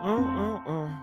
Mm-mm-mm.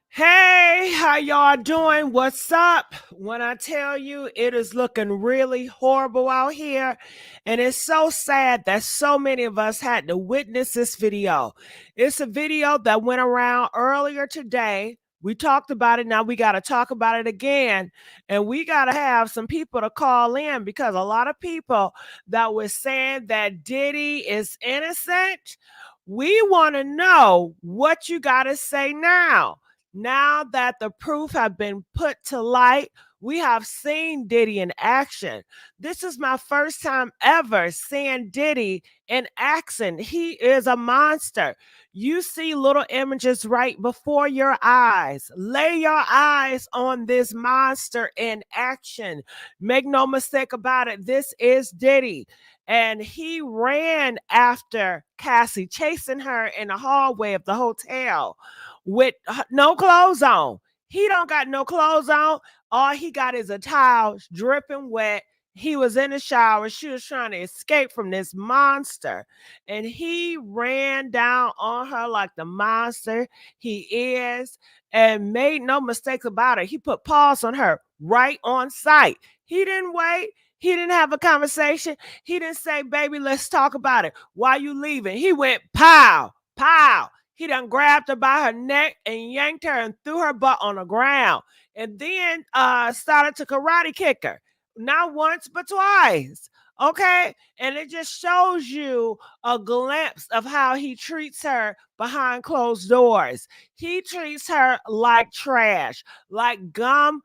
Hey, how y'all doing? What's up? When I tell you it is looking really horrible out here, and it's so sad that so many of us had to witness this video. It's a video that went around earlier today. We talked about it. Now we got to talk about it again. And we got to have some people to call in because a lot of people that were saying that Diddy is innocent, we want to know what you got to say now. Now that the proof have been put to light, we have seen Diddy in action. This is my first time ever seeing Diddy in action. He is a monster. You see little images right before your eyes. Lay your eyes on this monster in action. Make no mistake about it. This is Diddy. And he ran after Cassie, chasing her in the hallway of the hotel with no clothes on. He don't got no clothes on. All he got is a towel dripping wet. He was in the shower. She was trying to escape from this monster. And he ran down on her like the monster he is and made no mistakes about it. He put paws on her right on sight. He didn't wait. He didn't have a conversation. He didn't say, baby, let's talk about it. Why you leaving? He went pow, pow. He done grabbed her by her neck and yanked her and threw her butt on the ground. And then started to karate kick her. Not once, but twice. Okay? And it just shows you a glimpse of how he treats her behind closed doors. He treats her like trash, like gum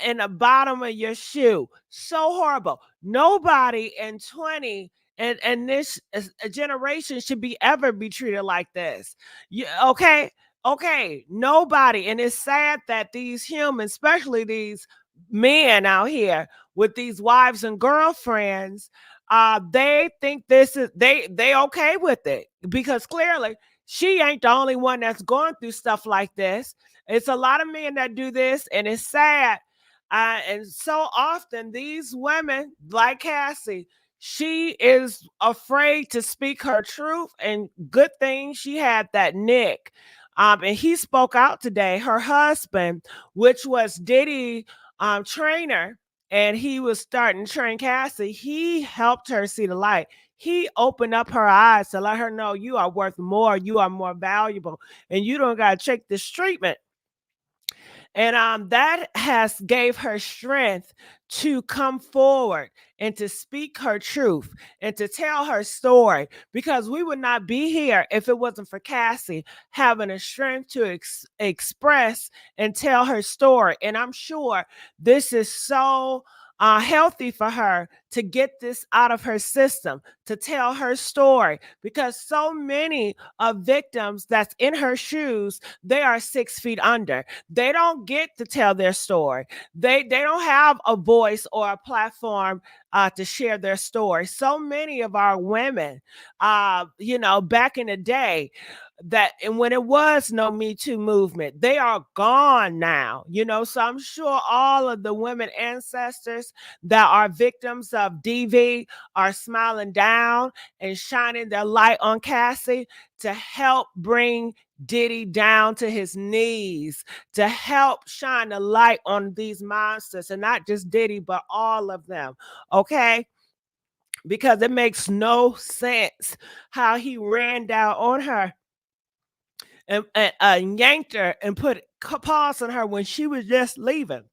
in the bottom of your shoe. So horrible. Nobody in 20 and this generation should be ever be treated like this. Okay, nobody. And it's sad that these humans, especially these men out here with these wives and girlfriends, they think this is they okay with it because clearly she ain't the only one that's going through stuff like this. It's a lot of men that do this, and it's sad. And so often these women, like Cassie, she is afraid to speak her truth. And good thing she had that Nick. And he spoke out today. Her husband, which was Diddy trainer, and he was starting to train Cassie. He helped her see the light. He opened up her eyes to let her know you are worth more, you are more valuable, and you don't got to take this treatment. And that has gave her strength to come forward and to speak her truth and to tell her story, because we would not be here if it wasn't for Cassie having the strength to express and tell her story. And I'm sure this is so healthy for her to get this out of her system, to tell her story, because so many of victims that's in her shoes, they are 6 feet under. They don't get to tell their story. They don't have a voice or a platform to share their story. So many of our women, back in the day, that and when it was no Me Too movement, they are gone now. So I'm sure all of the women ancestors that are victims of DV are smiling down and shining their light on Cassie to help bring Diddy down to his knees, to help shine the light on these monsters, and not just Diddy, but all of them. Okay? Because it makes no sense how he ran down on her and yanked her and put paws on her when she was just leaving.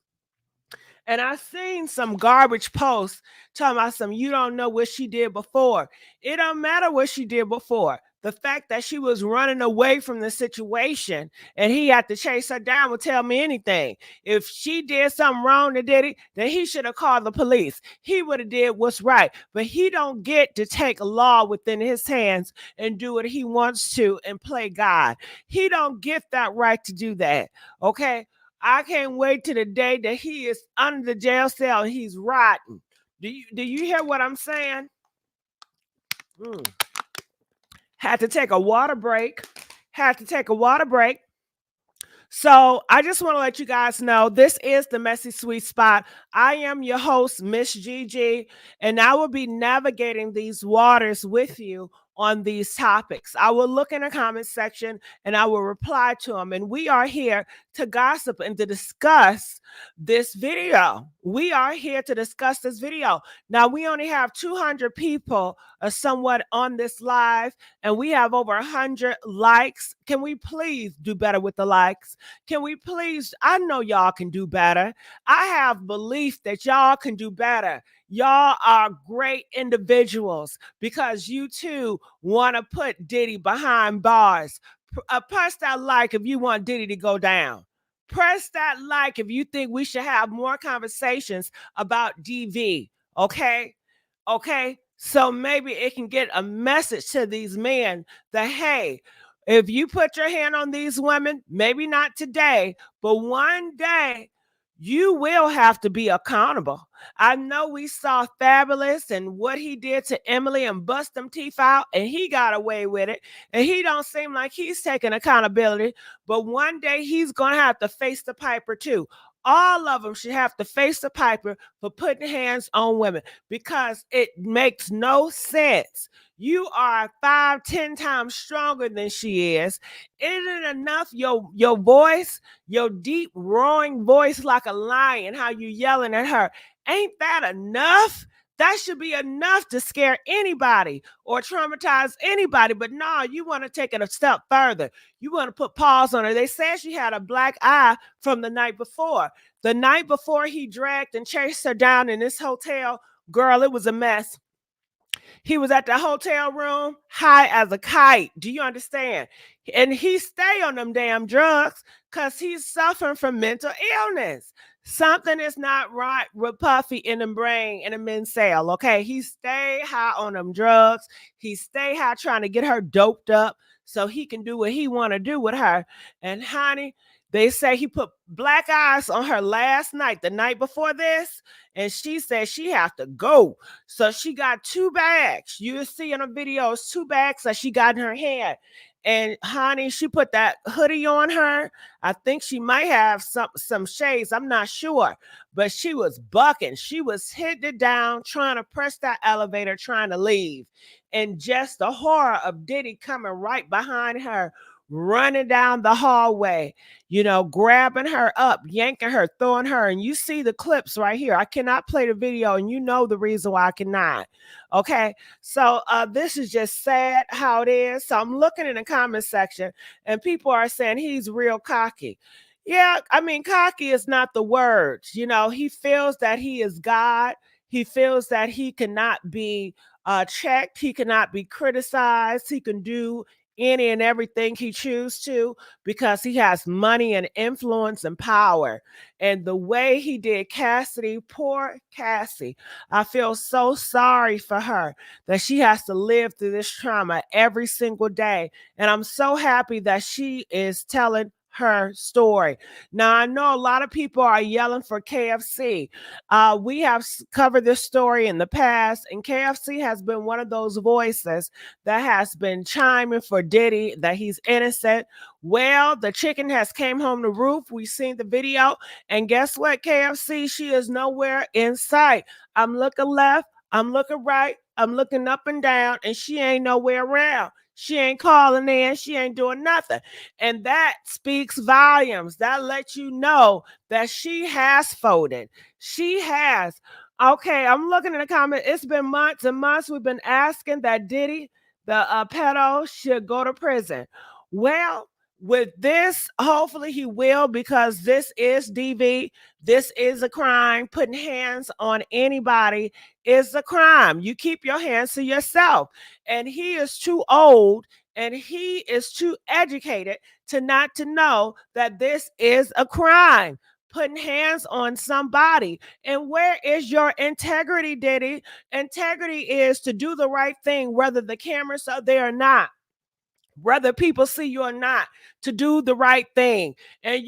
And I seen some garbage posts talking about some, you don't know what she did before. It don't matter what she did before. The fact that she was running away from the situation and he had to chase her down would tell me anything. If she did something wrong to Diddy, then he should have called the police. He would have did what's right. But he don't get to take law within his hands and do what he wants to and play God. He don't get that right to do that. Okay? I can't wait to the day that he is under the jail cell and he's rotten. Do you hear what I'm saying? Had to take a water break. So I just want to let you guys know this is the Messy Sweet Spot. I am your host, Miss Gigi, and I will be navigating these waters with you on these topics. I will look in the comment section and I will reply to them. And we are here to gossip and to discuss this video. We are here to discuss this video. Now, we only have 200 people somewhat on this live, and we have over 100 likes. Can we please do better with the likes? Can we please? I know y'all can do better. I have belief that y'all can do better. Y'all are great individuals because you too want to put Diddy behind bars. Press that like if you want Diddy to go down. Press that like if you think we should have more conversations about DV. Okay? Okay? So maybe it can get a message to these men that, hey, if you put your hand on these women, maybe not today, but one day you will have to be accountable. I know we saw Fabulous and what he did to Emily and bust them teeth out, and he got away with it. And he don't seem like he's taking accountability, but one day he's going to have to face the piper too. All of them should have to face the piper for putting hands on women because it makes no sense. You are 5, 10 times stronger than she is. Isn't it enough your voice, your deep roaring voice like a lion, how you yelling at her? Ain't that enough? That should be enough to scare anybody or traumatize anybody. But no, you want to take it a step further. You want to put Paws on her. They said she had a black eye from the night before. The night before he dragged and chased her down in this hotel, girl, it was a mess. He was at the hotel room high as a kite. Do you understand? And he stay on them damn drugs because he's suffering from mental illness. Something is not right with Puffy in the brain in the men's cell, okay? He stay high on them drugs. He stay high trying to get her doped up so he can do what he want to do with her. And honey, they say he put black eyes on her last night, the night before this, and she said she have to go. So she got 2 bags. You see in the videos, 2 bags that she got in her hand. And honey, she put that hoodie on her. I think she might have some shades. I'm not sure. But she was bucking. She was hitting it down, trying to press that elevator, trying to leave. And just the horror of Diddy coming right behind her, running down the hallway, grabbing her up, yanking her, throwing her. And you see the clips right here. I cannot play the video, and you know the reason why I cannot. Okay, so this is just sad how it is. So I'm looking in the comment section, and people are saying he's real cocky. Yeah, I mean, cocky is not the word. He feels that he is God. He feels that he cannot be checked. He cannot be criticized. He can do any and everything he chooses to because he has money and influence and power. And the way he did Cassidy, poor Cassie, I feel so sorry for her that she has to live through this trauma every single day. And I'm so happy that she is telling her story. Now, I know a lot of people are yelling for KFC. We have covered this story in the past, and KFC has been one of those voices that has been chiming for Diddy, that he's innocent. Well, the chicken has came home to roof. We've seen the video, and guess what, KFC? She is nowhere in sight. I'm looking left, I'm looking right, I'm looking up and down, and she ain't nowhere around. She ain't calling in. She ain't doing nothing. And that speaks volumes. That lets you know that she has folded. She has. Okay, I'm looking in the comments. It's been months and months we've been asking that Diddy, the pedo, should go to prison. Well, with this, hopefully he will, because this is DV. This is a crime. Putting hands on anybody is a crime. You keep your hands to yourself. And he is too old and he is too educated to not to know that this is a crime. Putting hands on somebody. And where is your integrity, Diddy? Integrity is to do the right thing, whether the cameras are there or not, whether people see you or not, to do the right thing. And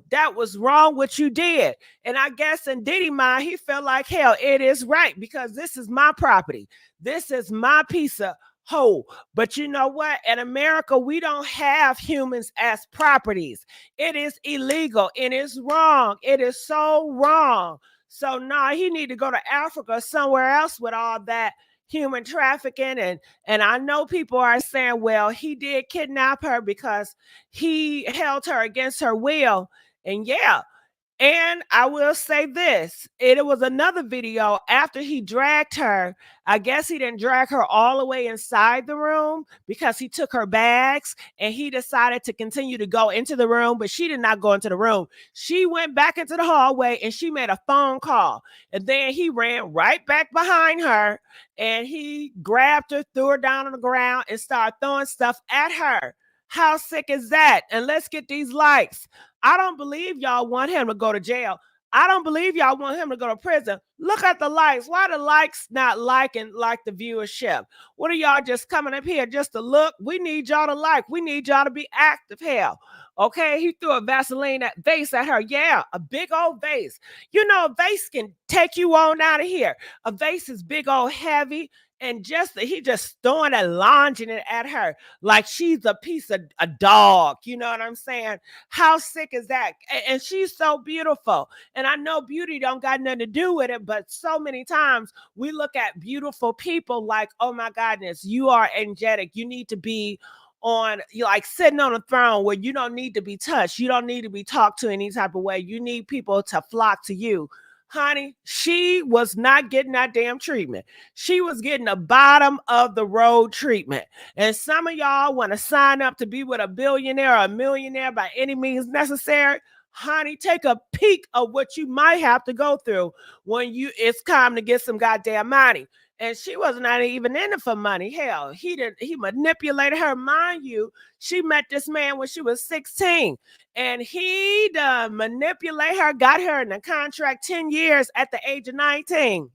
that was wrong what you did. And I guess in Diddy mind, he felt like, hell, it is right because this is my property. This is my piece of hoe. But you know what? In America, we don't have humans as properties. It is illegal. It is wrong. It is so wrong. So he need to go to Africa or somewhere else with all that human trafficking. And I know people are saying, well, he did kidnap her because he held her against her will. And yeah, and I will say this, it was another video after he dragged her. I guess he didn't drag her all the way inside the room because he took her bags and he decided to continue to go into the room, but she did not go into the room. She went back into the hallway and she made a phone call. And then he ran right back behind her and he grabbed her, threw her down on the ground, and started throwing stuff at her. How sick is that? And let's get these likes. I don't believe y'all want him to go to jail. I don't believe y'all want him to go to prison. Look at the likes. Why the likes not liking like the viewership? What are y'all just coming up here just to look? We need y'all to like. We need y'all to be active. Hell, okay? He threw a Vaseline vase at her. Yeah, a big old vase. You know, a vase can take you on out of here. A vase is big old heavy. And he just throwing it, launching it at her like she's a piece of a dog. You know what I'm saying? How sick is that? And she's so beautiful. And I know beauty don't got nothing to do with it, but so many times we look at beautiful people like, oh my goodness, you are angelic. You need to be on, like sitting on a throne where you don't need to be touched. You don't need to be talked to any type of way. You need people to flock to you. Honey, she was not getting that damn treatment. She was getting the bottom of the road treatment. And some of y'all want to sign up to be with a billionaire or a millionaire by any means necessary. Honey, take a peek of what you might have to go through when it's time to get some goddamn money. And she was not even in it for money. Hell, he manipulated her. Mind you, she met this man when she was 16. And he manipulated her, got her in a contract 10 years at the age of 19.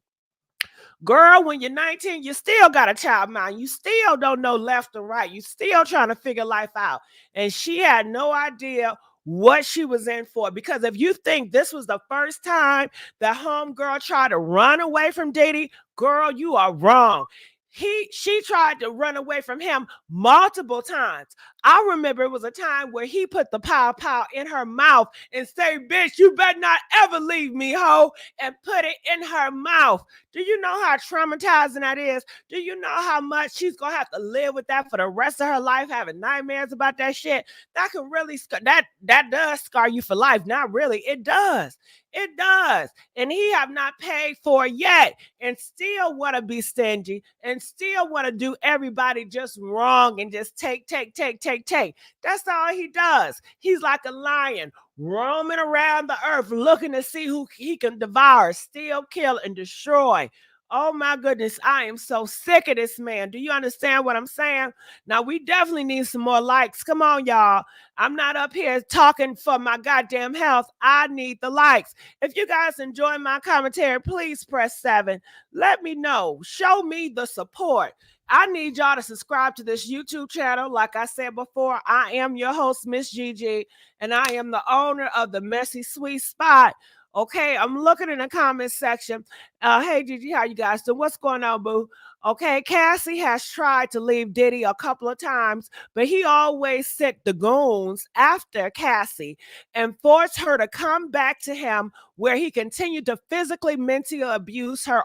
Girl, when you're 19, you still got a child mind. You still don't know left and right. You still trying to figure life out. And she had no idea what she was in for. Because if you think this was the first time the homegirl tried to run away from Diddy, girl, you are wrong. She tried to run away from him multiple times. I remember it was a time where he put the pow pow in her mouth and say, bitch, you better not ever leave me, ho, and put it in her mouth. Do you know how traumatizing that is? Do you know how much she's gonna have to live with that for the rest of her life, having nightmares about that shit? That can really that does scar you for life. Not really, it does. It does. And he have not paid for it yet and still want to be stingy and still want to do everybody just wrong and just take. That's all he does. He's like a lion roaming around the earth looking to see who he can devour, steal, kill, and destroy. Oh my goodness, I am so sick of this man. Do you understand what I'm saying? Now, we definitely need some more likes. Come on, y'all. I'm not up here talking for my goddamn health. I need the likes. If you guys enjoy my commentary, please press 7. Let me know. Show me the support. I need y'all to subscribe to this YouTube channel. Like I said before, I am your host, Miss Gigi, and I am the owner of the Messy Sweet Spot. Okay, I'm looking in the comment section. Hey, Gigi, how you guys doing? What's going on, boo? Okay, Cassie has tried to leave Diddy a couple of times, but he always sent the goons after Cassie and forced her to come back to him, where he continued to physically, mentally abuse her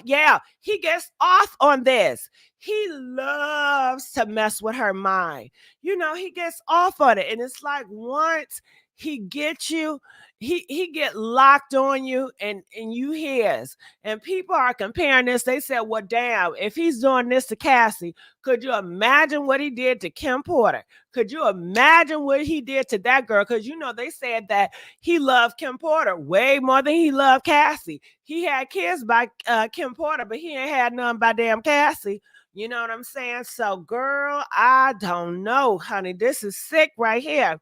yeah, he gets off on this. He loves to mess with her mind. You know, he gets off on it. And it's like once he gets you, he get locked on you and you his. And people are comparing this. They said, well, damn, if he's doing this to Cassie, could you imagine what he did to Kim Porter? Could you imagine what he did to that girl? Because, you know, they said that he loved Kim Porter way more than he loved Cassie. He had kids by Kim Porter, but he ain't had none by damn Cassie. You know what I'm saying? So, girl, I don't know, honey. This is sick right here.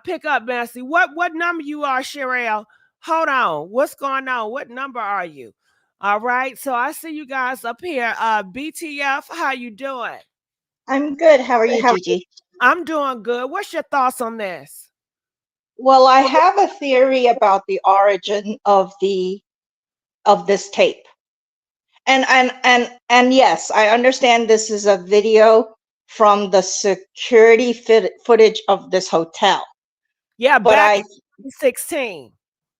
Pick up, Messy. What number you are, Sherelle? Hold on. What's going on? What number are you? All right. So I see you guys up here. BTF, how you doing? I'm good. How are you, Gigi? I'm doing good. What's your thoughts on this? Well, I have a theory about the origin of this tape. And yes, I understand this is a video from the security footage of this hotel. Yeah, but back in 16.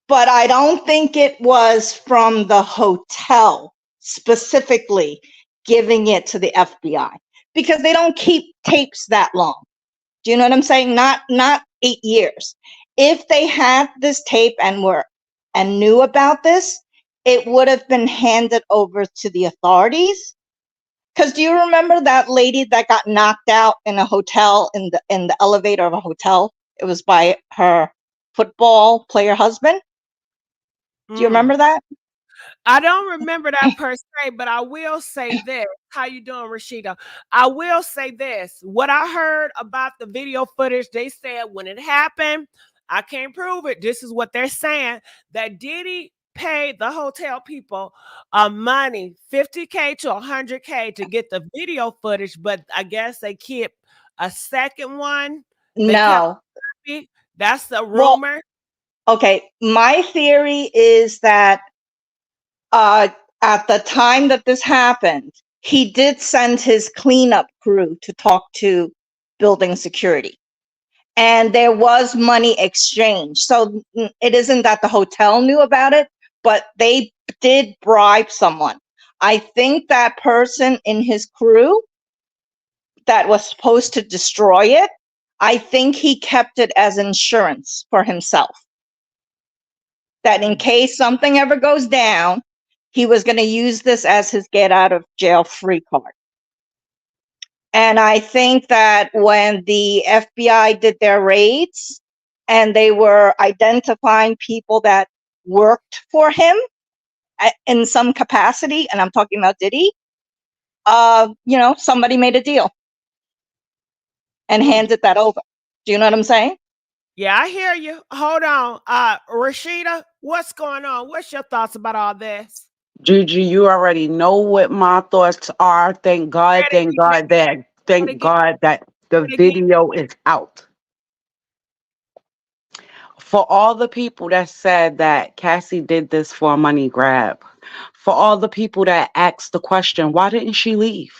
But I don't think it was from the hotel specifically giving it to the FBI because they don't keep tapes that long. Do you know what I'm saying? Not 8 years. If they had this tape and knew about this, it would have been handed over to the authorities. Because do you remember that lady that got knocked out in a hotel in the elevator of a hotel? It was by her football player husband. Do you Mm. remember that? I don't remember that per se, but I will say this. How you doing, Rashida? I will say this. What I heard about the video footage, they said when it happened, I can't prove it. This is what they're saying, that Diddy paid the hotel people money, 50K to 100K to get the video footage, but I guess they kept a second one. They kept No. it. That's the Well, rumor. okay. My theory is that uh, at the time that this happened, he did send his cleanup crew to talk to building security. And there was money exchange. So it isn't that the hotel knew about it, but they did bribe someone. I think that person in his crew that was supposed to destroy it, I think he kept it as insurance for himself. That in case something ever goes down, he was going to use this as his get out of jail free card. And I think that when the FBI did their raids and they were identifying people that worked for him in some capacity, and I'm talking about Diddy, somebody made a deal and handed that over. Do you know what I'm saying? Yeah, I hear you. Hold on. Rashida, what's going on? What's your thoughts about all this? Gigi, you already know what my thoughts are. Say it Thank again. God that the Say it again. video is out. For all the people that said that Cassie did this for a money grab, for all the people that asked the question, why didn't she leave?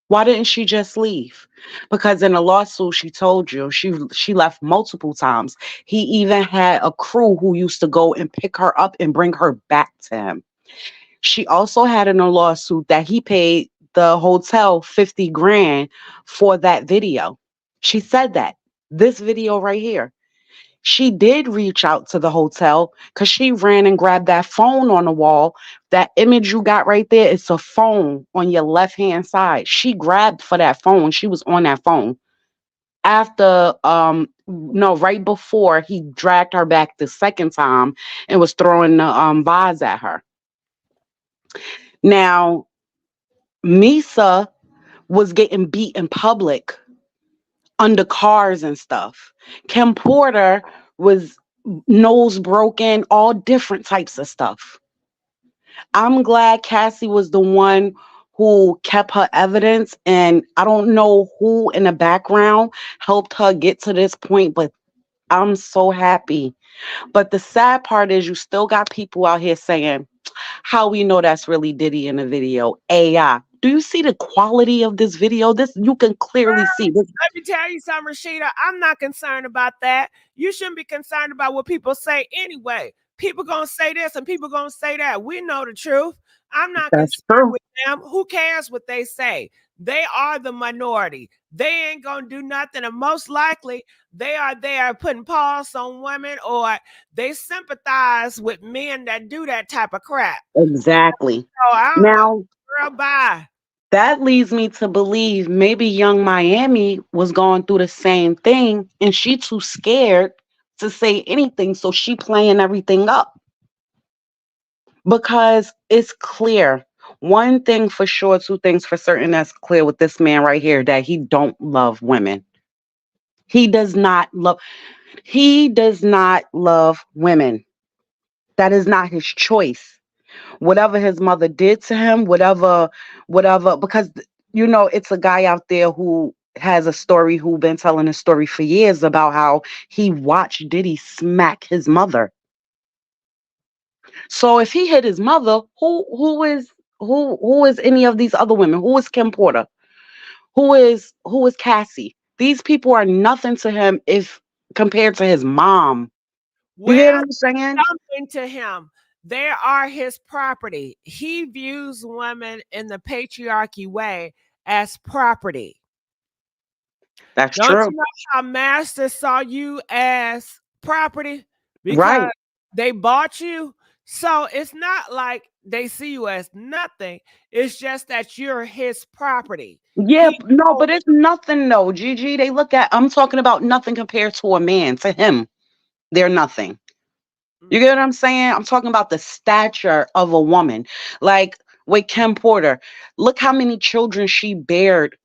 Why didn't she just leave? Because in a lawsuit, she told you she left multiple times. He even had a crew who used to go and pick her up and bring her back to him. She also had in a lawsuit that he paid the hotel 50 grand for that video. She said that. This video right here. She did reach out to the hotel because she ran and grabbed that phone on the wall. That image you got right there, it's a phone on your left hand side. She grabbed for that phone. She was on that phone. After no, right before he dragged her back the second time and was throwing the vase at her. Now, Misa was getting beat in public under cars and stuff. Kim Porter was nose broken, all different types of stuff. I'm glad Cassie was the one who kept her evidence, and I don't know who in the background helped her get to this point, but I'm so happy. But the sad part is you still got people out here saying, how we know that's really Diddy in the video? AI. Do you see the quality of this video? This you can clearly see. Let me tell you something, Rashida. I'm not concerned about that. You shouldn't be concerned about what people say anyway. People gonna say this and people gonna say that. We know the truth. I'm not That's concerned true. with them. Who cares what they say? They are the minority. They ain't gonna do nothing, and most likely they are there putting paws on women, or they sympathize with men that do that type of crap. Exactly. So I don't know. Now, Girl, bye. that leads me to believe maybe Young Miami was going through the same thing and she too scared to say anything. So she playing everything up because it's clear. One thing for sure, two things for certain that's clear with this man right here, that he don't love women. He does not love he does not love women. That is not his choice. Whatever his mother did to him, whatever, because it's a guy out there who has a story, who been telling a story for years about how he watched Diddy smack his mother. So if he hit his mother, who is any of these other women? Who is Kim Porter? Who is Cassie? These people are nothing to him if compared to his mom. You get Well, what I'm saying? something to him. They are his property. He views women in the patriarchy way as property. That's Don't true. you know how Master saw you as property? Right. Because they bought you. So it's not like they see you as nothing. It's just that you're his property. Yeah, no, but it's nothing though, Gigi. They look at, I'm talking about nothing compared to a man. To him, they're nothing. You get what I'm saying? I'm talking about the stature of a woman. Like with Kim Porter, look how many children she bared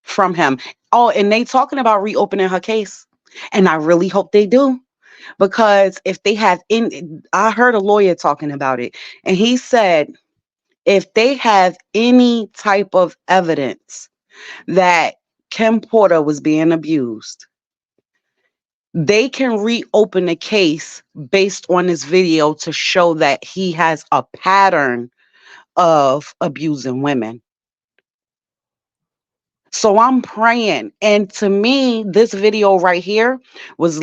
from him. Oh, and they talking about reopening her case. And I really hope they do. Because if they have in I heard a lawyer talking about it, and he said if they have any type of evidence that Kim Porter was being abused, they can reopen the case based on this video to show that he has a pattern of abusing women. So I'm praying. And to me, this video right here was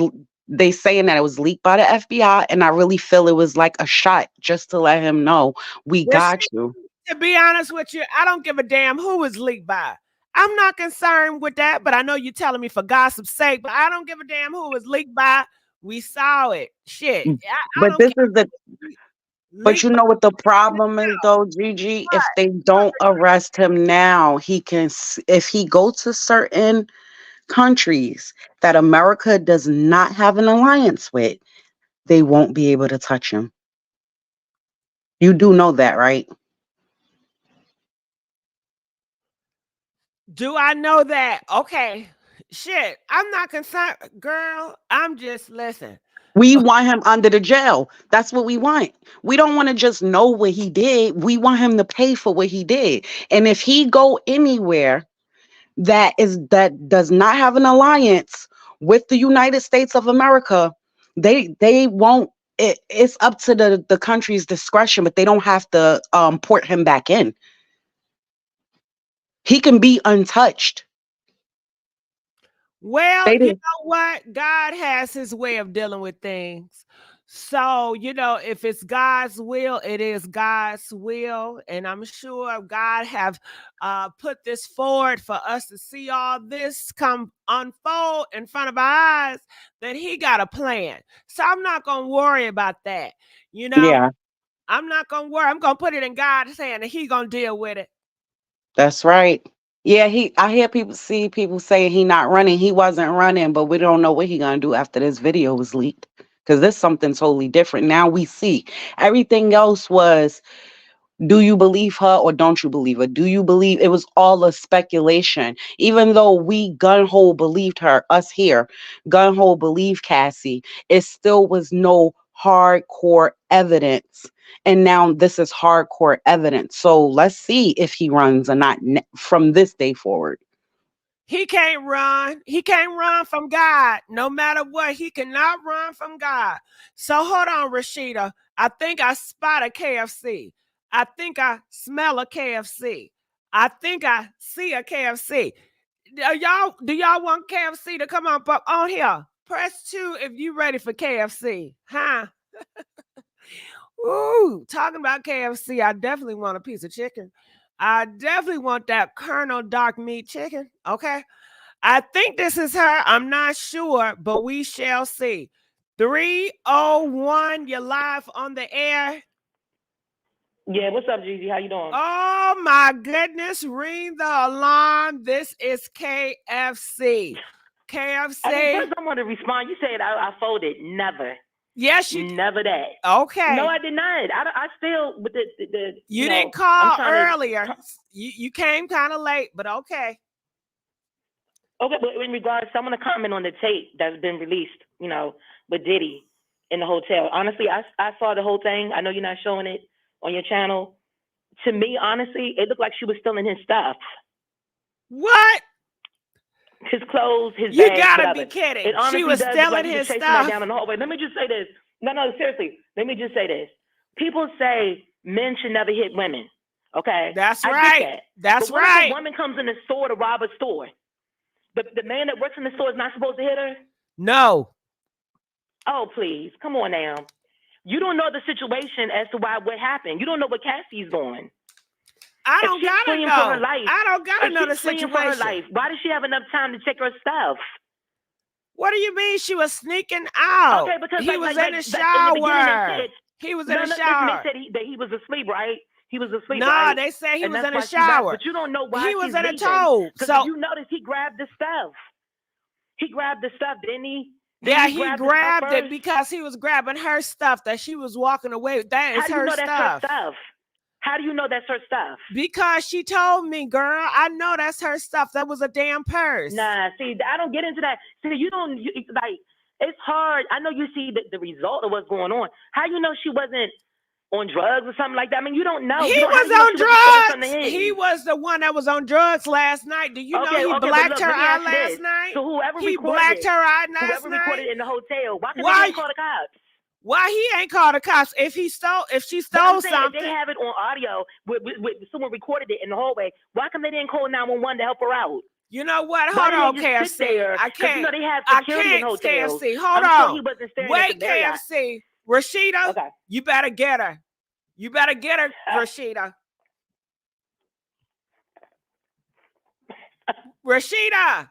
they saying that it was leaked by the FBI. And I really feel it was like a shot just to let him know we got you. To be honest with you, I don't give a damn who was leaked by. I'm not concerned with that, but I know you're telling me for gossip's sake, but I don't give a damn who was leaked by. We saw it. Shit. I But don't this care. is the But you Leaked by. know what the problem is though, Gigi? If they don't arrest him now, he can if he go to certain countries that America does not have an alliance with, they won't be able to touch him. You do know that, right? Do I know that? Okay. Shit. I'm not concerned. Girl, I'm just listen. We want him under the jail. That's what we want. We don't want to just know what he did. We want him to pay for what he did. And if he go anywhere that does not have an alliance with the United States of America, they won't. It's up to the country's discretion, but they don't have to port him back in. He can be untouched. Well, They you did. know what? God has his way of dealing with things. So, if it's God's will, it is God's will. And I'm sure God have put this forward for us to see all this come unfold in front of our eyes, that he got a plan. So I'm not going to worry about that. Yeah, I'm not going to worry. I'm going to put it in God's hand and he going to deal with it. that's right. Yeah, I hear people saying he not running. He wasn't running, but we don't know what he gonna do after this video was leaked. Because this something totally different. Now we see everything else was, do you believe her or don't you believe her? Do you believe it was all a speculation? Even though we gun hole believed her, us here, gun hole believed Cassie, it still was no hardcore evidence. And now this is hardcore evidence. So let's see if he runs or not from this day forward. He can't run. He can't run from God. No matter what, he cannot run from God. So hold on, Rashida. I think I spot a KFC. I think I smell a KFC. I think I see a KFC. Do y'all want KFC to come up on here? Press 2 if you ready for KFC. Huh? Ooh, talking about KFC, I definitely want a piece of chicken. I definitely want that Colonel dark meat chicken. Okay. I think this is her. I'm not sure, but we shall see. 301, you're live on the air. Yeah, what's up, Gigi? How you doing? Oh my goodness, ring the alarm. This is KFC. KFC. First I want to respond. You said I folded. Never. Yes, you never that. Okay. No, I did not. I still with the you didn't call earlier. You came kind of late, but okay. Okay, but in regards, so I'm gonna comment on the tape that's been released, with Diddy in the hotel. Honestly, I saw the whole thing. I know you're not showing it on your channel. To me, honestly, it looked like she was stealing his stuff. What? His clothes, his you bag, gotta whatever. be kidding. It honestly she was does stealing look like his chasing stuff. that down in the hallway. Let me just say this. No, seriously. Let me just say this. People say men should never hit women. Okay, that's I right. Get that. That's but what right. If a woman comes in the store to rob a store? The man that works in the store is not supposed to hit her? No. Oh, please. Come on now. You don't know the situation as to what happened. You don't know what Cassie's doing. I don't gotta know. For her life, I don't gotta know the situation. For her life, why does she have enough time to check her stuff? What do you mean she was sneaking out? Okay, because he was in the shower. He was in the shower. They said that he was asleep, right? He was asleep. No, right? they say he and was in the shower. shower. But you don't know why he was she's in a leaving. tote. So you notice he grabbed the stuff. He grabbed the stuff, didn't he? Yeah, he grabbed it because he was grabbing her stuff that she was walking away. That is her stuff. That's her stuff? How do you know that's her stuff? Because she told me, girl. I know that's her stuff. That was a damn purse. Nah, see, I don't get into that. See, like, it's hard. I know you see the result of what's going on. How you know she wasn't on drugs or something like that? I mean, you don't know. He was on drugs. He was the one that was on drugs last night. Do you know he blacked her out last night? So whoever blacked her out last night. Whoever recorded in the hotel, why couldn't they call the cops? Why he ain't called the cops? If she stole something, if they have it on audio with someone recorded it in the hallway. Why come they didn't call 911 to help her out? You know what? Hold on, KFC. I can't. You know they have security in hotels. KFC. Hold on. Sure he wasn't staring Wait, at the Marriott. KFC. Rashida, okay. You better get her. You better get her, Rashida. Rashida.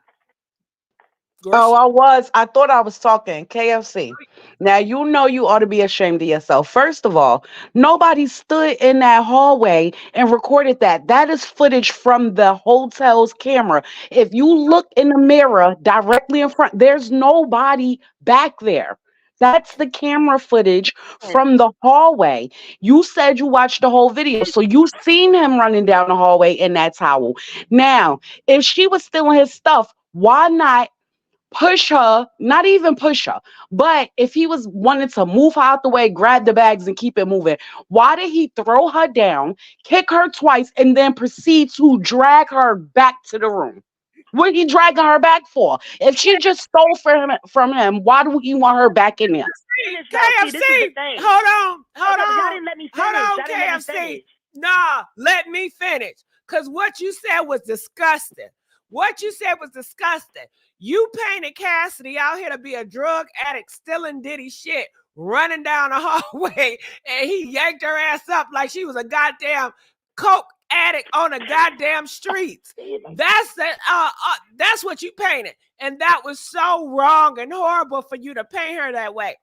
Oh, I thought I was talking. KFC. Now, you know you ought to be ashamed of yourself. First of all, nobody stood in that hallway and recorded that. That is footage from the hotel's camera. If you look in the mirror directly in front, there's nobody back there. That's the camera footage from the hallway. You said you watched the whole video, so you seen him running down the hallway in that towel. Now, if she was stealing his stuff, why not push her, not even push her, but if he was wanted to move her out the way, grab the bags and keep it moving, why did he throw her down, kick her twice, and then proceed to drag her back to the room? What are you dragging her back for? If she just stole from him, why do you want her back in there? KFC, hold on. Y'all didn't let me finish. Hold on, KFC. Nah, let me finish. Because what you said was disgusting. You painted Cassidy out here to be a drug addict, stealing Diddy shit, running down the hallway, and he yanked her ass up like she was a goddamn coke addict on the goddamn streets. That's what you painted, and that was so wrong and horrible for you to paint her that way.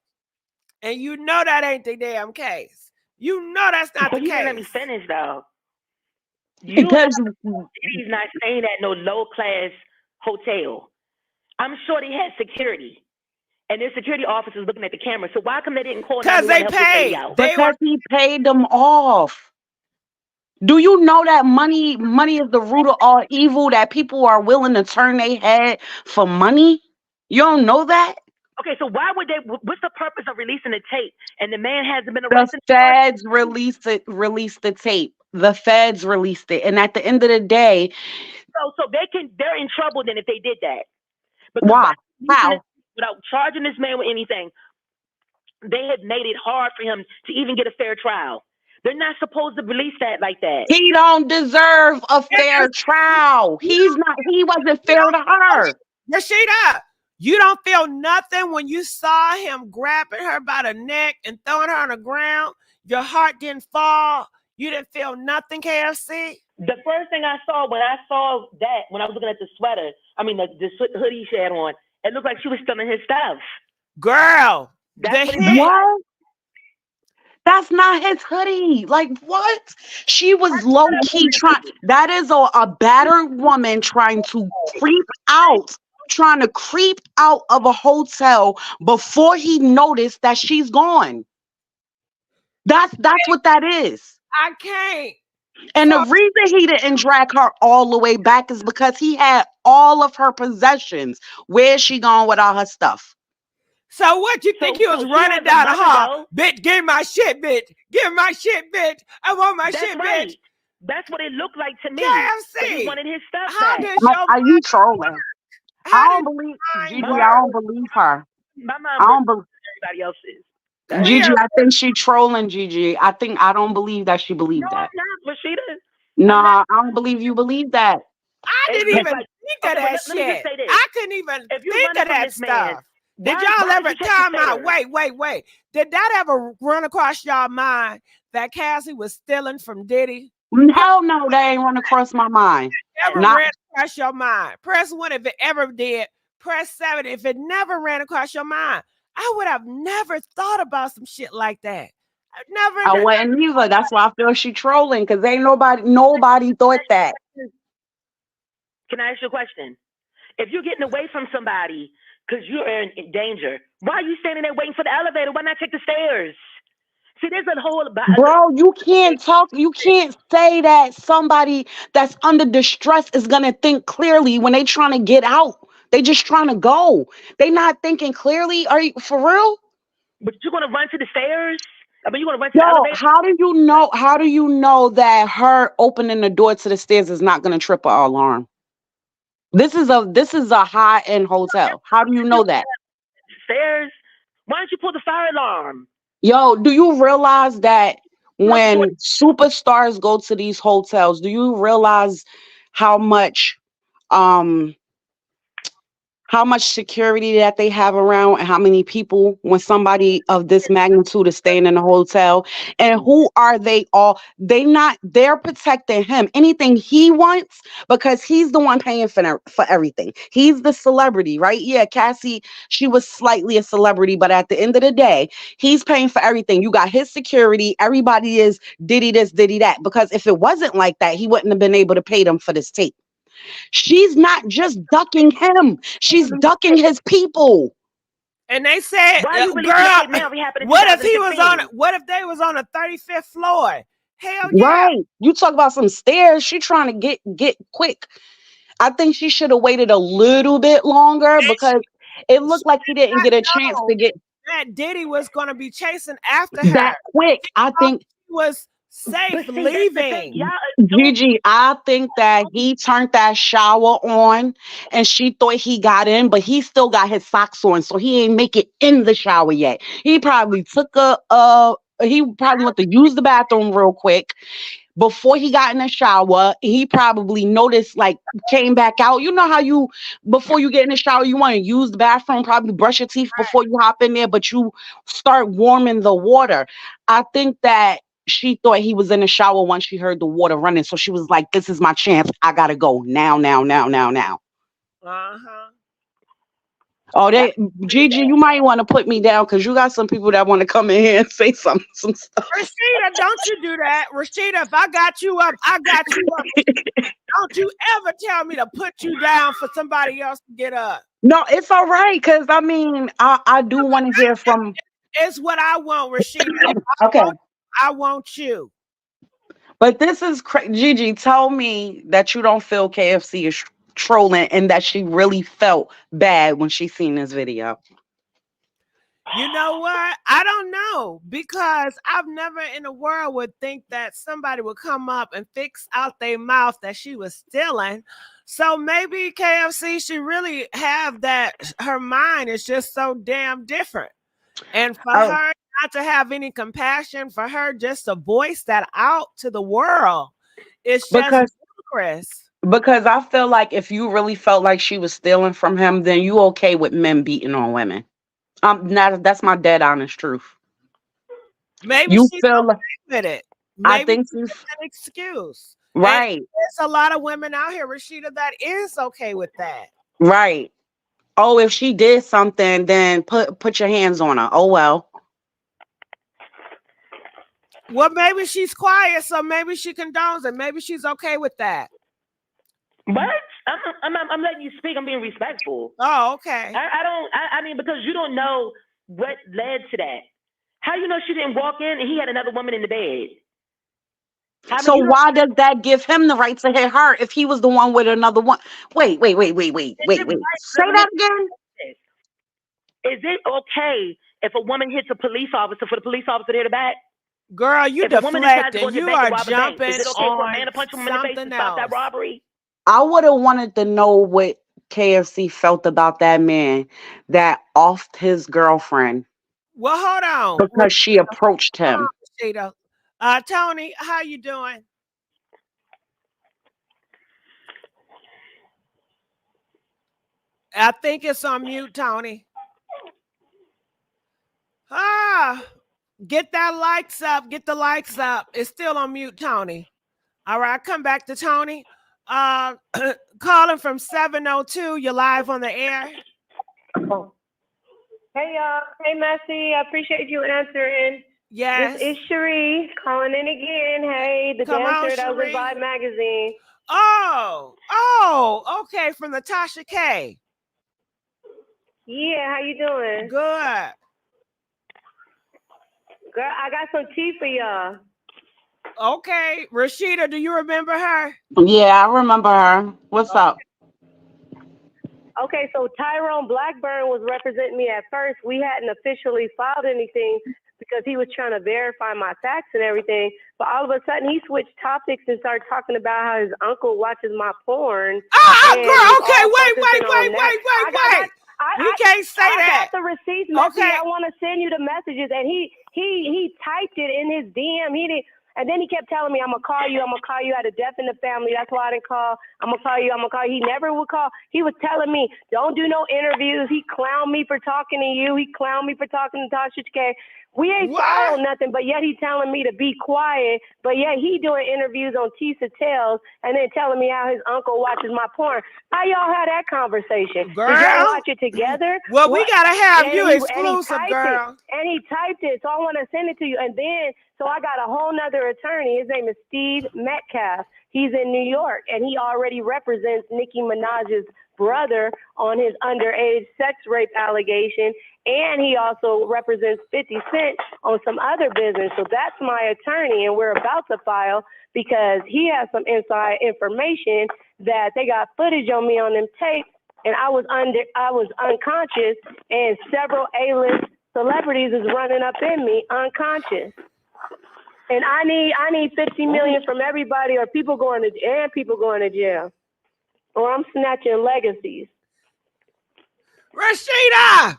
And you know that ain't the damn case. You know that's not the case. You didn't let me finish though. Because he's not staying at no low class hotel. I'm sure they had security, and their security officers looking at the camera. So why come they didn't call? Because they paid. Because he paid them off. Do you know that money is the root of all evil? That people are willing to turn their head for money. You don't know that? Okay, so why would they? What's the purpose of releasing the tape? And the man hasn't been arrested. The feds released the tape. The feds released it, and at the end of the day, so they're in trouble then if they did that. Because why? How? Without charging this man with anything, they had made it hard for him to even get a fair trial. They're not supposed to release that like that. He don't deserve a fair trial. He wasn't fair to her. Rashida, you don't feel nothing when you saw him grabbing her by the neck and throwing her on the ground? Your heart didn't fall? You didn't feel nothing, KFC? The first thing I saw when I was looking at the sweater, the hoodie she had on, it looked like she was stealing his stuff. Girl, what? That's not his hoodie. Like, what? She was low-key trying. That is a battered woman trying to creep out of a hotel before he noticed that she's gone. That's what that is. I can't. And the reason he didn't drag her all the way back is because he had all of her possessions. Where's she gone with all her stuff? So what you think he was running down the hall? Bitch, give my shit, bitch. Give my shit, bitch. I want my shit, bitch. That's what it looked like to me. KFC. He wanted his stuff back. Are you trolling? I don't believe Gigi. I don't believe her. My mom. I don't believe everybody else's. Gigi, I think she trolling Gigi. I don't believe that she believed that. No, Rashida. Nah, I don't believe you believe that. I didn't even think of that shit. I couldn't even think of that stuff. Did y'all ever time out? Wait. Wait. Did that ever run across y'all mind that Cassie was stealing from Diddy? Hell no, that ain't run across my mind. Ever Not ran across your mind? Press 1 if it ever did. Press 7 if it never ran across your mind. I would have never thought about some shit like that. I never. I wouldn't either. That's why I feel she trolling, because ain't nobody thought that. Can I ask you a question? If you're getting away from somebody because you're in danger, why are you standing there waiting for the elevator? Why not take the stairs? See, there's a whole... Bro, you can't say that somebody that's under distress is gonna think clearly when they trying to get out. They just trying to go. They not thinking clearly. Are you for real? But you're gonna run to the stairs? I mean, you're gonna run to Yo, the elevator? how do you know that her opening the door to the stairs is not gonna trip an alarm? This is a high-end hotel. How do you know that? Stairs? Why don't you pull the fire alarm? Yo, do you realize that when superstars go to these hotels, do you realize how much um security that they have around, and how many people when somebody of this magnitude is staying in a hotel? And who are they all? They're protecting him. Anything he wants, because he's the one paying for everything. He's the celebrity, right? Yeah, Cassie, she was slightly a celebrity, but at the end of the day, he's paying for everything. You got his security. Everybody is Diddy this, Diddy that. Because if it wasn't like that, he wouldn't have been able to pay them for this tape. She's not just ducking him. She's ducking his people. And they said, why you girl, now? What if he was on? What if they was on the 35th floor? Hell yeah! Right. You talk about some stairs. She trying to get quick. I think she should have waited a little bit longer, because it looked like he didn't get a chance to get that Diddy was going to be chasing after her that quick. I think she was safe leaving. Gigi, I think that he turned that shower on and she thought he got in, but he still got his socks on, so he ain't make it in the shower yet. He probably he probably went to use the bathroom real quick before he got in the shower. He probably noticed, like, came back out. You know how before you get in the shower, you want to use the bathroom, probably brush your teeth before you hop in there, but you start warming the water. I think that she thought he was in the shower once she heard the water running. So she was like, this is my chance. I got to go now. Uh-huh. Oh, Gigi, you might want to put me down, because you got some people that want to come in here and say some stuff. Rashida, don't you do that. Rashida, if I got you up, I got you up. Don't you ever tell me to put you down for somebody else to get up. No, it's all right, because I mean, I do want to hear from... It's what I want, Rashida. Okay. I want you. But this is crazy. Gigi, tell me that you don't feel KFC is trolling, and that she really felt bad when she seen this video. You know what? I don't know, because I've never in the world would think that somebody would come up and fix out their mouth that she was stealing. So maybe KFC should really have that. Her mind is just so damn different. And for her not to have any compassion, for her just to voice that out to the world, it's just ludicrous. Because I feel like if you really felt like she was stealing from him, then you okay with men beating on women. That's my dead honest truth. Maybe you she's feel okay with it. Maybe I think she's an excuse. Right. And there's a lot of women out here, Rashida, that is okay with that. Right. Oh, if she did something, then put your hands on her. Oh well. Well, maybe she's quiet, so maybe she condones it. Maybe she's okay with that. What? I'm letting you speak. I'm being respectful. Oh, okay. I mean, because you don't know what led to that. How you know she didn't walk in and he had another woman in the bed? So why does that give him the right to hit her if he was the one with another one? Wait. Say that again. Is it okay if a woman hits a police officer for the police officer to hit her back? Girl, you deflecting. You are jumping. Is it okay for a man to punch him in the face to stop that robbery? I would have wanted to know what KFC felt about that man that offed his girlfriend. Well, hold on. Because she approached him. Tony, how you doing? I think it's on mute, Tony. Get that likes up. Get the likes up. It's still on mute, Tony. All right, come back to Tony. Calling from 702. You're live on the air. Oh. Hey, y'all. Hey, Messy. I appreciate you answering. Yes. This is Cherie calling in again. Hey, the Come dancer on, that was in Cherie. Vibe magazine. Oh, okay. From Natasha K. Yeah, how you doing? Good. Girl, I got some tea for y'all. Okay. Rashida, do you remember her? Yeah, I remember her. What's up? Okay, so Tyrone Blackburn was representing me at first. We hadn't officially filed anything because he was trying to verify my facts and everything. But all of a sudden, he switched topics and started talking about how his uncle watches my porn. Girl, okay, wait. We can't say that. I got the receipts, Messy. Okay. I want to send you the messages. And he typed it in his DM. He didn't. And then he kept telling me, I'm going to call you. I had a death in the family. That's why I didn't call. I'm going to call you. He never would call. He was telling me, don't do no interviews. He clowned me for talking to you. He clowned me for talking to Tasha K. We ain't filed nothing, but yet he telling me to be quiet. But yet he doing interviews on Tisa Tales and then telling me how his uncle watches my porn. How y'all had that conversation? Girl. Did y'all watch it together? Well, we got to have you exclusive, girl. And he typed it, so I want to send it to you. And then, so I got a whole nother attorney. His name is Steve Metcalf. He's in New York, and he already represents Nicki Minaj's brother on his underage sex rape allegation. And he also represents 50 Cent on some other business. So that's my attorney, and we're about to file because he has some inside information that they got footage on me on them tapes, and I was unconscious, and several A-list celebrities is running up in me unconscious. And I need 50 million from everybody, or people going to jail, or I'm snatching legacies. Rashida.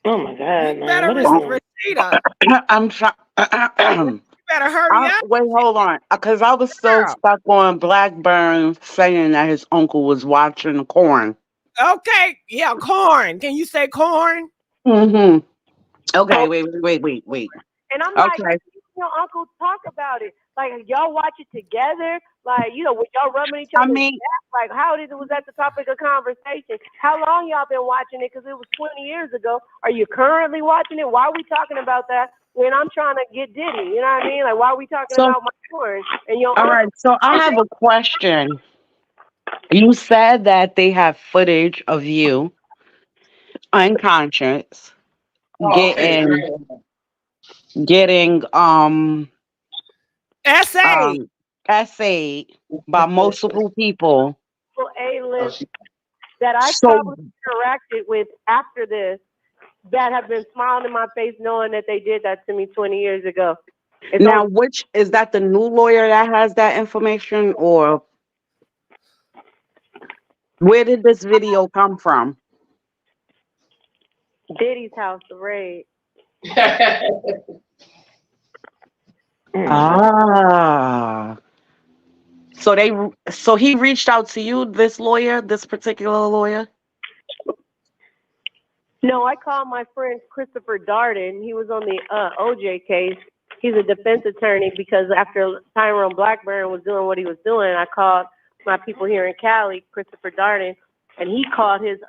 Oh my God, man! Better Rashida. I'm trying. You better hurry up. Wait, hold on, because I was still stuck on Blackburn saying that his uncle was watching corn. Okay, yeah, corn. Can you say corn? Mm-hmm. Okay, wait. And I'm like, your uncle talk about it. Like, y'all watch it together? Like, when y'all rubbing each other's back? Like, was that the topic of conversation? How long y'all been watching it? Because it was 20 years ago. Are you currently watching it? Why are we talking about that when I'm trying to get Diddy? You know what I mean? Like, why are we talking about my porn? And your all right, so I have a question. You said that they have footage of you unconscious getting essayed by multiple people. A-list that I probably interacted with after this that have been smiling in my face knowing that they did that to me 20 years ago. Now, which is that the new lawyer that has that information, or where did this video come from? Diddy's house, the raid. So he reached out to you, this particular lawyer? No, I called my friend Christopher Darden. He was on the OJ case. He's a defense attorney because after Tyrone Blackburn was doing what he was doing, I called my people here in Cali, Christopher Darden, and he called his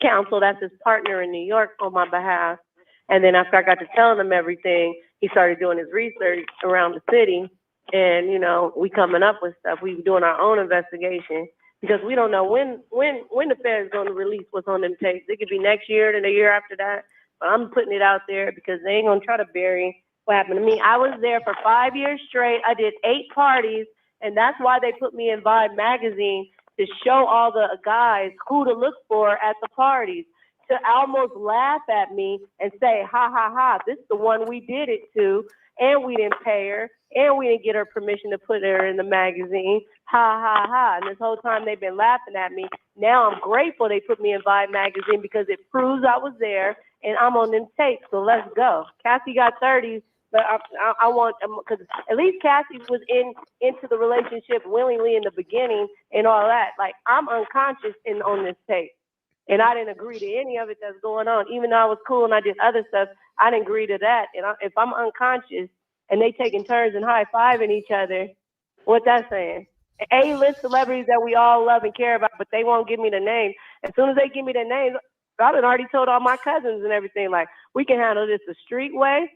counsel, that's his partner in New York, on my behalf. And then after I got to telling him everything, he started doing his research around the city. And, we coming up with stuff. We doing our own investigation because we don't know when the Fed is going to release what's on them tapes. It could be next year and the year after that. But I'm putting it out there because they ain't going to try to bury what happened to me. I was there for 5 years straight. I did 8 parties, and that's why they put me in Vibe magazine, to show all the guys who to look for at the parties, to almost laugh at me and say, ha, ha, ha, this is the one we did it to, and we didn't pay her, and we didn't get her permission to put her in the magazine, ha, ha, ha. And this whole time they've been laughing at me. Now I'm grateful they put me in Vibe magazine because it proves I was there, and I'm on them tapes, so let's go. Cassie got 30, but I want, because at least Cassie was into the relationship willingly in the beginning and all that. Like, I'm unconscious on this tape. And I didn't agree to any of it that's going on. Even though I was cool and I did other stuff, I didn't agree to that. And if I'm unconscious and they taking turns and high-fiving each other, what that saying? A-list celebrities that we all love and care about, but they won't give me the names. As soon as they give me the names, I done already told all my cousins and everything, like, we can handle this the street way.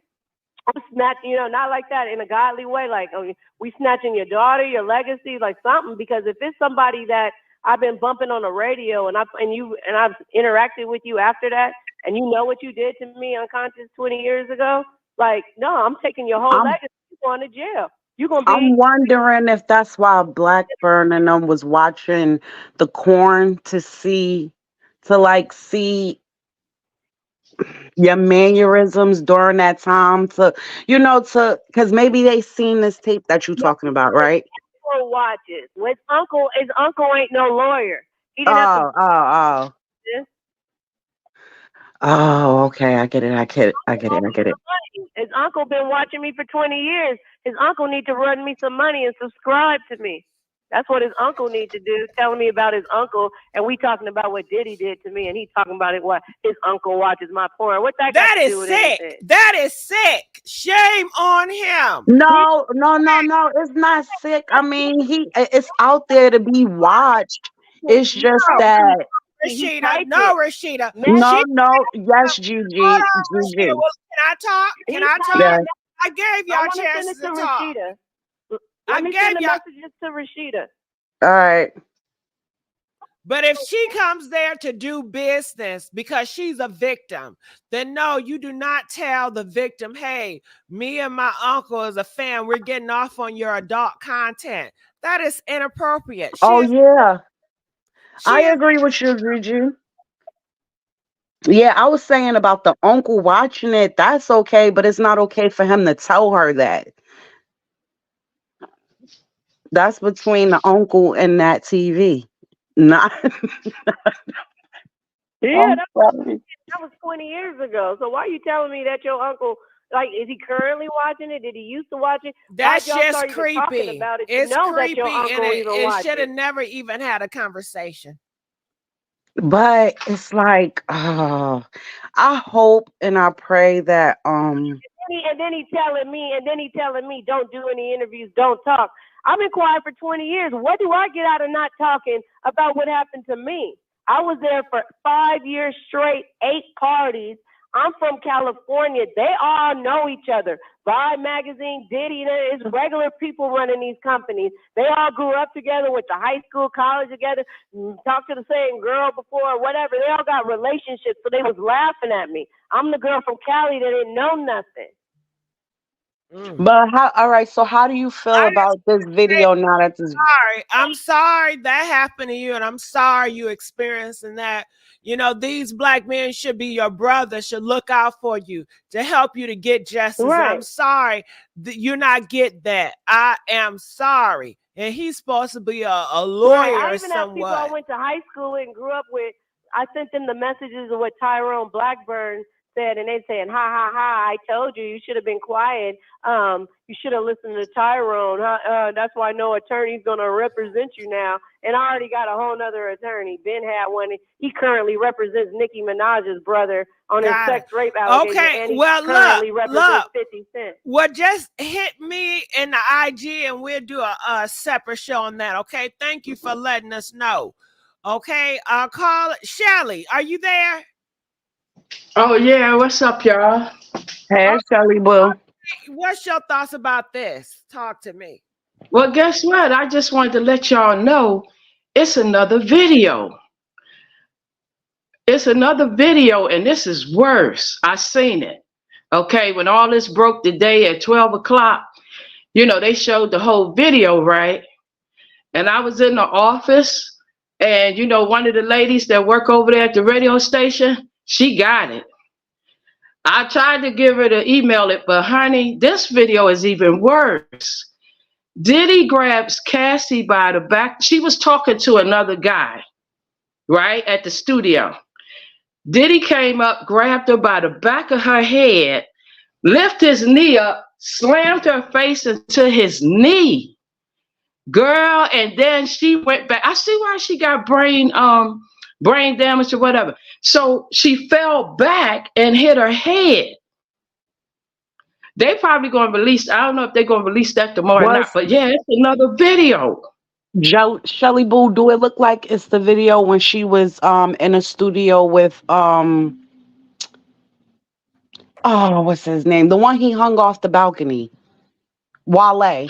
I'm snatching, you know, not like that, in a godly way, like, oh, we snatching your daughter, your legacy, like something. Because if it's somebody that I've been bumping on the radio and I've interacted with you after that, and you know what you did to me unconscious 20 years ago, like, no, I'm taking your whole legacy. You're going to jail. You're gonna be. I'm wondering if that's why Blackburn and them was watching the corn to see your mannerisms during that time, because maybe they seen this tape that you talking about, right? Watches. His uncle ain't no lawyer. He didn't have to. Oh, okay. I get it. His uncle been watching me for 20 years. His uncle need to run me some money and subscribe to me. That's what his uncle needs to do, telling me about his uncle, and we talking about what Diddy did to me, and he talking about it, what his uncle watches my porn. What that got to do with anything? That is sick. Shame on him. No, it's not sick. I mean, it's out there to be watched. It's just that Rashida. No, yes, Gigi. Can I talk? Yeah. I gave y'all chances to talk. Rashida. Let me send the messages to Rashida. All right. But if she comes there to do business because she's a victim, then no, you do not tell the victim, hey, me and my uncle is a fan, we're getting off on your adult content. That is inappropriate. I agree with you, Gigi. Yeah, I was saying about the uncle watching it, that's okay, but it's not okay for him to tell her that. That's between the uncle and that TV. Not. Yeah, that was 20 years ago. So why are you telling me that your uncle, like, is he currently watching it? Did he used to watch it? That's just creepy. About it? It's creepy, and it should have never even had a conversation. But it's like, I hope and I pray that And then he telling me, don't do any interviews, don't talk. I've been quiet for 20 years. What do I get out of not talking about what happened to me? I was there for 5 years straight, 8 parties. I'm from California. They all know each other. Vibe Magazine, Diddy, it's regular people running these companies. They all grew up together, went to high school, college together, talked to the same girl before, whatever. They all got relationships, so they was laughing at me. I'm the girl from Cali that didn't know nothing. But how do you feel about this video now that this? I'm sorry that happened to you, and I'm sorry you experiencing that. You know, these black men should be your brother, should look out for you to help you to get justice. Right. And I'm sorry that you're not getting that. I am sorry. And he's supposed to be a lawyer I or even have people I went to high school with and grew up with. I sent them the messages of what Tyrone Blackburn said, and they saying, ha, ha, ha, I told you, you should have been quiet. You should have listened to Tyrone. That's why no attorney's going to represent you now. And I already got a whole nother attorney. Ben had one. He currently represents Nicki Minaj's brother on his sex rape allegation. Okay, and he well, currently represents 50 Cent. Well, just hit me in the IG and we'll do a separate show on that, okay? Thank you for letting us know. Okay, I'll call it. Shelly, are you there? Oh, yeah. What's up, y'all? Hey, Shelly Boo. What's your thoughts about this? Talk to me. Well, guess what? I just wanted to let y'all know it's another video. It's another video, and this is worse. I seen it. Okay, when all this broke today at 12 o'clock, you know, they showed the whole video, right? And I was in the office, and, you know, one of the ladies that work over there at the radio station, she got it. I tried to give her to email it, but honey, this video is even worse. Diddy grabs Cassie by the back. She was talking to another guy, right, at the studio. Diddy came up, grabbed her by the back of her head, lifted his knee up, slammed her face into his knee. Girl, and then she went back. I see why she got brain brain damage or whatever. So she fell back and hit her head. They probably going to release, I don't know if they're going to release that tomorrow or not, but yeah, it's another video. Shelly Boo, do it look like it's the video when she was in a studio with what's his name? The one he hung off the balcony. Wale.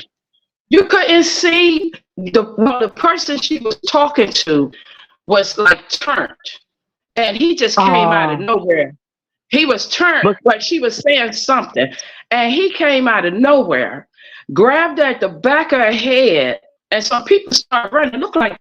You couldn't see the person she was talking to was like turned. And he just came out of nowhere. He was turned, but she was saying something. And he came out of nowhere, grabbed her at the back of her head, and some people started running. It looked like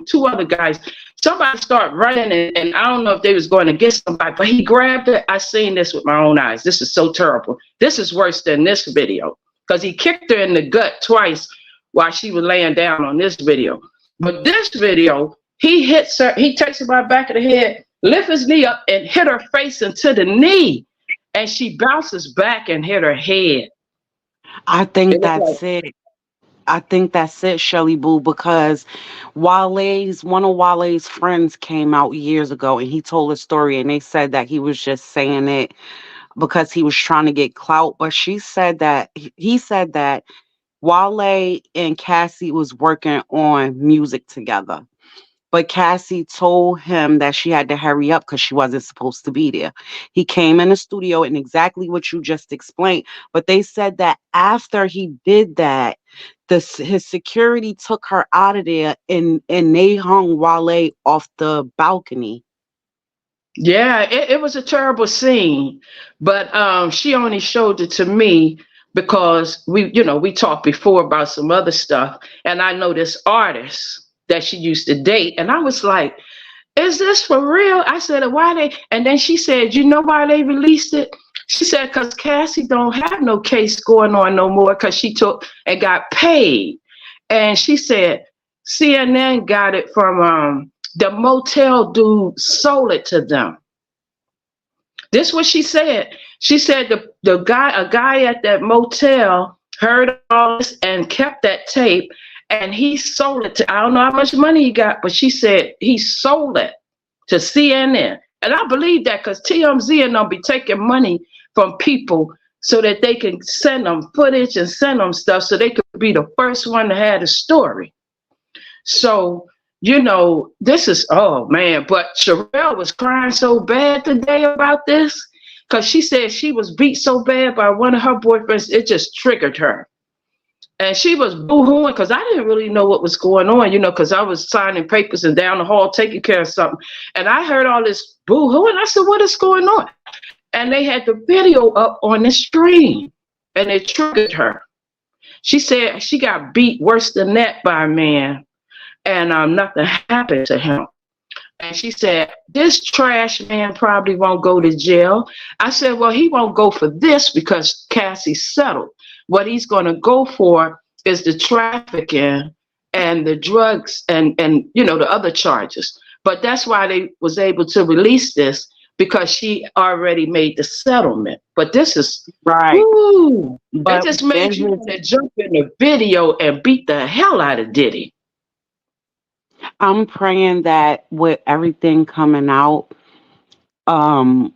two other guys. Somebody started running, and I don't know if they was going to get somebody, but he grabbed her. I seen this with my own eyes. This is so terrible. This is worse than this video, because he kicked her in the gut twice while she was laying down on this video. But this video, he hits her, he takes her by the back of the head, lift his knee up and hit her face into the knee. And she bounces back and hit her head. I think that's it. I think that's it, Shelly Boo, because one of Wale's friends came out years ago and he told a story and they said that he was just saying it because he was trying to get clout. But he said that Wale and Cassie was working on music together. But Cassie told him that she had to hurry up because she wasn't supposed to be there. He came in the studio and exactly what you just explained. But they said that after he did that, his security took her out of there and they hung Wale off the balcony. Yeah, it was a terrible scene. But she only showed it to me because we talked before about some other stuff. And I know this artist that she used to date. And I was like, is this for real? I said, and then she said, you know why they released it? She said, because Cassie don't have no case going on no more because she took and got paid. And she said, CNN got it from the motel dude sold it to them. This is what she said. She said a guy at that motel heard all this and kept that tape. And he sold it to, I don't know how much money he got, but she said he sold it to CNN. And I believe that because TMZ and them be taking money from people so that they can send them footage and send them stuff so they could be the first one to have the story. So, this is, oh man, but Sherelle was crying so bad today about this because she said she was beat so bad by one of her boyfriends, it just triggered her. And she was boo-hooing because I didn't really know what was going on, because I was signing papers and down the hall taking care of something. And I heard all this boo-hooing. I said, what is going on? And they had the video up on the screen and it triggered her. She said she got beat worse than that by a man and nothing happened to him. And she said, this trash man probably won't go to jail. I said, well, he won't go for this because Cassie settled. What he's going to go for is the trafficking and the drugs and the other charges. But that's why they was able to release this because she already made the settlement. But this is right. Woo, it just made you want to jump in the video and beat the hell out of Diddy. I'm praying that with everything coming out,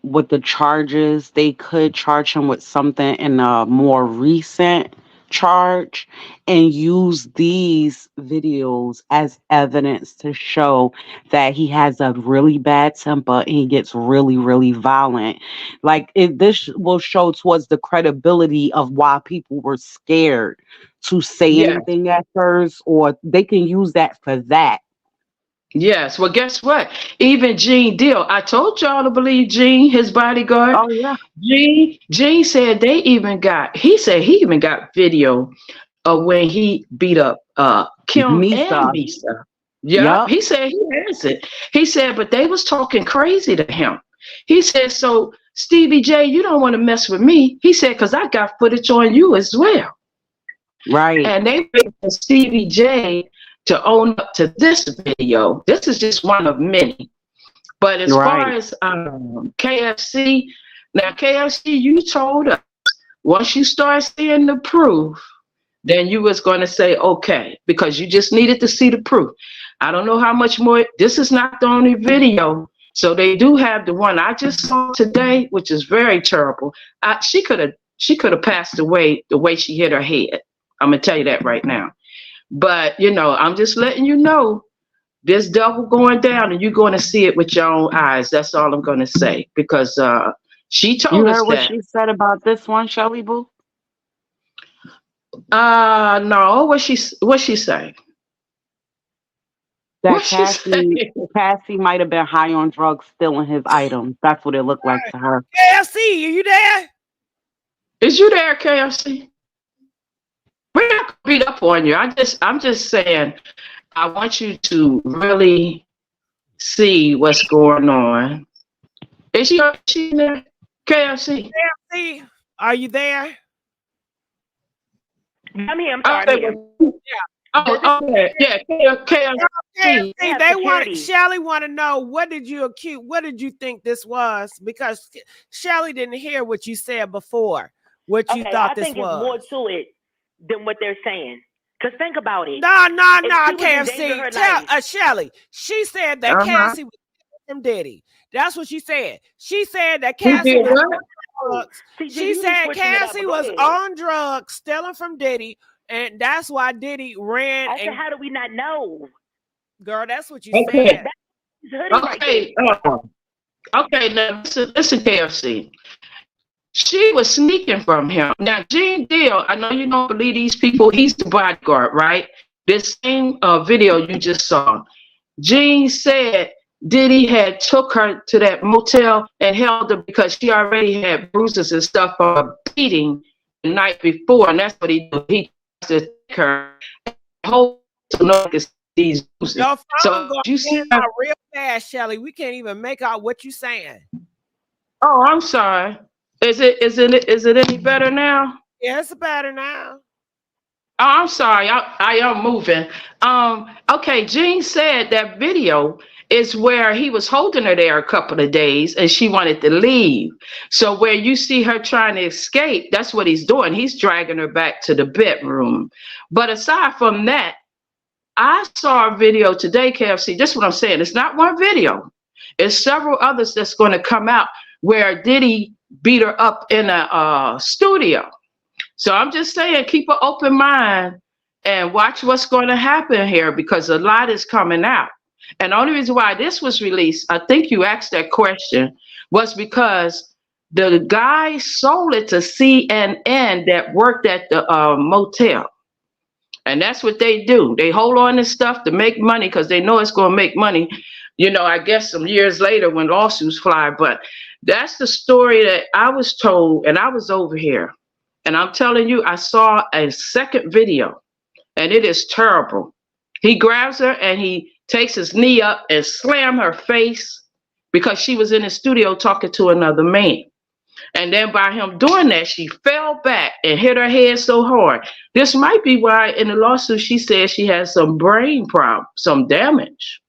with the charges, they could charge him with something in a more recent charge and use these videos as evidence to show that he has a really bad temper and he gets really, really violent. Like this will show towards the credibility of why people were scared to say anything at first, or they can use that for that. Yes. Well, guess what? Even Gene Deal. I told y'all to believe Gene, his bodyguard. Oh yeah. Gene said he even got video of when he beat up Kim and Misa. Yeah. Yep. He said he has it. He said, but they was talking crazy to him. He said, so Stevie J, you don't want to mess with me. He said, because I got footage on you as well. Right. And they made Stevie J to own up to this video. This is just one of many. But as far as KFC, now KFC, you told us once you start seeing the proof, then you was going to say, okay, because you just needed to see the proof. I don't know how much more. This is not the only video. So they do have the one I just saw today, which is very terrible. She could have passed away the way she hit her head. I'm gonna tell you that right now. But I'm just letting you know this double going down, and you're going to see it with your own eyes. That's all I'm going to say, because she You told us heard what that. she said about this one, Shelly Boo? No. What she say? That What she say? Cassie might have been high on drugs stealing his items. That's what it looked like to her. KFC, are you there? Is you there, KFC? We're not gonna beat up on you. I'm just saying, I want you to really see what's going on. Is she there? KFC? KFC, are you there? I'm here. I'm sorry. I'm here. Oh, okay. Yeah, KFC. KFC, Yeah, they want security. Shelly want to know what did you think this was? Because Shelly didn't hear what you said before. What you thought this was? I think it's more to it than what they're saying. Cause think about it. No, If she was in danger of her KFC. Tell life. Shelly. She said that Cassie was from Diddy. That's what she said. She said that Who Cassie did was what? on drugs. See, She you said switching it up, Cassie but go was ahead. on drugs, stealing from Diddy, and that's why Diddy ran. I said, how do we not know? Girl, that's what you Okay. said. It's hoodie right there. Okay. Now listen, KFC. She was sneaking from him. Now, Gene Deal, I know you don't believe these people. He's the bodyguard, right? This same video you just saw. Gene said Diddy had took her to that motel and held her because she already had bruises and stuff from a beating the night before, and that's what he did. He tried to take her and hold to notice these bruises. Your phone So going you see out real fast, Shelly. We can't even make out what you're saying. Oh, I'm sorry. Is it any better now? Yeah, it's better now. Oh, I'm sorry. I am moving. Okay, Gene said that video is where he was holding her there a couple of days and she wanted to leave. So where you see her trying to escape, that's what he's doing. He's dragging her back to the bedroom. But aside from that, I saw a video today, KFC. This is what I'm saying. It's not one video. It's several others that's going to come out where Diddy beat her up in a studio. So I'm just saying, keep an open mind and watch what's going to happen here, because a lot is coming out. And the only reason why this was released, I think you asked that question, was because the guy sold it to CNN that worked at the motel. And that's what they do. They hold on to stuff to make money because they know it's going to make money, I guess some years later when lawsuits fly. But that's the story that I was told, and I was over here. And I'm telling you, I saw a second video, and it is terrible. He grabs her and he takes his knee up and slam her face because she was in the studio talking to another man. And then by him doing that, she fell back and hit her head so hard. This might be why in the lawsuit she said she has some brain problem, some damage.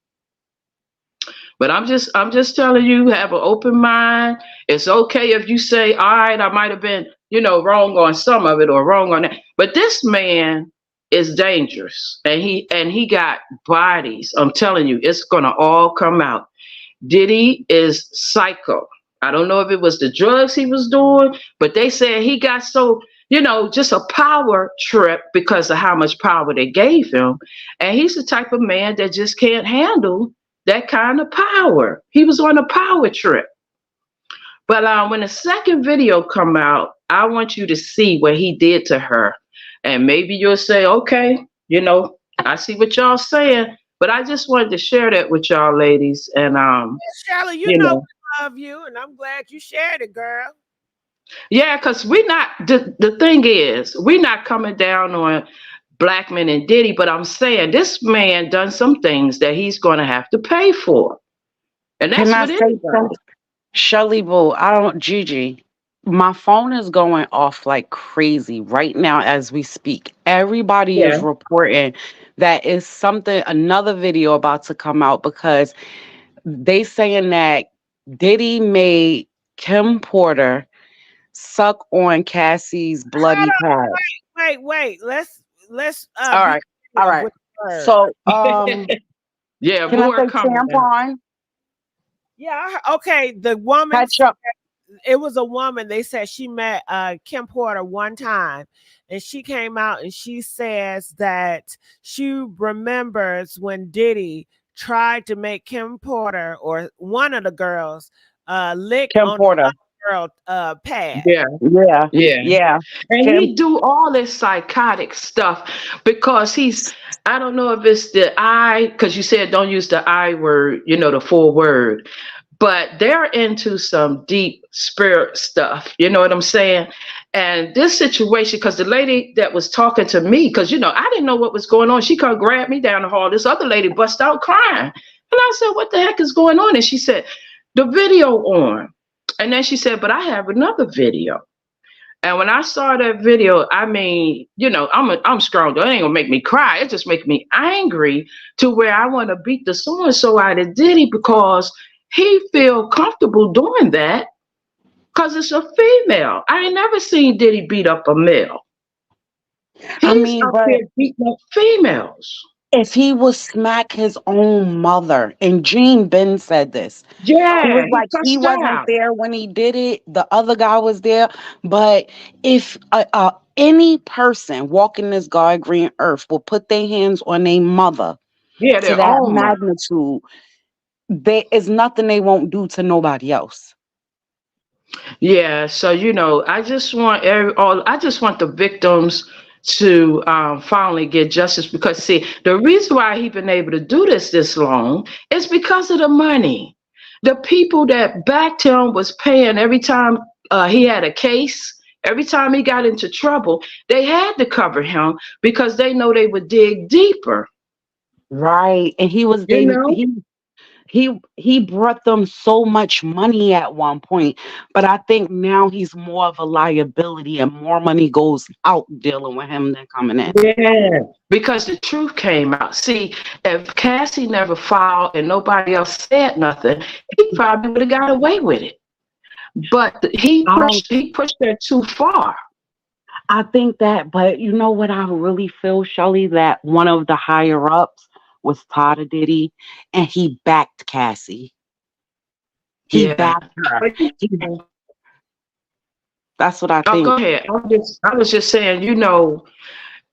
But I'm just telling you, have an open mind. It's okay if you say, all right, I might have been, wrong on some of it or wrong on that. But this man is dangerous, and he got bodies. I'm telling you, it's gonna all come out. Diddy is psycho. I don't know if it was the drugs he was doing, but they said he got so, just a power trip because of how much power they gave him. And he's the type of man that just can't handle that kind of power. He was on a power trip. But when the second video come out, I want you to see what he did to her. And maybe you'll say, okay, I see what y'all saying. But I just wanted to share that with y'all ladies. And Shelly, you know we love you, and I'm glad you shared it, girl. Yeah, because we're not, the thing is, we're not coming down on Blackman and Diddy, but I'm saying this man done some things that he's going to have to pay for. And that's what it is. Shelly Boo, Gigi, my phone is going off like crazy right now as we speak. Everybody is reporting that is another video about to come out, because they saying that Diddy made Kim Porter suck on Cassie's bloody pad. Wait. Let's all right. So Yeah, Can I more say coming out. tampon? Yeah. Okay. The woman, Ketchup. it was a woman. They said she met Kim Porter one time, and she came out and she says that she remembers when Diddy tried to make Kim Porter or one of the girls lick Kim on Porter. the girl pad. Yeah. Yeah. Yeah. Yeah. And Kim. he do all this psychotic stuff because I don't know if it's the I, because you said don't use the I word, the full word, but they're into some deep spirit stuff. You know what I'm saying? And this situation, because the lady that was talking to me, because, I didn't know what was going on. She come grab me down the hall. This other lady bust out crying. And I said, what the heck is going on? And she said, the video on. And then she said, but I have another video. And when I saw that video, I mean, I'm strong. It ain't gonna make me cry. It just makes me angry to where I want to beat the so-and-so out of Diddy because he feel comfortable doing that because it's a female. I ain't never seen Diddy beat up a male. He's up But here beating up females. if he would smack his own mother, and Gene Ben said this, he Yeah, was he like, he cussed wasn't out. there when he did it. The other guy was there. But if any person walking this God green earth will put their hands on their mother Yeah, to their that own mother. magnitude, there is nothing they won't do to nobody else. Yeah, so I just want I just want the victims to finally get justice because see, the reason why he been able to do this long is because of the money. The people that backed him was paying every time he had a case, every time he got into trouble, they had to cover him because they know they would dig deeper. Right. And he was You they know? he brought them so much money at one point, but I think now he's more of a liability and more money goes out dealing with him than coming in. Yeah, because the truth came out. See, if Cassie never filed and nobody else said nothing, he probably would have got away with it. But he pushed that too far. I think that, but you know what I really feel, Shelly, that one of the higher ups was Todd Diddy and he backed Cassie. He Yeah. backed her. That's what I Oh, think. go ahead. I was just saying,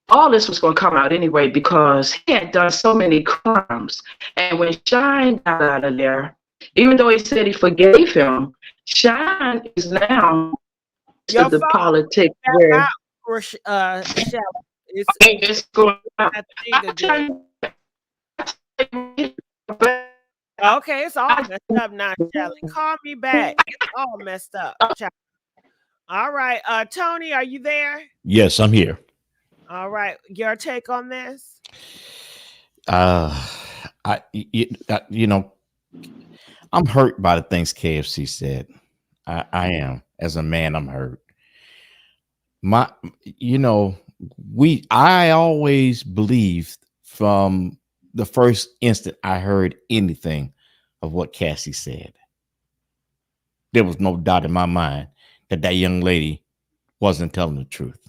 all this was going to come out anyway because he had done so many crimes. And when Shine got out of there, even though he said he forgave him, Shine is now to the politics where it's going out. Okay, it's all messed up now, Shelly. Call me back. It's all messed up. All right. Tony, are you there? Yes, I'm here. All right. Your take on this? I'm hurt by the things KFC said. I am. As a man, I'm hurt. I always believed from the first instant I heard anything of what Cassie said. There was no doubt in my mind that young lady wasn't telling the truth.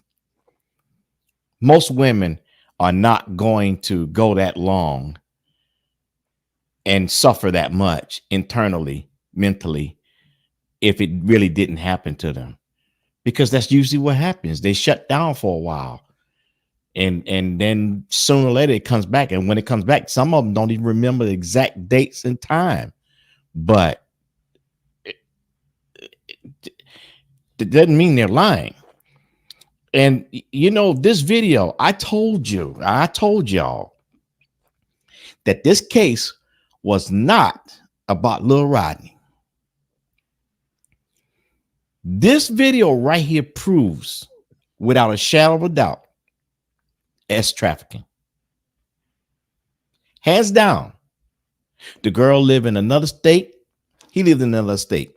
Most women are not going to go that long and suffer that much internally, mentally, if it really didn't happen to them, because that's usually what happens. They shut down for a while and then sooner or later it comes back. And when it comes back, some of them don't even remember the exact dates and time, but it doesn't mean they're lying. And this video, I told y'all that this case was not about Lil Rodney. This video right here proves without a shadow of a doubt S trafficking. Hands down. The girl lived in another state. He lived in another state.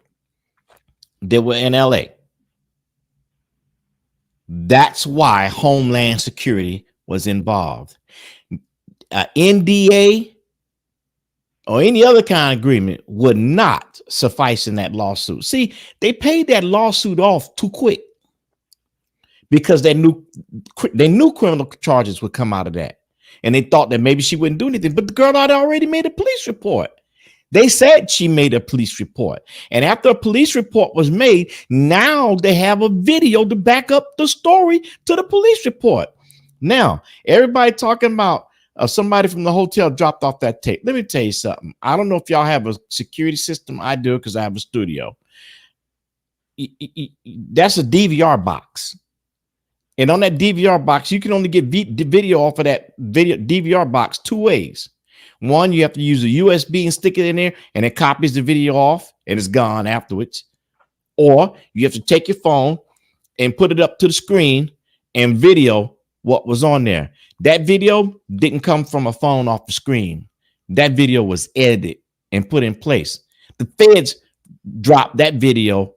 They were in LA. That's why Homeland Security was involved. NDA or any other kind of agreement would not suffice in that lawsuit. See, they paid that lawsuit off too quick because they knew criminal charges would come out of that. and they thought that maybe she wouldn't do anything. But the girl had already made a police report. They said she made a police report. And after a police report was made, now they have a video to back up the story to the police report. Now, everybody talking about somebody from the hotel dropped off that tape. Let me tell you something. I don't know if y'all have a security system. I do because I have a studio. That's a DVR box. And on that DVR box, you can only get video off of that DVR box two ways. One, you have to use a USB and stick it in there, and it copies the video off, and it's gone afterwards. Or you have to take your phone and put it up to the screen and video what was on there. That video didn't come from a phone off the screen. That video was edited and put in place. The feds dropped that video.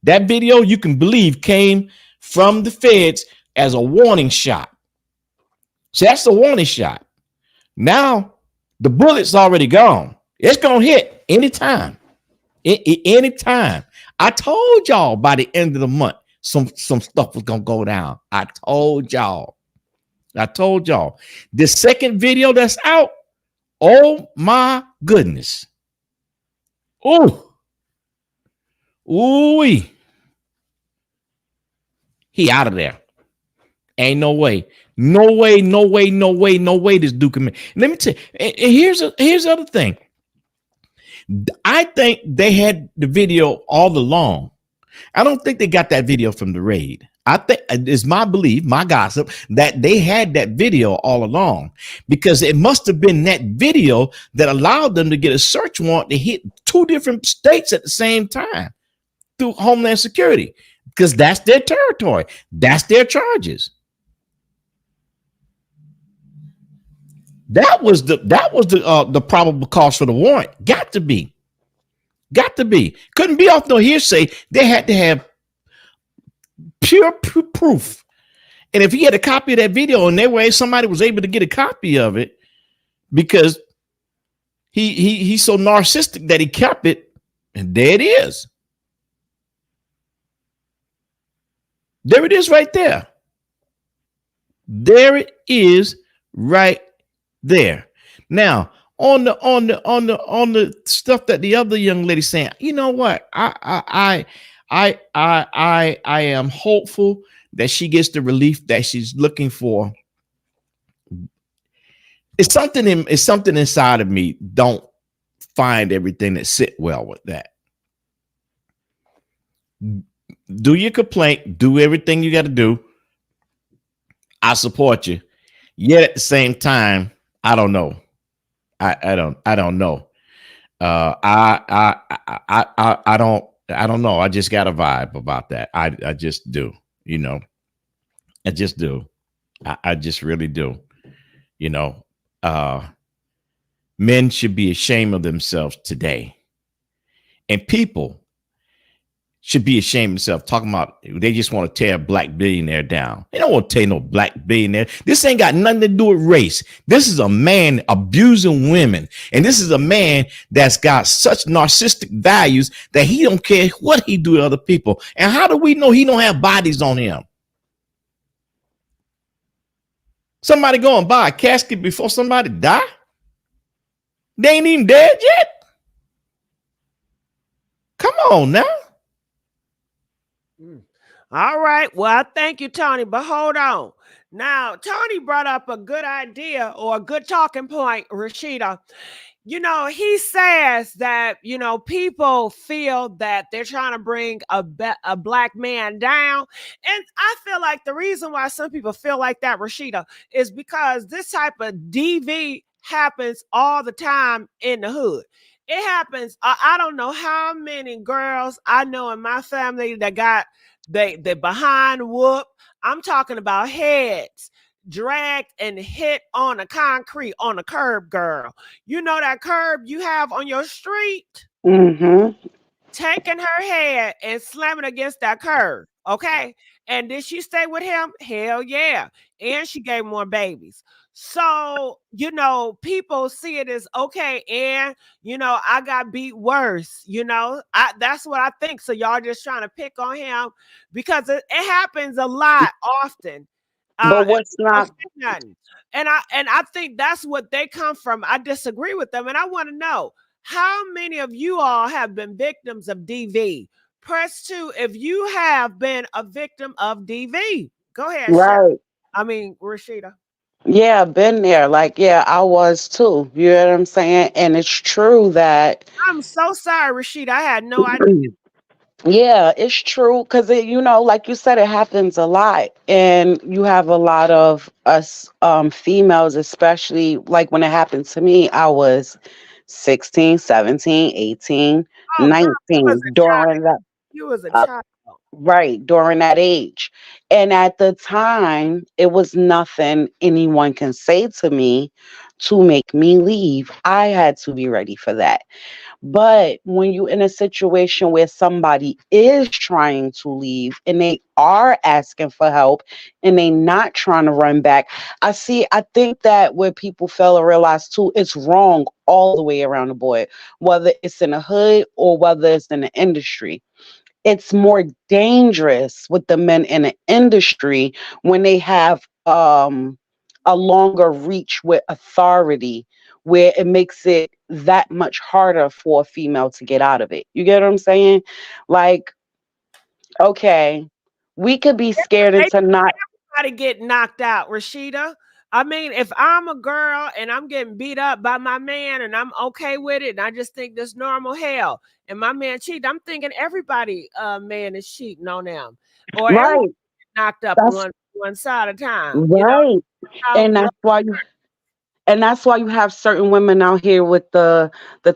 That video, you can believe, came from the feds as a warning shot. So that's a warning shot. Now, the bullet's already gone. It's going to hit anytime. Anytime. I told y'all by the end of the month, some stuff was going to go down. I told y'all. The second video that's out, oh my goodness. Ooh. He out of there. Ain't no way. No way this dude can make. Let me tell you, and here's the other thing. I think they had the video all along. I don't think they got that video from the raid. I think it's my belief, my gossip, that they had that video all along, because it must have been that video that allowed them to get a search warrant to hit two different states at the same time through Homeland Security, because that's their territory. That's their charges. That was the probable cause for the warrant. Got to be. Couldn't be off no hearsay. They had to have pure proof. And if he had a copy of that video, and that way somebody was able to get a copy of it, because he's so narcissistic that he kept it, and there it is. There it is right there. There it is right there. Now, on the stuff that the other young lady saying, you know what? I am hopeful that she gets the relief that she's looking for. It's something inside of me don't find everything that sit well with that. Do your complaint, do everything you got to do. I support you. Yet at the same time, I don't know. I don't know. I don't know. I just got a vibe about that. I just do, you know. I just do. I just really do. You know, men should be ashamed of themselves today. And people should be ashamed of themselves, talking about they just want to tear a black billionaire down. They don't want to tear no black billionaire. This ain't got nothing to do with race. This is a man abusing women. And this is a man that's got such narcissistic values that he don't care what he do to other people. And how do we know he don't have bodies on him? Somebody go and buy a casket before somebody die? They ain't even dead yet. Come on now. All right. Well, thank you, Tony. But hold on. Now, Tony brought up a good idea or a good talking point, Rashida. You know, he says that, you know, people feel that they're trying to bring a black man down. And I feel like the reason why some people feel like that, Rashida, is because this type of DV happens all the time in the hood. It happens. I don't know how many girls I know in my family that got they behind whoop. I'm talking about heads dragged and hit on the concrete on a curb, girl. You know that curb you have on your street? Mm-hmm. Taking her head and slamming against that curb. Okay. And did she stay with him? Hell yeah. And she gave more babies. So, you know, people see it as okay, and you know, I got beat worse, you know. That's what I think. So y'all just trying to pick on him because it happens a lot often. But what's not I think that's what they come from. I disagree with them, and I want to know how many of you all have been victims of DV. Press 2 if you have been a victim of DV. Go ahead, Right. Rashida. Yeah, been there. Like, yeah, I was too. You know what I'm saying? And it's true that I'm so sorry, Rashida. I had no idea. yeah, it's true because like you said, it happens a lot, and you have a lot of us females, especially like when it happened to me. I was 16, 17, 18, Oh, girl, you was 19 a child. during that. You was a uh, child. right, during that age, and at the time, it was nothing anyone can say to me to make me leave. I had to be ready for that. But when you're in a situation where somebody is trying to leave and they are asking for help and they not trying to run back, I think that what people fail to realize too, it's wrong all the way around the board, whether it's in the hood or whether it's in the industry. It's more dangerous with the men in the industry when they have a longer reach with authority, where it makes it that much harder for a female to get out of it. You get what I'm saying? Like, okay, we could be scared They into not to get knocked out, Rashida. I mean, if I'm a girl and I'm getting beat up by my man and I'm okay with it, and I just think this normal, hell, and my man cheat, I'm thinking everybody man is cheating on them, or everyone right. knocked up That's one side of time. right. How And love. that's why you have certain women out here with the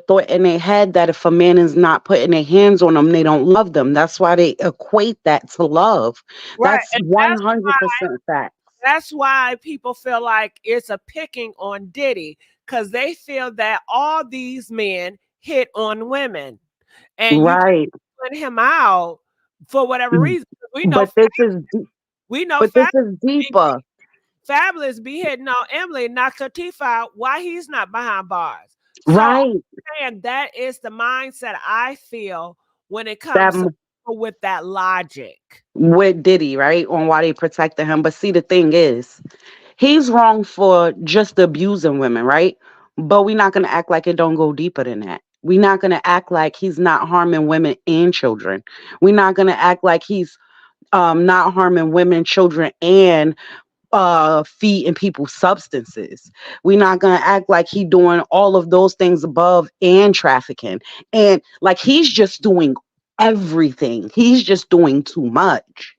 thought in their head that if a man is not putting their hands on them, they don't love them. That's why they equate that to love. Right, That's and 100% fact. that's why people feel like it's a picking on Diddy, because they feel that all these men hit on women, and you Right. put him out for whatever reason. We know, But this is we know, but this is deeper. Fabulous be hitting on Emily and knocks her teeth out. Why he's not behind bars? So I'm Right. saying that is the mindset I feel when it That comes to people with that logic. with Diddy, right? On why they protected him. But see, the thing is, he's wrong for just abusing women, right? But we're not gonna act like it don't go deeper than that. We're not gonna act like he's not harming women and children. We're not gonna act like he's not harming women, children, and feeding people substances. We're not gonna act like he doing all of those things above and trafficking. And like he's just doing everything. He's just doing too much.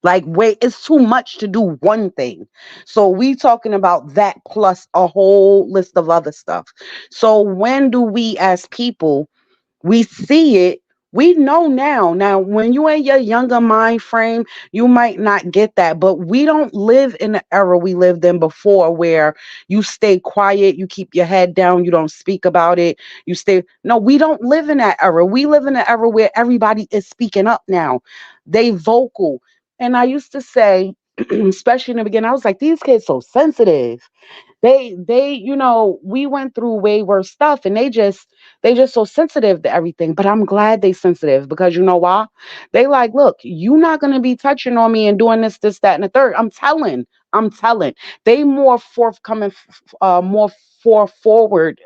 Like, wait, it's too much to do one thing. So we talking about that plus a whole list of other stuff. So when do we as people, we see it, we know now. Now, when you in your younger mind frame, you might not get that, but we don't live in the era we lived in before where you stay quiet, you keep your head down, you don't speak about it, you stay. No, we don't live in that era. We live in an era where everybody is speaking up now. They vocal. And I used to say, especially in the beginning, I was like, these kids so sensitive. We went through way worse stuff, and they just so sensitive to everything. But I'm glad they sensitive, because you know why? They like, look, you not gonna be touching on me and doing this, that, and the third. I'm telling. They more forthcoming, more forward.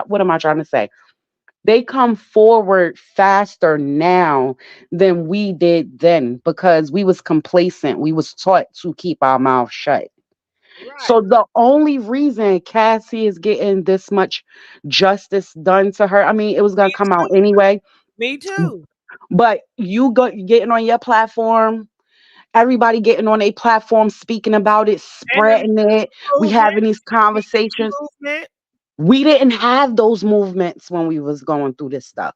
What am I trying to say? They come forward faster now than we did then, because we was complacent. We was taught to keep our mouth shut. Right. So the only reason Cassie is getting this much justice done to her, I mean, it was gonna Me come out too. anyway. Me too. But getting on your platform, everybody getting on a platform, speaking about it, And the spreading it. We movement, having these conversations. movement. We didn't have those movements when we was going through this stuff.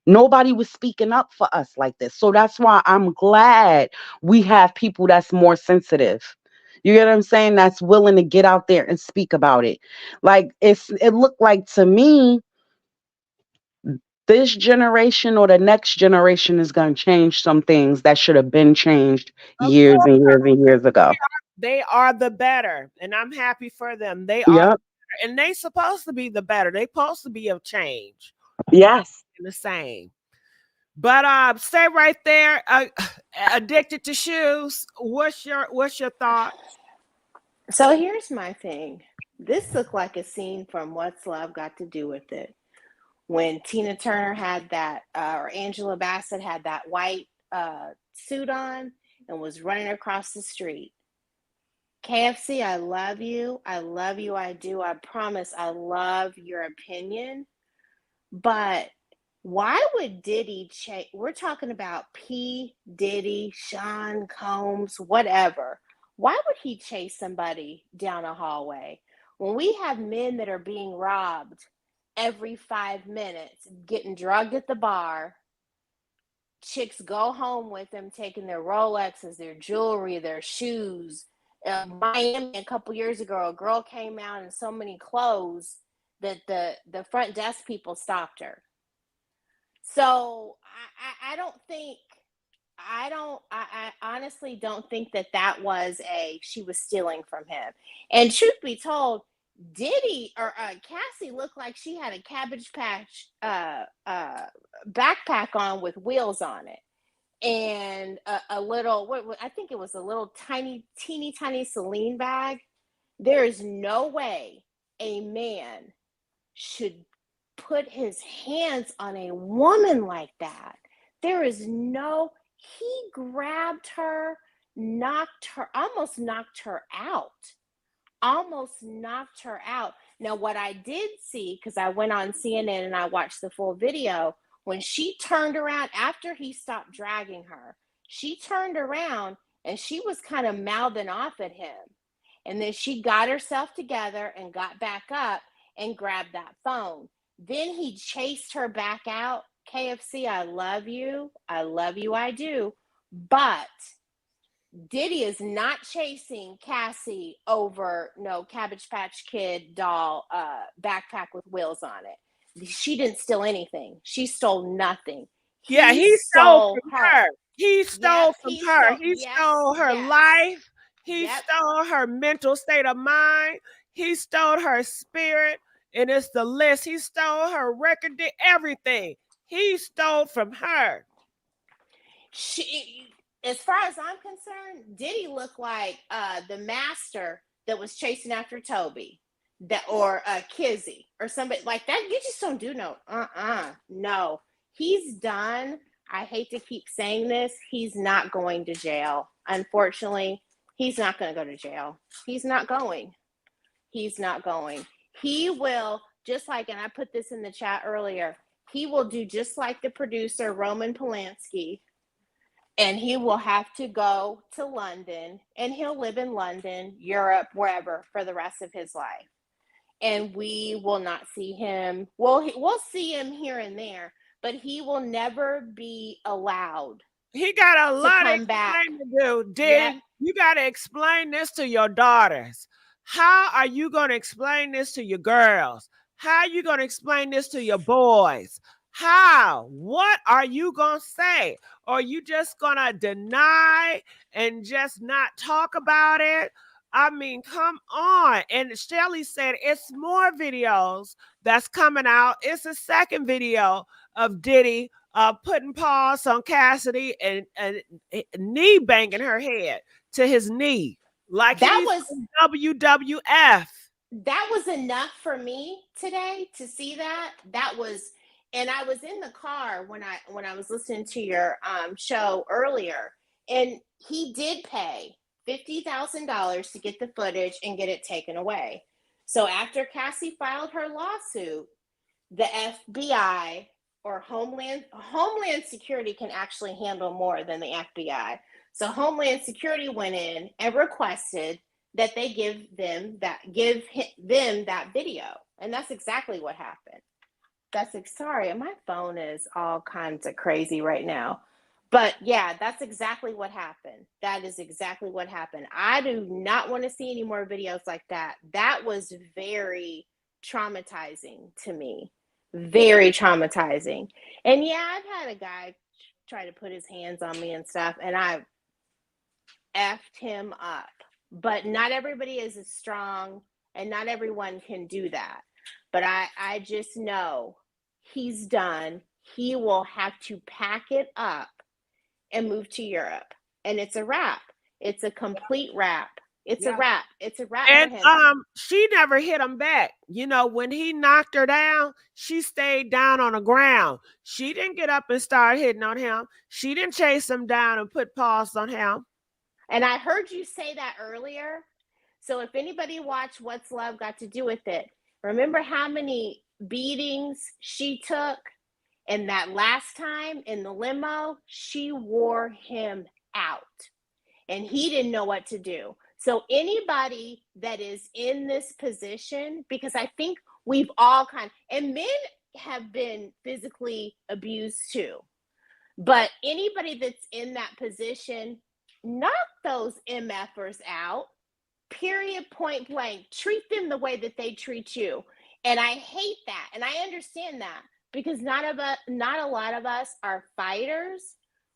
Nobody was speaking up for us like this. So that's why I'm glad we have people that's more sensitive. You get what I'm saying? That's willing to get out there and speak about it. Like it looked like to me, this generation or the next generation is going to change some things that should have been changed Of years course, and years and years ago. they are the better, and I'm happy for them. They are, Yep. and they supposed to be the better. They supposed to be of change Yes. and the same. But stay right there. Addicted to shoes. What's your thought? So here's my thing. This looked like a scene from What's Love Got to Do with It, when Tina Turner had that, or Angela Bassett had that white suit on and was running across the street. KFC, I love you. I love you. I do. I promise I love your opinion. But why would Diddy chase? We're talking about P. Diddy, Sean Combs, whatever. Why would he chase somebody down a hallway when we have men that are being robbed every 5 minutes, getting drugged at the bar? Chicks go home with them, taking their Rolexes, their jewelry, their shoes. Miami, a couple years ago, a girl came out in so many clothes that the front desk people stopped her. So I don't think, I honestly don't think that was she was stealing from him. And truth be told, Diddy or Cassie looked like she had a Cabbage Patch backpack on with wheels on it, and a little, I think it was a little teeny tiny Celine bag. There is no way a man should put his hands on a woman like that. There is no, he grabbed her, almost knocked her out. Now, what I did see, because I went on CNN and I watched the full video, when she turned around after he stopped dragging her, she turned around and she was kind of mouthing off at him. And then she got herself together and got back up and grabbed that phone. Then he chased her back out. KFC, I love you. I love you. I do. But Diddy is not chasing Cassie over no Cabbage Patch Kid doll backpack with wheels on it. She didn't steal anything. She stole nothing. He stole from her. He stole Yep, from her. He yes, stole her yes. life. He Yep. stole her mental state of mind. He stole her spirit. And it's the list. He stole her record, everything. He stole from her. As far as I'm concerned, Diddy looked like the master that was chasing after Toby, or Kizzy or somebody like that. You just don't do no. He's done. I hate to keep saying this. He's not going to jail. Unfortunately, he's not going to go to jail. He's not going. He will, just like, and I put this in the chat earlier, he will do just like the producer Roman Polanski, and he will have to go to London, and he'll live in London, Europe, wherever for the rest of his life. And we will not see him. We'll see him here and there, but he will never be allowed. He got a lot of explaining to do. Diddy, you got to explain this to your daughters. How are you going to explain this to your girls? How are you going to explain this to your boys? How? What are you going to say? Or are you just going to deny and just not talk about it? I mean, come on. And Shelly said it's more videos that's coming out. It's a second video of Diddy putting paws on Cassidy and knee banging her head to his knee. Like that was WWF. That was enough for me today to see that. That was, and I was in the car when I was listening to your show earlier, and he did pay $50,000 to get the footage and get it taken away. So after Cassie filed her lawsuit, the FBI or Homeland Security can actually handle more than the FBI. So Homeland Security went in and requested that they give them that video, and that's exactly what happened. Sorry, my phone is all kinds of crazy right now. But yeah, that's exactly what happened. That is exactly what happened. I do not want to see any more videos like that. That was very traumatizing to me. Very traumatizing. And yeah, I've had a guy try to put his hands on me and stuff, and I effed him up. But not everybody is as strong, and not everyone can do that. But I just know he's done. He will have to pack it up and move to Europe. And it's a wrap. It's a complete wrap. It's a Yeah. wrap. It's a wrap for And him. she never hit him back. You know, when he knocked her down, she stayed down on the ground. She didn't get up and start hitting on him. She didn't chase him down and put paws on him. And I heard you say that earlier. So if anybody watched What's Love Got to Do with It, remember how many beatings she took? And that last time in the limo, she wore him out and he didn't know what to do. So anybody that is in this position, because I think we've all and men have been physically abused too, but anybody that's in that position, knock those MFers out, period, point blank. Treat them the way that they treat you. And I hate that. And I understand that because not a lot of us are fighters,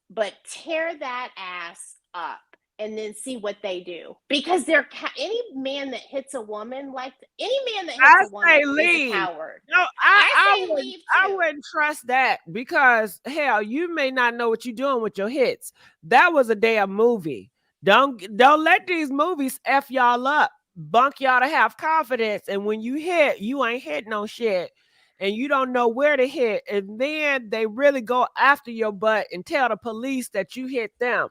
but tear that ass up and then see what they do. Because any man that hits a woman, any man that hits a woman say is a leave. coward. No, I say leave I too. wouldn't trust that because hell, you may not know what you're doing with your hits. That was a damn movie. Don't let these movies F y'all up, bunk y'all to have confidence. And when you hit, you ain't hit no shit. And you don't know where to hit. And then they really go after your butt and tell the police that you hit them.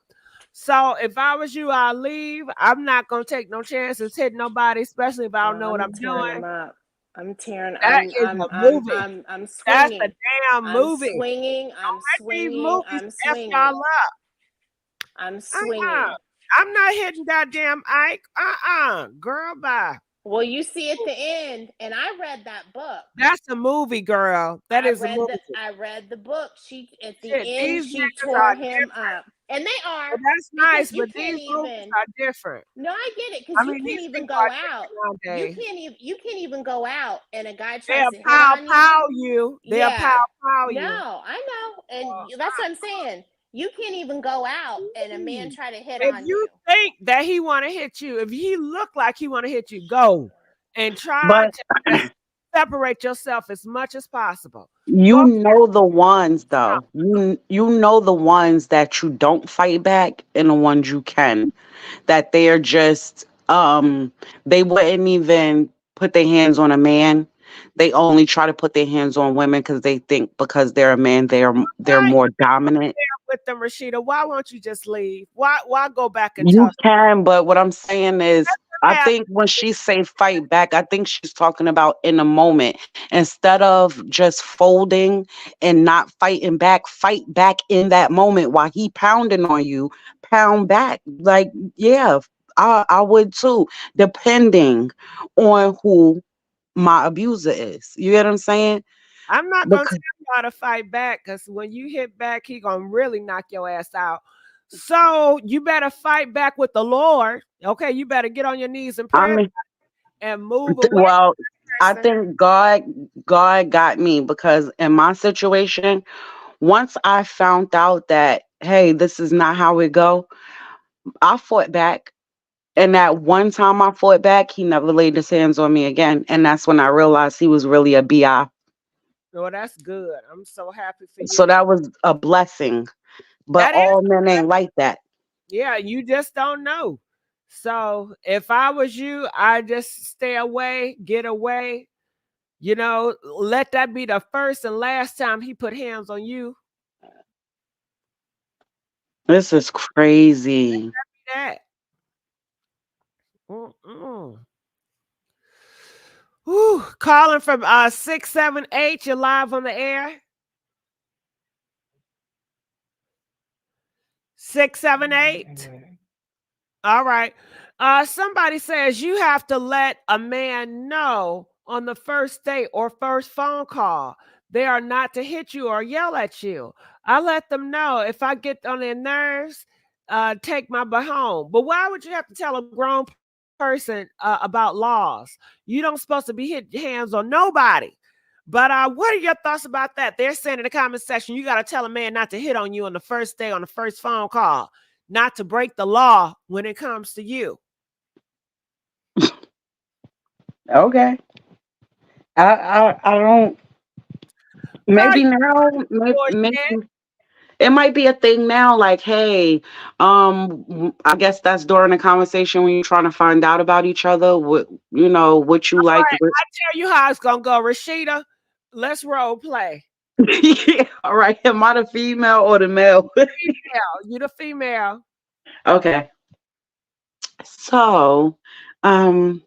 So if I was you, I'll leave. I'm not gonna take no chances hitting nobody, especially if I don't know what I'm tearing doing. them up. I'm tearing. That is a movie. I'm That's swinging. a damn movie. I'm swinging. I'm These swinging. movies I'm F swinging. y'all up. I'm swinging. I'm not hitting that damn Ike. Girl, bye. Well, you see at the end, and I read that book. That's a movie, girl. That is a movie. I read the book. She at the Shit, end, these she niggas tore are him different. up, and they are. Well, that's because nice, you but can't these movies even. are different. No, I get it I because you mean, can't these even people go are out. different nowadays. You can't even go out, and a guy tries They'll to hit pow on pow you. They'll Yeah. pow you. No, I know, and that's what I'm saying. You can't even go out and a man try to hit If on you you. think that he want to hit you, if he look like he want to hit you, go and try But to separate yourself as much as possible. you Go know the ones though. You know the ones that you don't fight back and the ones you can. That they're just they wouldn't even put their hands on a man. They only try to put their hands on women because they think because they're a man they're Why more dominant. with them, Rashida? Why won't you just leave? Why go back and You talk? can, but what I'm saying is, I Have think when she say fight back, I think she's talking about in a moment. Instead of just folding and not fighting back, fight back in that moment while he pounding on you, pound back. Like, yeah, I would too, depending on who my abuser is. You get what I'm saying? I'm not gonna tell Because you how to fight back because when you hit back, he gonna really knock your ass out. So you better fight back with the Lord. Okay, you better get on your knees and I pray mean, and move away well, from I the person. think God got me because in my situation, once I found out that, hey, this is not how it go, I fought back. And that one time I fought back, he never laid his hands on me again. And that's when I realized he was really a BI. Oh, that's good. I'm so happy for So you. that was a blessing. But That is, all men ain't like that. yeah, you just don't know. So if I was you, I just stay away, get away. You know, let that be the first and last time he put hands on you. This is crazy. That. Mm-mm. Whew. Calling from 678. You're live on the air. 678. All right. Somebody says you have to let a man know on the first date or first phone call they are not to hit you or yell at you. I let them know if I get on their nerves, take my butt home. But why would you have to tell a grown person about laws? You don't supposed to be hitting hands on nobody. But what are your thoughts about that? They're saying in the comment section, you got to tell a man not to hit on you on the first day, on the first phone call, not to break the law when it comes to you. Okay. I don't. Girl, Maybe you now, bullshit. maybe It might be a thing now, like, hey, I guess that's during a conversation when you're trying to find out about each other, what what you like. Right, I tell you how it's gonna go, Rashida. Let's role play. Yeah, all right. Am I the female or the male? Female, you the female. Okay. So, um,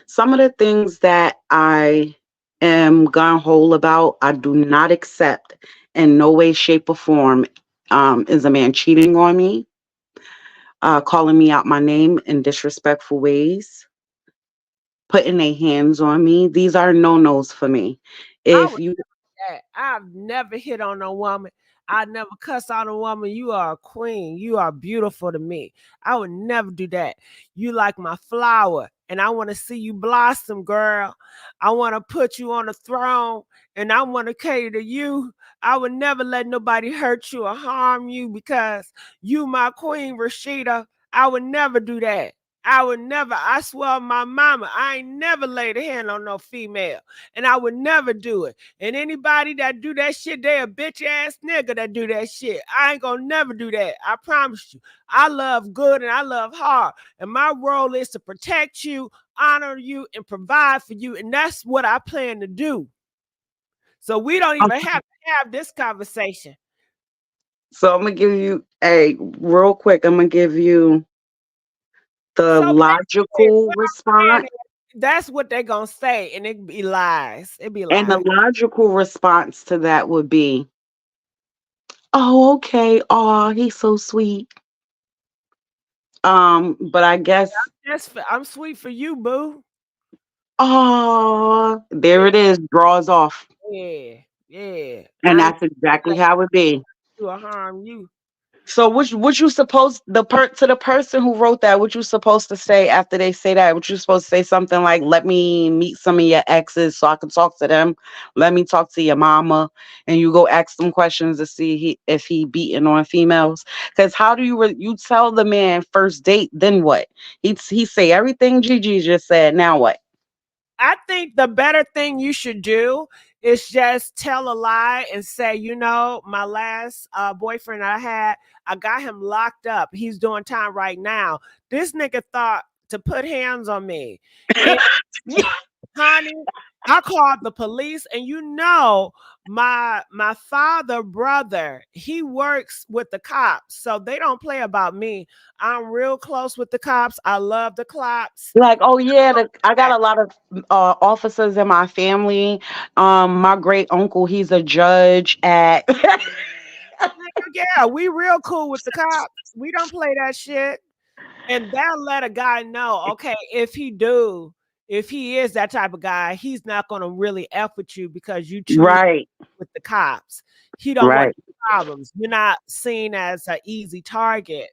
some of the things that I am gun hole about, I do not accept in no way, shape, or form. Is a man cheating on me, calling me out my name in disrespectful ways, putting their hands on me. These are no nos for me. I If would you that. I've never hit on a woman. I never cuss out a woman. You are a queen. You are beautiful to me. I would never do that. You like my flower, and I want to see you blossom, girl. I want to put you on a throne, and I want to cater to you. I would never let nobody hurt you or harm you because you my queen, Rashida. I would never do that. I would never. I swear on my mama, I ain't never laid a hand on no female, and I would never do it. And anybody that do that shit, they a bitch ass nigga that do that shit. I ain't gonna never do that. I promise you. I love good and I love hard. And my role is to protect you, honor you, and provide for you. And that's what I plan to do. So we don't even have to have this conversation. so I'm gonna give you a real quick. I'm gonna give you the So basically, logical what I'm saying response. is that's what they gonna say, and it be lies. It be And the lies. logical response to that would be, oh, okay. Oh, he's so sweet. But I guess, I'm sweet for you, boo. oh, there Yeah, it is, draws off. yeah, yeah. And I ain't that's exactly how it be. do or harm you. So what you supposed to the person who wrote that, what you supposed to say after they say that? What you supposed to say something like, let me meet some of your exes so I can talk to them. Let me talk to your mama. And you go ask them questions to see if he beating on females. Because how do you tell the man first date, then what? He say everything Gigi just said. Now what? I think the better thing you should do is just tell a lie and say, my last boyfriend I had, I got him locked up. He's doing time right now. This nigga thought to put hands on me. And honey, I called the police, and my father brother, he works with the cops, so they don't play about me. I'm real close with the cops. I love the cops. Like, oh yeah, I got a lot of officers in my family. My great uncle, he's a judge at. Yeah, we real cool with the cops. We don't play that shit. And that'll let a guy know, okay, if he is that type of guy, he's not gonna really F with you because you truly Right, with the cops. He don't want right. problems. You're not seen as an easy target,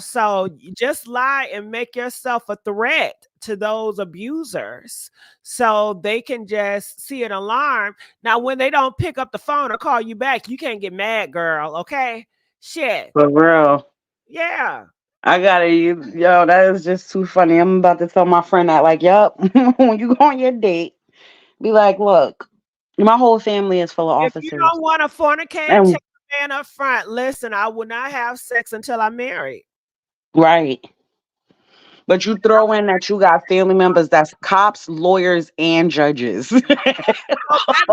so you just lie and make yourself a threat to those abusers so they can just see an alarm. Now, when they don't pick up the phone or call you back, you can't get mad, girl. Okay. Shit. For real. Yeah. I gotta, yo, that is just too funny. I'm about to tell my friend that, like, yup, when you go on your date, be like, look, my whole family is full of If you officers. don't want to fornicate, And tell the man up front. Listen, I will not have sex until I'm married. right. But you throw in that you got family members that's cops, lawyers, and judges. So that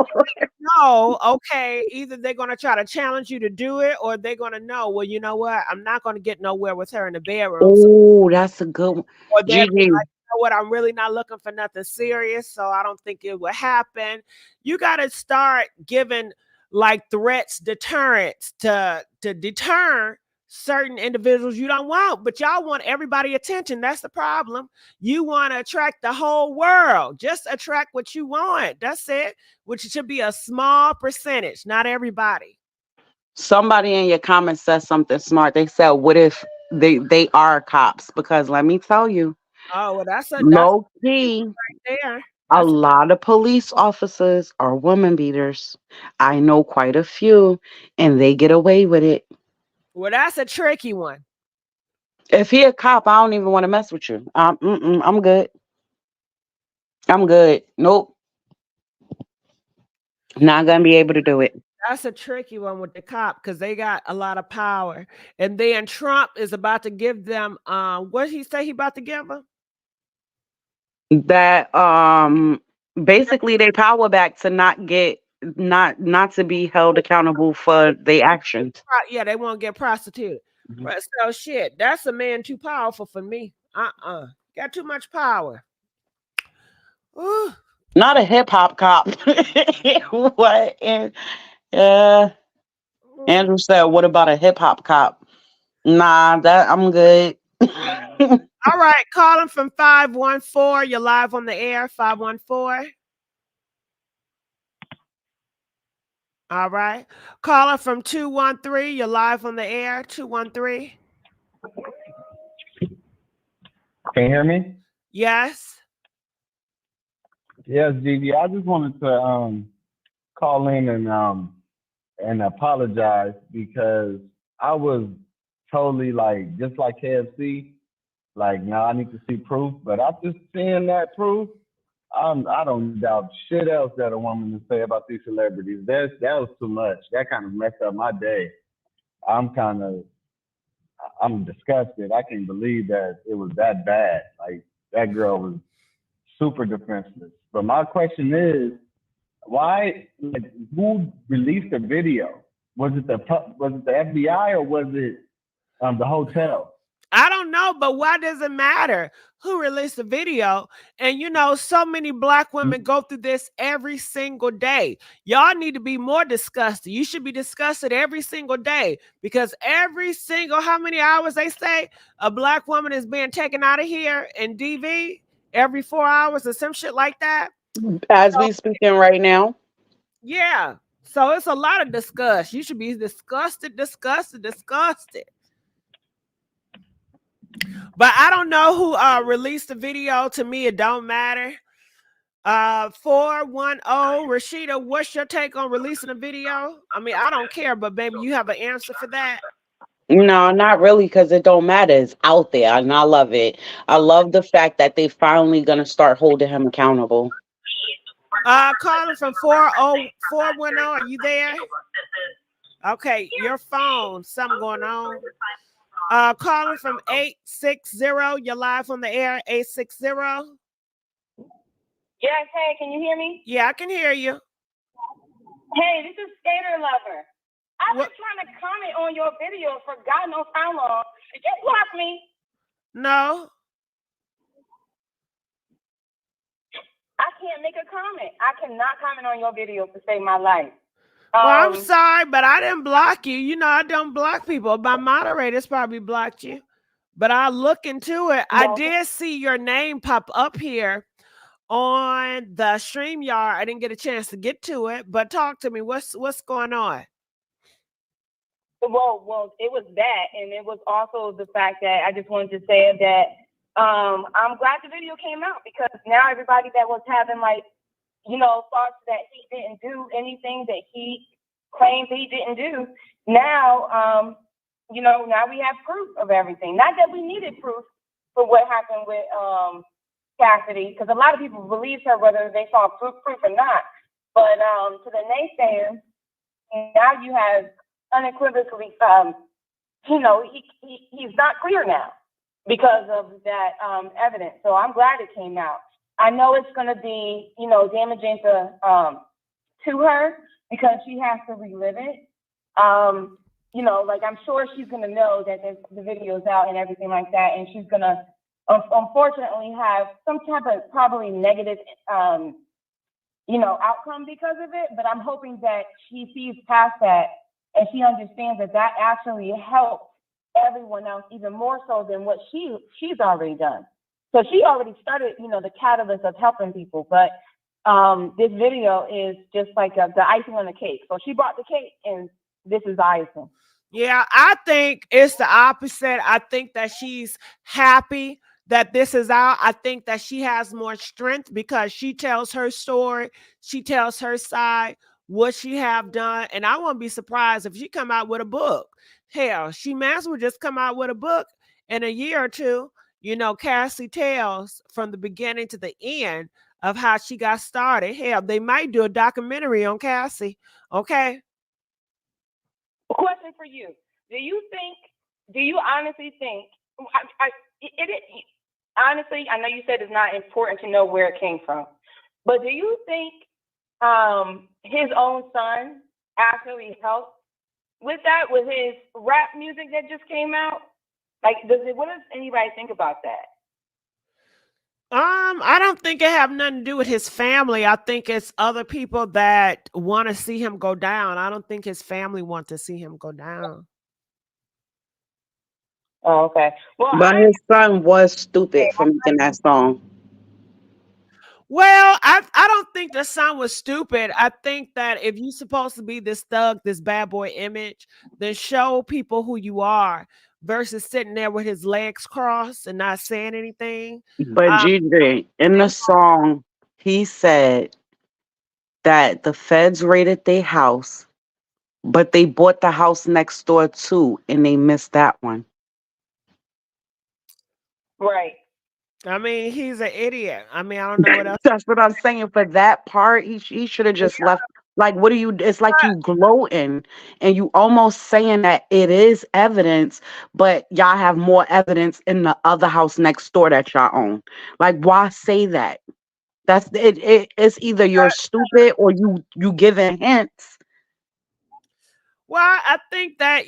know, okay, either they're going to try to challenge you to do it, or they're going to know, well, you know what? I'm not going to get nowhere with her in the bedroom. So, Oh, that's a good one. or they'll be like, Gigi, you know what? I'm really not looking for nothing serious, so I don't think it will happen. You got to start giving like threats, deterrents to deter certain individuals you don't want, but y'all want everybody attention. That's the problem. You want to attract the whole world. Just attract what you want. That's it. Which should be a small percentage, not everybody. somebody in your comments said something smart. They said, what if they are cops? Because let me tell you, Oh, well, that's low key, there. a That's lot of police officers are woman beaters. I know quite a few, and they get away with it. well, that's a tricky one. If he a cop, I don't even want to mess with you. I'm good. I'm good. Nope, not gonna be able to do it. That's a tricky one with the cop because they got a lot of power. And then Trump is about to give them what did he say he about to give them? That basically they power back to not to be held accountable for their actions. Yeah, they won't get prostituted. But so shit, that's a man too powerful for me. Got too much power. Ooh. Not a hip hop cop. What? And Andrew said, "What about a hip hop cop?" Nah, that I'm good. All right, calling from 514. You're live on the air, 514. All right. Calling from 213. You're live on the air, 213. Can you hear me? Yes. Yes, Gigi. I just wanted to call in and apologize because I was totally like just like KFC. Like now I need to see proof, but after seeing that proof, I don't doubt shit else that a woman can say about these celebrities. That was too much. That kind of messed up my day. I'm disgusted. I can't believe that it was that bad. Like that girl was super defenseless. But my question is, why? Like, who released the video? Was it the FBI or was it the hotel? I don't know, but why does it matter who released the video? And you know, so many black women go through this every single day. Y'all need to be more disgusted. You should be disgusted every single day because every single, how many hours they say a black woman is being taken out of here in DV every 4 hours or some shit like that. As we speaking right now. Yeah. So it's a lot of disgust. You should be disgusted. But I don't know who released the video. To me, it don't matter. 410 Rashida, what's your take on releasing a video? I mean, I don't care, but baby, you have an answer for that? No, not really, because it don't matter. It's out there, and I love it. I love the fact that they finally gonna start holding him accountable. Calling from 410. Are you there? Okay, your phone, something going on. Calling from 860. You're live on the air, 860. Yes, hey, can you hear me? Yeah, I can hear you. Hey, this is Skater Lover. I've been trying to comment on your video for God knows how long. Did you block me? No. I can't make a comment. I cannot comment on your video to save my life. Well, I'm sorry, but I didn't block you. You know, I don't block people. My moderators probably blocked you. But I'll look into it. I did see your name pop up here on the StreamYard. I didn't get a chance to get to it, but talk to me. What's going on? Well, it was that, and it was also the fact that I just wanted to say that I'm glad the video came out because now everybody that was having thoughts that he didn't do anything that he claims he didn't do. Now, now we have proof of everything. Not that we needed proof for what happened with Cassidy, because a lot of people believed her whether they saw proof or not. But to the naysayers, now you have unequivocally, he's not clear now because of that evidence. So I'm glad it came out. I know it's going to be, damaging to her because she has to relive it. I'm sure she's going to know that the video's out and everything like that, and she's going to, unfortunately, have some type of probably negative, outcome because of it. But I'm hoping that she sees past that and she understands that actually helped everyone else even more so than what she's already done. So she already started, the catalyst of helping people. But this video is just like the icing on the cake. So she brought the cake, and this is the icing. Yeah, I think it's the opposite. I think that she's happy that this is out. I think that she has more strength because she tells her story. She tells her side, what she have done. And I won't be surprised if she come out with a book. Hell, she might as well just come out with a book in a year or two. Cassie tells from the beginning to the end of how she got started. Hell, they might do a documentary on Cassie. Okay. Question for you: Do you honestly think? Honestly, I know you said it's not important to know where it came from, but do you think his own son actually helped with that, with his rap music that just came out? Like, what does anybody think about that? I don't think it have nothing to do with his family. I think it's other people that want to see him go down. I don't think his family want to see him go down. Oh, okay. Well, But his son was stupid for making that song. Well, I don't think the son was stupid. I think that if you're supposed to be this thug, this bad boy image, then show people who you are versus sitting there with his legs crossed and not saying anything. But Um, Gigi, in the song, he said that the feds raided their house, but they bought the house next door too, and they missed that one. right. I mean, he's an idiot. I mean, I don't know what else. That's what I'm saying. For that part, he should have just left. Like, what are you? It's like you gloating and you almost saying that it is evidence, but y'all have more evidence in the other house next door that y'all own. Like, why say that? That's it. It's either you're stupid or you giving hints. Well, I think that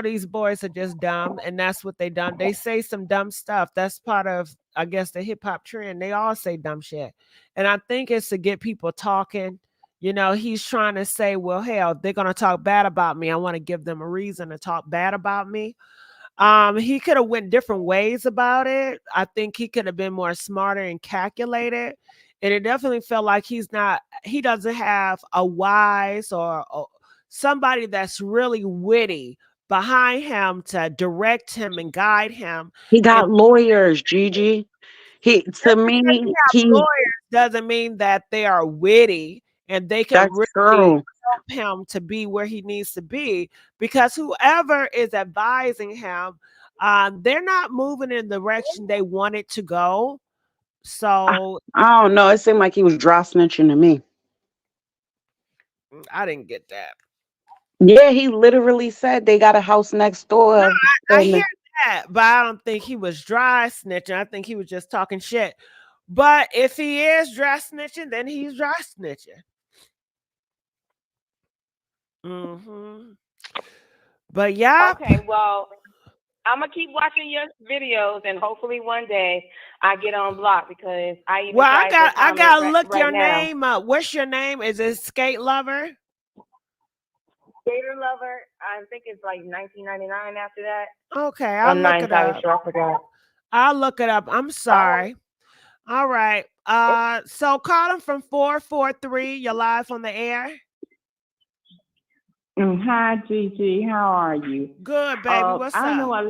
these boys are just dumb, and that's what they done. They say some dumb stuff. That's part of, I guess, the hip hop trend. They all say dumb shit, and I think it's to get people talking. He's trying to say, well, hell, they're gonna talk bad about me. I want to give them a reason to talk bad about me. He could have went different ways about it. I think he could have been more smarter and calculated. And it definitely felt like he doesn't have a wise or somebody that's really witty behind him to direct him and guide him. He And got lawyers, Gigi. To me, he lawyers doesn't mean that they are witty and they can that's really true. help him to be where he needs to be, because whoever is advising him, they're not moving in the direction they want it to go. I, So I don't know. It seemed like he was dry snitching to me. I didn't get that. Yeah, he literally said they got a house next door. I hear that, but I don't think he was dry snitching. I think he was just talking shit. But if he is dry snitching, then he's dry snitching. But yeah. Okay, well, I'm gonna keep watching your videos, and hopefully one day I get on block, because I even Well, I gotta look right your now. name up. What's your name? Is it Skate Lover? Skater Lover. I think it's like 1999 after that. Okay, I'll look it up. Sure, I forgot. I'll look it up. I'm sorry. All right. So calling from 443. You're live on the air. Hi, Gigi. How are you? Good, baby. What's up? I know a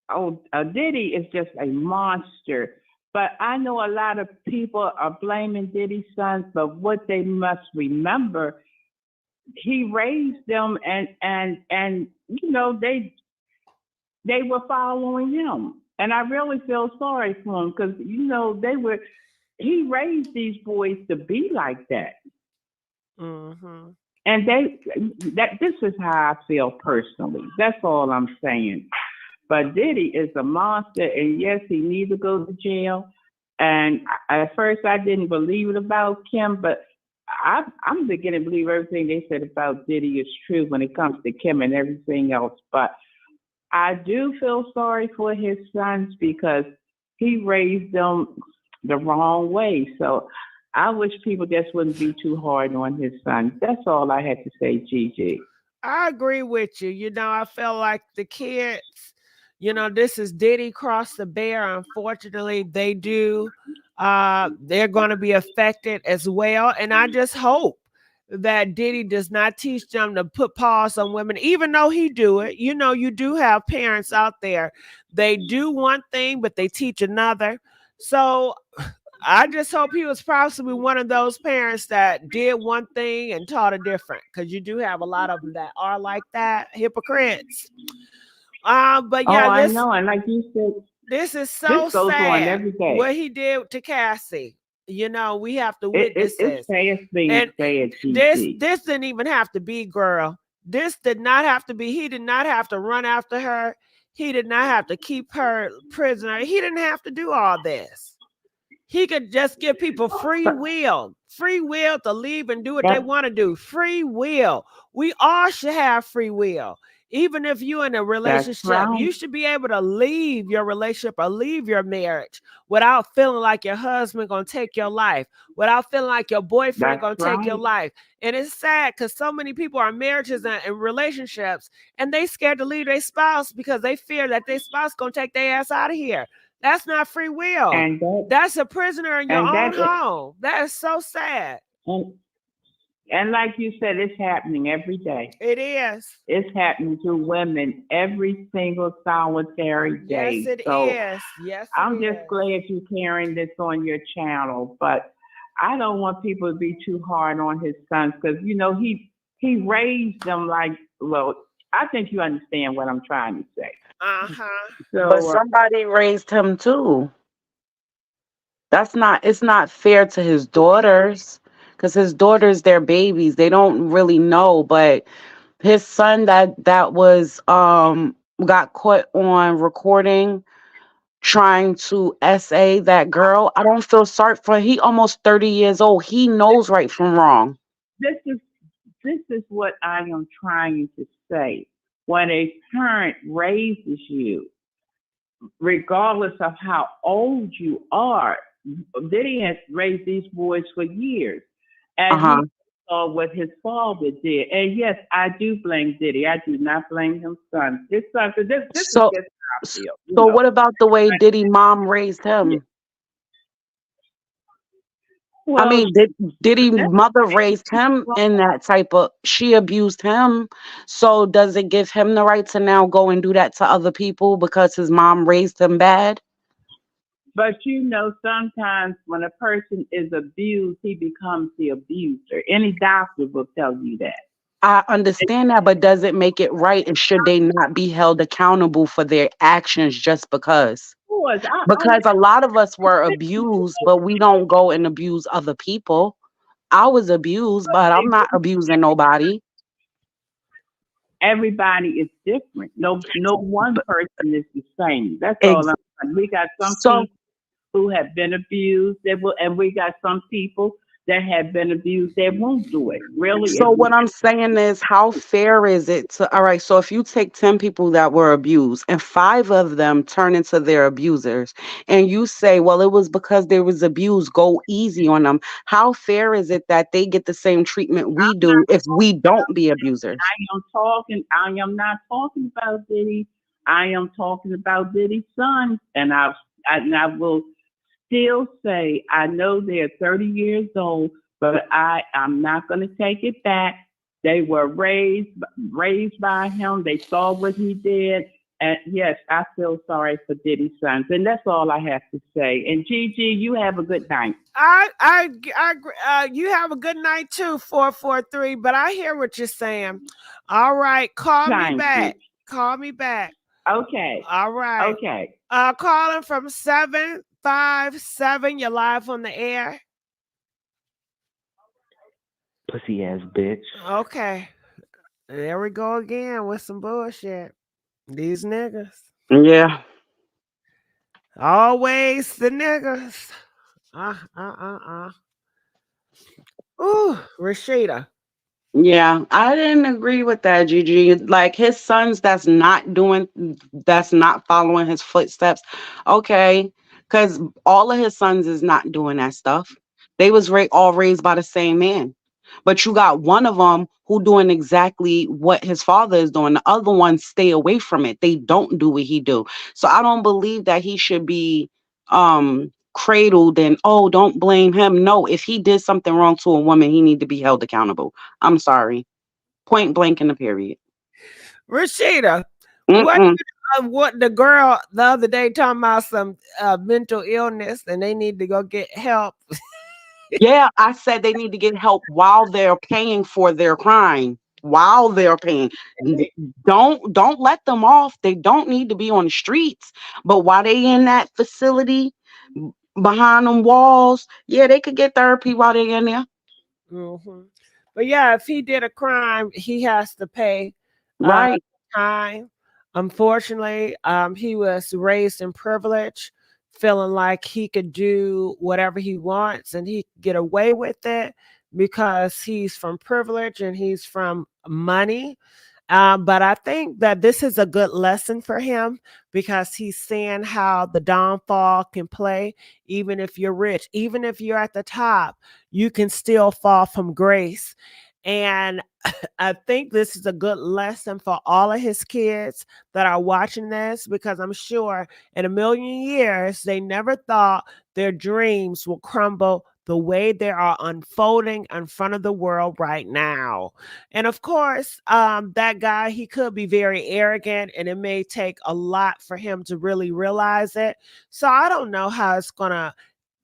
lot. Diddy is just a monster. But I know a lot of people are blaming Diddy's sons, but what they must remember, he raised them, and they were following him. And I really feel sorry for him, because he raised these boys to be like that. Mm-hmm. And this is how I feel personally. That's all I'm saying. But Diddy is a monster, and yes, he needs to go to jail. And at first, I didn't believe it about Kim, but I'm beginning to believe everything they said about Diddy is true when it comes to Kim and everything else. But I do feel sorry for his sons, because he raised them the wrong way. So I wish people just wouldn't be too hard on his sons. That's all I had to say, Gigi. I agree with you. I feel like the kids, this is Diddy cross the bear. Unfortunately, they do. They're going to be affected as well. And I just hope that Diddy does not teach them to put paws on women, even though he do it. You do have parents out there. They do one thing, but they teach another. So I just hope he was possibly one of those parents that did one thing and taught a different, because you do have a lot of them that are like that, hypocrites. But yeah, I know, and like you said, this is so this goes sad on every day. what he did to Cassie. We have to It's witness this. fast being And said, this GG. this didn't even have to be, girl. This did not have to be. He did not have to run after her. He did not have to keep her prisoner. He didn't have to do all this. He could just give people free But will to leave and do what they that want to do. Free will. We all should have free will. Even if you're in a that's relationship, right. you should be able to leave your relationship or leave your marriage without feeling like your husband gonna take your life, without feeling like your boyfriend That's gonna take your right. life. And it's sad because so many people are in marriages and relationships, and they scared to leave their spouse because they fear that their spouse gonna take their ass out of here. That's not free will. And that That's a prisoner in your and own that home. That is so sad. and, and like you said, it's happening every day. It is. It's happening to women every single solitary Yes, day. it So is. Yes, it I'm just is. glad you're carrying this on your channel. But I don't want people to be too hard on his sons because he raised them like, well, I think you understand what I'm trying to say. Uh-huh. But So somebody raised him too. It's not fair to his daughters because his daughters, they're babies. They don't really know. But his son that was got caught on recording trying to SA that girl. I don't feel sorry for he almost 30 years old. He knows right from wrong. this is this is what I am trying to say. When a parent raises you, regardless of how old you are, Diddy has raised these boys for years, and Uh-huh. he saw what his father did. And yes, I do blame Diddy. I do not blame his son. His son, 'cause this is So just how I feel. so what about the way Diddy mom raised him? I Well, mean, did he that's mother raised him in that type of she abused him. So does it give him the right to now go and do that to other people because his mom raised him bad? But sometimes when a person is abused, he becomes the abuser. Any doctor will tell you that. I understand that, but does it make it right? And should they not be held accountable for their actions just because? Of course, I Because a lot of us were abused, but we don't go and abuse other people. I was abused, but I'm not abusing nobody. everybody is different. No one But person is the same. That's all ex- I'm saying. We got some so people who have been abused and we got some people that have been abused that won't do it. Really, So what I'm saying is, how fair is it to, all right, so if you take 10 people that were abused and 5 of them turn into their abusers, and you say, well, it was because there was abuse, go easy on them. How fair is it that they get the same treatment we I'm not do if we talking don't about be Diddy. abusers? I am not talking about Diddy. I am talking about Diddy's son. And I will still say I know they're 30 years old, but I'm not going to take it back. They were raised by him. They saw what he did. And yes, I feel sorry for Diddy's sons. And that's all I have to say. And Gigi, you have a good night. I agree. You have a good night too, 443. But I hear what you're saying. All right, call me Thank you. back. Call me back. Okay. All right. Okay. Calling from 757. You're live on the air. Pussy ass bitch. Okay. There we go again with some bullshit. These niggas. Yeah. Always the niggas. Ooh, Rashida. Yeah, I didn't agree with that, Gigi. Like his sons that's not following his footsteps. Okay, because all of his sons is not doing that stuff. They was all raised by the same man. But you got one of them who doing exactly what his father is doing. The other ones stay away from it. They don't do what he do. So I don't believe that he should be cradled and oh, don't blame him. No, if he did something wrong to a woman, he need to be held accountable. I'm sorry. Point blank in the period. Rashida, Mm-mm. what the girl the other day talking about some mental illness and they need to go get help. Yeah, I said they need to get help while they're paying for their crime. While they're paying. Don't let them off. They don't need to be on the streets. But while they in that facility, behind them walls, yeah, they could get therapy while they're in there. But yeah, if he did a crime, he has to pay Right. time. Unfortunately, he was raised in privilege, feeling like he could do whatever he wants and he could get away with it because he's from privilege and he's from money. But I think that this is a good lesson for him because he's seeing how the downfall can play. Even if you're rich, even if you're at the top, you can still fall from grace. And I think this is a good lesson for all of his kids that are watching this because I'm sure in a million years, they never thought their dreams will crumble the way they are unfolding in front of the world right now. And of course, that guy, he could be very arrogant and it may take a lot for him to really realize it. So I don't know how it's going to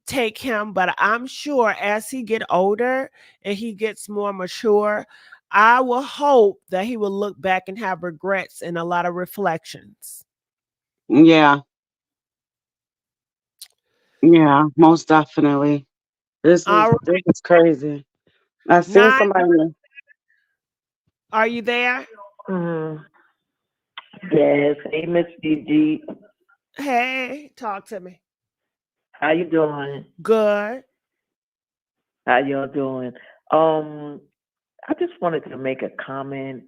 take him, but I'm sure as he get older and he gets more mature, I will hope that he will look back and have regrets and a lot of reflections. Yeah. Yeah, most definitely. This All is crazy. I seen right. somebody. Are you there? Yes. Hey, Miss Gigi. Hey, talk to me. How you doing? Good. How y'all doing? Um, I just wanted to make a comment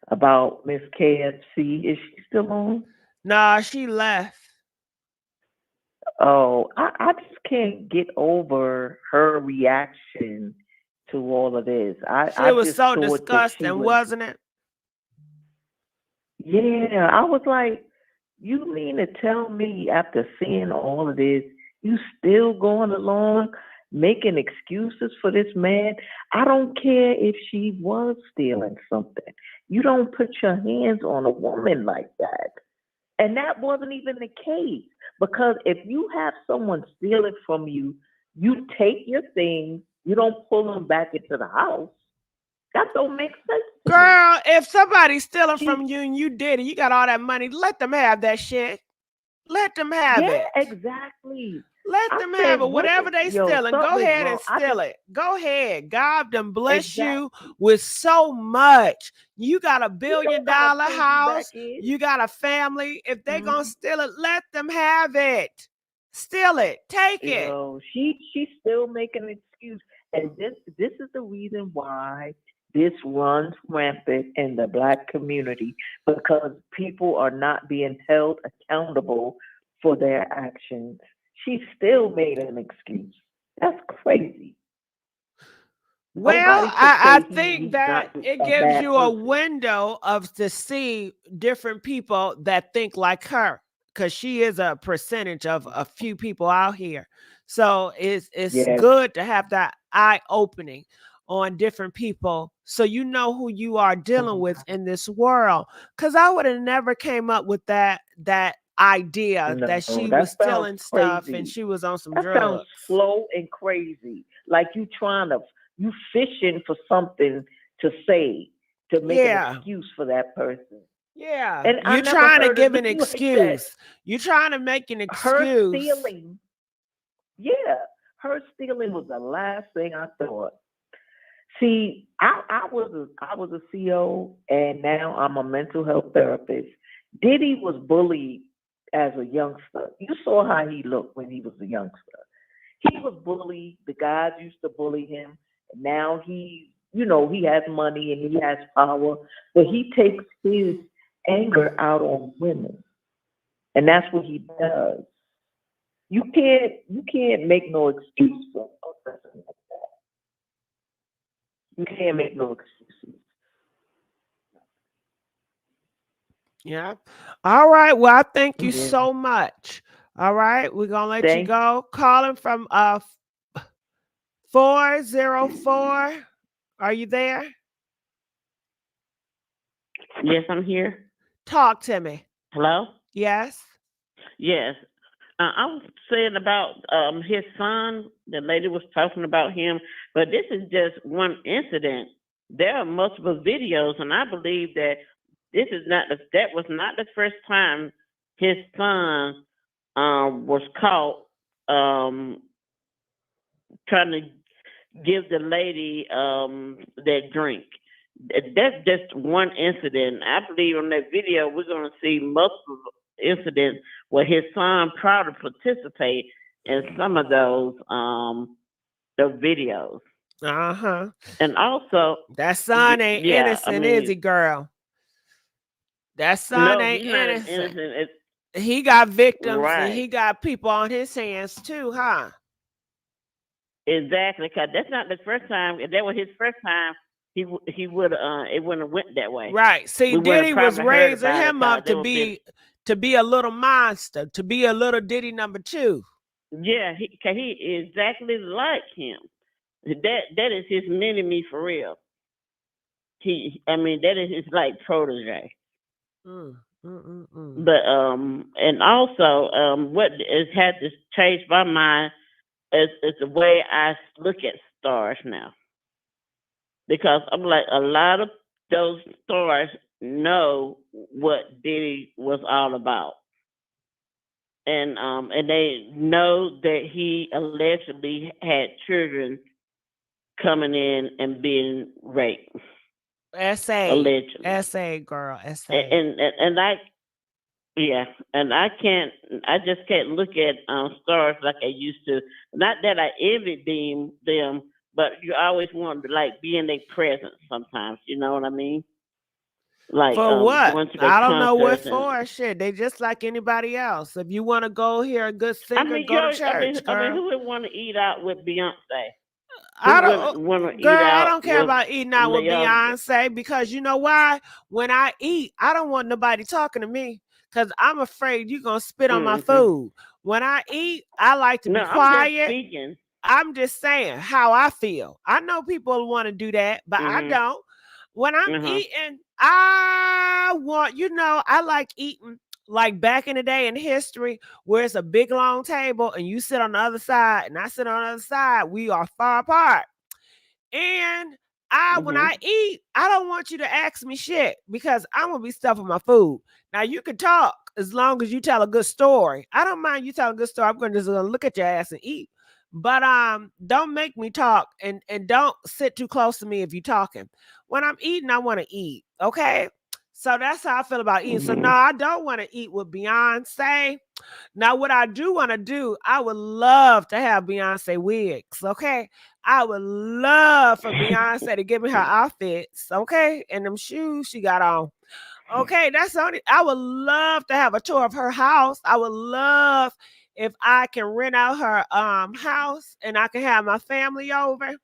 about Miss KFC. Is she still on? Nah, she left. Oh, I just can't get over her reaction to all of this. She I was just so thought that she disgusting, was, wasn't it? yeah, I was like, you mean to tell me after seeing all of this, you still going along making excuses for this man? I don't care if she was stealing something. You don't put your hands on a woman like that. And that wasn't even the case. Because if you have someone steal it from you, you take your things, you don't pull them back into the house. That don't make sense to me. Girl, if somebody's stealing She, from you and you did it, you got all that money, let them have that shit. Let them have yeah, it. exactly. Let I them have said, it. what Whatever is, they yo, stealing, go something is ahead wrong. and I steal just, it. Go ahead. God done bless you exactly. with so much. You got a $1 You billion don't gotta house. piggyback in. You got a family. If they gonna Mm-hmm. steal it, let them have it. Steal it. Take it. She's still making an excuse, and this is the reason why this runs rampant in the black community because people are not being held accountable for their actions. She still made an excuse. That's crazy. Well, Nobody could I say think he's not that it a gives bad you a person. window of to see different people that think like her, because she is a percentage of a few people out here. So it's Yes. good to have that eye opening on different people so you know who you are dealing with in this world. Because I would have never came up with that idea No, that she was that sounds stealing stuff and crazy. she was on some That sounds drugs. slow and crazy. Like you fishing for something to say to make an Yeah. excuse for that person. Yeah, And I you're never trying to heard of give an nothing like that. excuse. You're trying to make an Her excuse. stealing, yeah, her stealing was the last thing I thought. See, I was a CO and now I'm a mental health therapist. Diddy was bullied as a youngster. You saw how he looked when he was a youngster. He was bullied. The guys used to bully him. Now he has money and he has power, but he takes his anger out on women, and that's what he does. You can't make no excuse for a person like that. You can't make no excuses. Yeah. All right. Well, I thank you Yeah. so much. All right. We're gonna let you Thank go. Calling from 404. Are you there? Yes, I'm here. Talk to me. Hello? Yes. Yes. I was saying about his son. The lady was talking about him, but this is just one incident. There are multiple videos, and I believe that that was not the first time his son was caught trying to give the lady that drink. That's just one incident. I believe on that video we're going to see multiple incidents where his son proud to participate in some of those the videos. And also that son ain't innocent, is he, girl? That son ain't innocent. He got victims and he got people on his hands too, huh? Exactly, because that's not the first time. If that was his first time, he would it wouldn't have went that way. Right. See, Diddy was raising him up to be a little monster, to be a little Diddy number 2. Yeah, he exactly like him. That is his mini-me for real. That is his like protege. But and also what has had to change my mind is the way I look at stars now, because I'm like, a lot of those stars know what Diddy was all about, and they know that he allegedly had children coming in and being raped. Essay, girl, essay. And I just can't look at stars like I used to. Not that I envy them, but you always want to like be in their presence sometimes. You know what I mean? Like for what? I don't know what for. Shit, they just like anybody else. If you want to go hear a good singer, go to church. Girl. Who would want to eat out with Beyonce? I don't care about eating out with Beyonce, because you know why? When I eat, I don't want nobody talking to me, because I'm afraid you're going to spit on my food. When I eat, I like to be quiet. I'm just saying how I feel. I know people want to do that, but I don't. When I'm eating, I like eating like back in the day in history, where it's a big long table and you sit on the other side and I sit on the other side. We are far apart. And when I eat, I don't want you to ask me shit, because I'm gonna be stuffing my food. Now you can talk as long as you tell a good story. I don't mind you telling a good story. I'm just gonna look at your ass and eat. But don't make me talk, and don't sit too close to me if you're talking. When I'm eating, I want to eat. Okay. So that's how I feel about eating. So no, I don't want to eat with Beyonce. Now, what I do want to do, I would love to have Beyonce wigs. Okay. I would love for Beyonce to give me her outfits. Okay. And them shoes she got on. Okay. I would love to have a tour of her house. I would love if I can rent out her house and I can have my family over.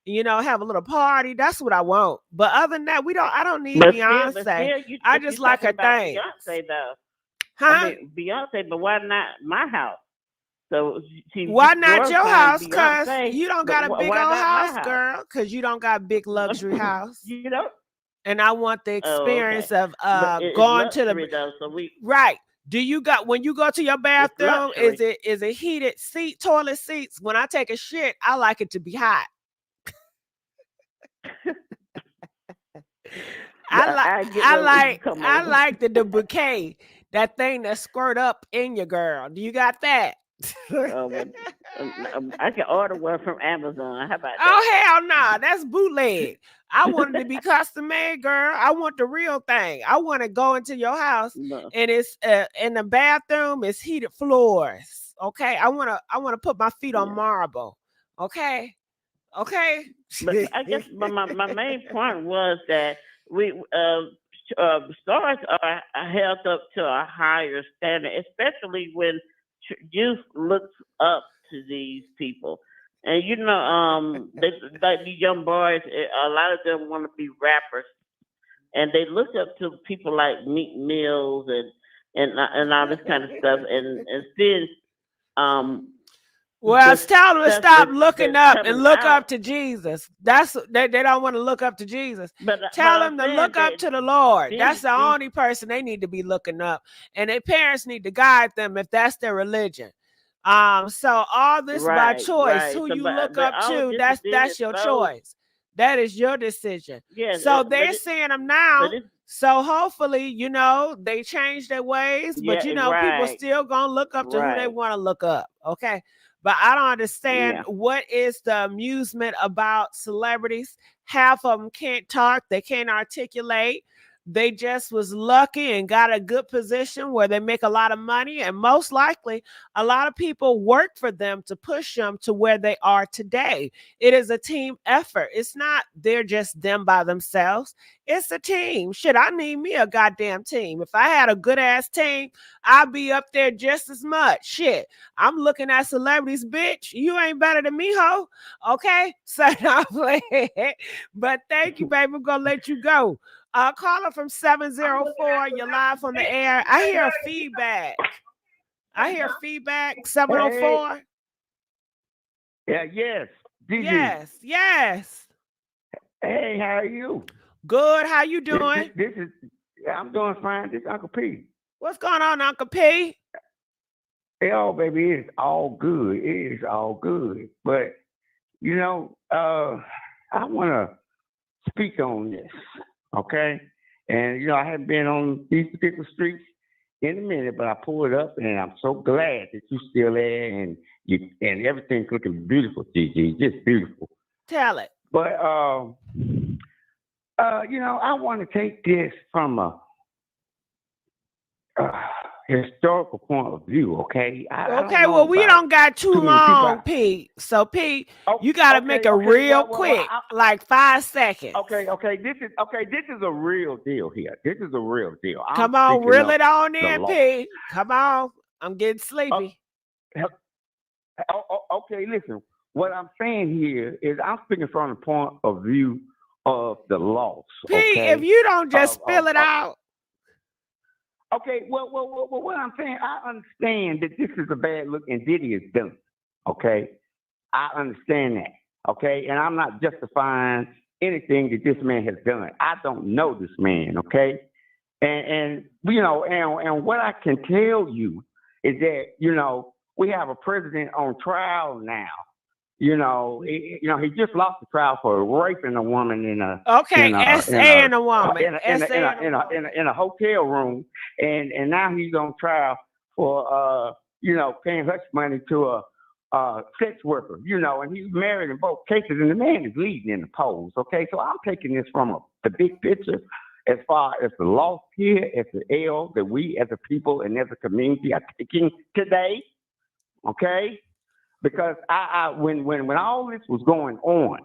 Have a little party. That's what I want. But other than that, I don't need Beyonce. I just like her thing. Beyonce though. Huh? Beyonce, but why not my house? So why not your house? Because you don't got a big old house, girl. Because you don't got a big luxury house. You know? And I want the experience of going to the right. Do you got, when you go to your bathroom, is it heated toilet seats? When I take a shit, I like it to be hot. I like the bouquet, that thing that squirt up in your girl. Do you got that? I can order one from Amazon. How about that? Oh hell no, that's bootleg. I want it to be custom made, girl. I want the real thing. I want to go into your house and it's in the bathroom. It's heated floors. Okay, I want to put my feet on marble. Okay. But I guess my main point was that we stars are held up to a higher standard, especially when youth looks up to these people. And they, like these young boys, a lot of them want to be rappers, and they look up to people like Meek Mills and all this kind of stuff, and then well, tell them to stop looking up and look up to Jesus. That's they don't want to look up to Jesus. Tell them to look up to the Lord. That's the only person they need to be looking up, and their parents need to guide them if that's their religion. So all this by choice. Who you look up to, that's your choice. That is your decision. Yeah, so they're seeing them now. So hopefully, they change their ways, but people still gonna look up to who they want to look up. Okay. But I don't understand Yeah. what is the amusement about celebrities. Half of them can't talk, they can't articulate. They just was lucky and got a good position where they make a lot of money, and most likely a lot of people work for them to push them to where they are today. It is a team effort. It's not they're just them by themselves. It's a team. Shit, I need me a goddamn team. If I had a good ass team, I'd be up there just as much. Shit, I'm looking at celebrities, bitch. You ain't better than me, ho. Okay, so I'm playing. But thank you, baby. I'm gonna let you go. Caller from 704, you're live on the air. I hear feedback. 704. Yes. Diddy. Yes. Hey, how are you? Good. How you doing? This is I'm doing fine. This is Uncle P. What's going on, Uncle P? Oh, baby, it's all good. It is all good. But I want to speak on this, okay? And I haven't been on these particular streets in a minute, but I pulled up, and I'm so glad that you're still there, and everything's looking beautiful, Gigi, just beautiful. Tell it. But I want to take this from a historical point of view, okay? Well, we don't got too long, Pete. So, Pete, you got to make it real quick, like 5 seconds. Okay. This is a real deal here. This is a real deal. Come on, reel it on in, Pete. Come on. I'm getting sleepy. Okay, listen. What I'm saying here is I'm speaking from the point of view of the loss. Pete, okay? if you don't just spill it out. Okay, well, what I'm saying, I understand that this is a bad look and Diddy is done. Okay, I understand that. Okay, and I'm not justifying anything that this man has done. I don't know this man. Okay, and what I can tell you is that we have a president on trial now. He just lost the trial for raping a woman in a hotel room, and now he's on trial for paying hush money to a sex worker, and he's married in both cases, and the man is leading in the polls. Okay, so I'm taking this from the big picture as far as the loss here, as the L that we as a people and as a community are taking today. Okay. Because when all this was going on,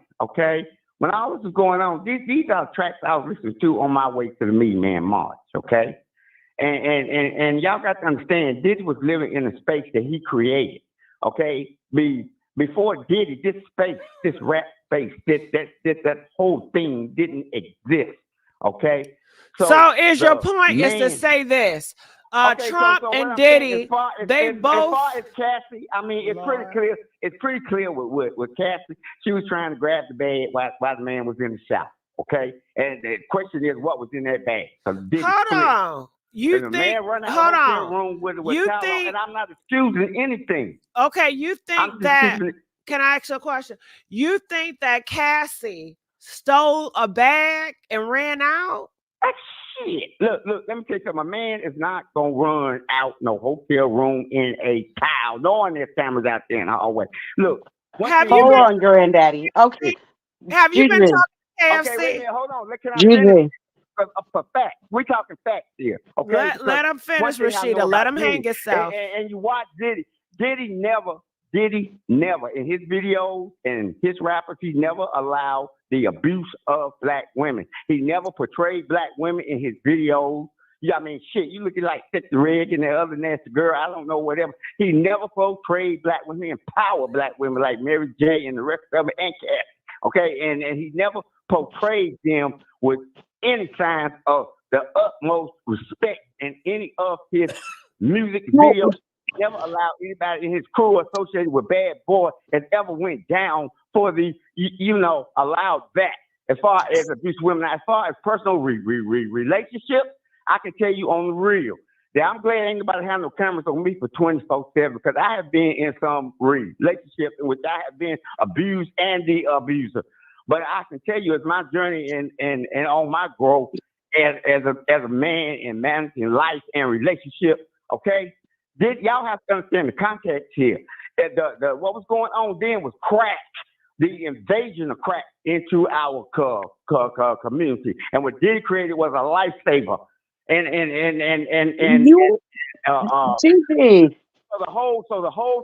these are tracks I was listening to on my way to the Meeting Man March, okay? And y'all got to understand, Diddy was living in a space that he created, okay? Before Diddy, this space, this rap space, that whole thing didn't exist, okay? So is your point is to say this? Trump and Diddy, as far as Cassie, I mean, it's pretty clear. It's pretty clear with Cassie. She was trying to grab the bag while the man was in the shower. Okay, and the question is, what was in that bag? Hold on. You think? Man run out hold of the on. room with You towel think? on, and I'm not excusing anything. Okay, you think that? Can I ask you a question? You think that Cassie stole a bag and ran out? Shit. Look, let me tell you something. A man is not going to run out no hotel room in a towel, knowing there's cameras out there and always. Look. Hold on, Granddaddy. Okay. Have you been talking to KFC? Okay, wait a minute. Hold on. Can I finish? For facts. We're talking facts here. Okay. Let him finish, Rashida. Let him hang himself. And you watch Diddy. Diddy never, in his videos and his rappers, he never allowed the abuse of black women. He never portrayed black women in his videos. Yeah, I mean, shit, you looking like Sister Rig and the other nasty girl, I don't know, whatever. He never portrayed black women, empower black women like Mary J and the rest of them and Cassie. Okay, and he never portrayed them with any signs of the utmost respect in any of his music videos. Never allowed anybody in his crew associated with Bad Boy has ever went down for the, allowed that. As far as abuse of women, as far as personal relationships, I can tell you on the real that I'm glad ain't nobody have no cameras on me for 24/7 because I have been in some relationships in which I have been abused and the abuser. But I can tell you, it's my journey and on my growth as a man in managing life and relationship. Okay. Y'all have to understand the context here. what was going on then was crack. The invasion of crack into our community, and what Diddy created was a lifesaver. And you, Gigi, so the whole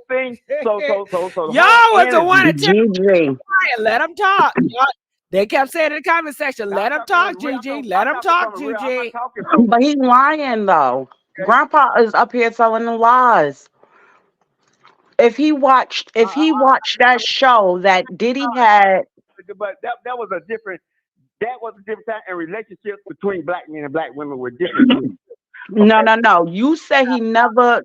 thing. So the Y'all whole was the one to energy. tell Gigi. let them talk. They kept saying in the comment section, let them talk, Gigi. Let them talk, Gigi. But he's lying though. Grandpa is up here telling the lies. If he watched that show that Diddy had, But that was a different time, and relationships between black men and black women were different. no. You say he never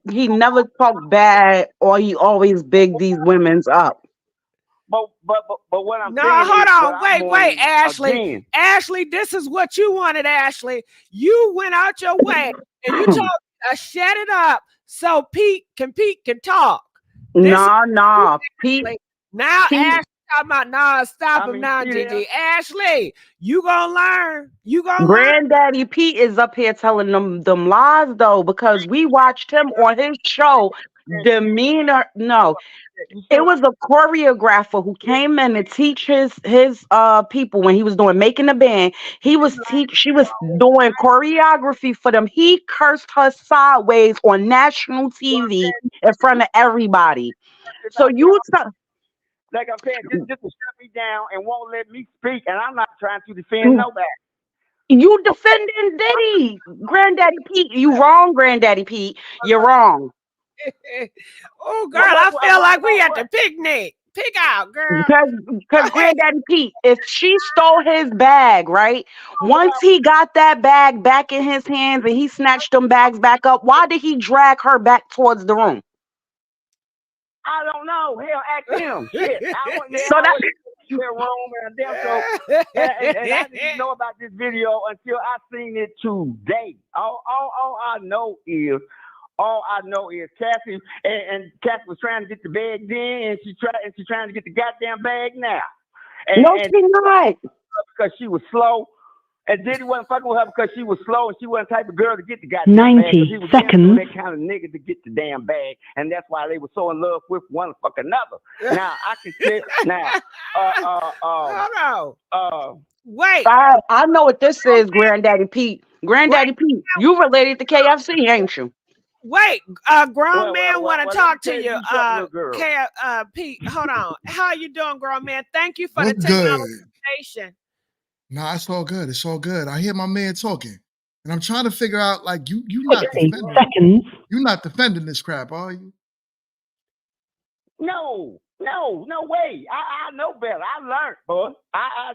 talked bad or he always bigged these women's up. But what I'm No, saying is, hold on. Wait, Ashley. Again, Ashley, this is what you wanted, Ashley. You went out your way and you told me to shut it up so Pete can talk. Nah. Pete. Now Ashley talking about stop him now, Gigi. Ashley, you gonna learn. You gonna Granddaddy Pete is up here telling them lies though, because we watched him on his show. Demeanor, no. It was a choreographer who came in to teach his people when he was making the band. She was doing choreography for them. He cursed her sideways on national TV in front of everybody. So like I'm saying, just to shut me down and won't let me speak, and I'm not trying to defend nobody. You defending Diddy, Granddaddy Pete. You wrong, Granddaddy Pete. You're wrong. Oh, girl, I feel like we at the picnic. Pick out, girl. Because Granddaddy Pete, if she stole his bag, right? Once he got that bag back in his hands and he snatched them bags back up, why did he drag her back towards the room? I don't know. Hell, ask him. Shit, I wasn't there. So that room and a damn show, and I didn't know about this video until I seen it today. All I know is Cassie and Cassie was trying to get the bag then, and she's trying to get the goddamn bag now. And she's not. Because she was slow. And Diddy wasn't fucking with her because she was slow and she wasn't the type of girl to get the goddamn bag. 90 seconds. That kind of nigga to get the damn bag, and that's why they were so in love with one fucking another. Now I can say wait. I know what this is, Granddaddy Pete. Granddaddy Pete, you related to KFC, ain't you? Wait, grown man want to talk to you. Pete, hold on. How you doing, grown man? Thank you for the conversation. Nah, it's all good. It's all good. I hear my man talking, and I'm trying to figure out, like, you not defending. You're not defending this crap, are you? No way. I know better. I learned, boy.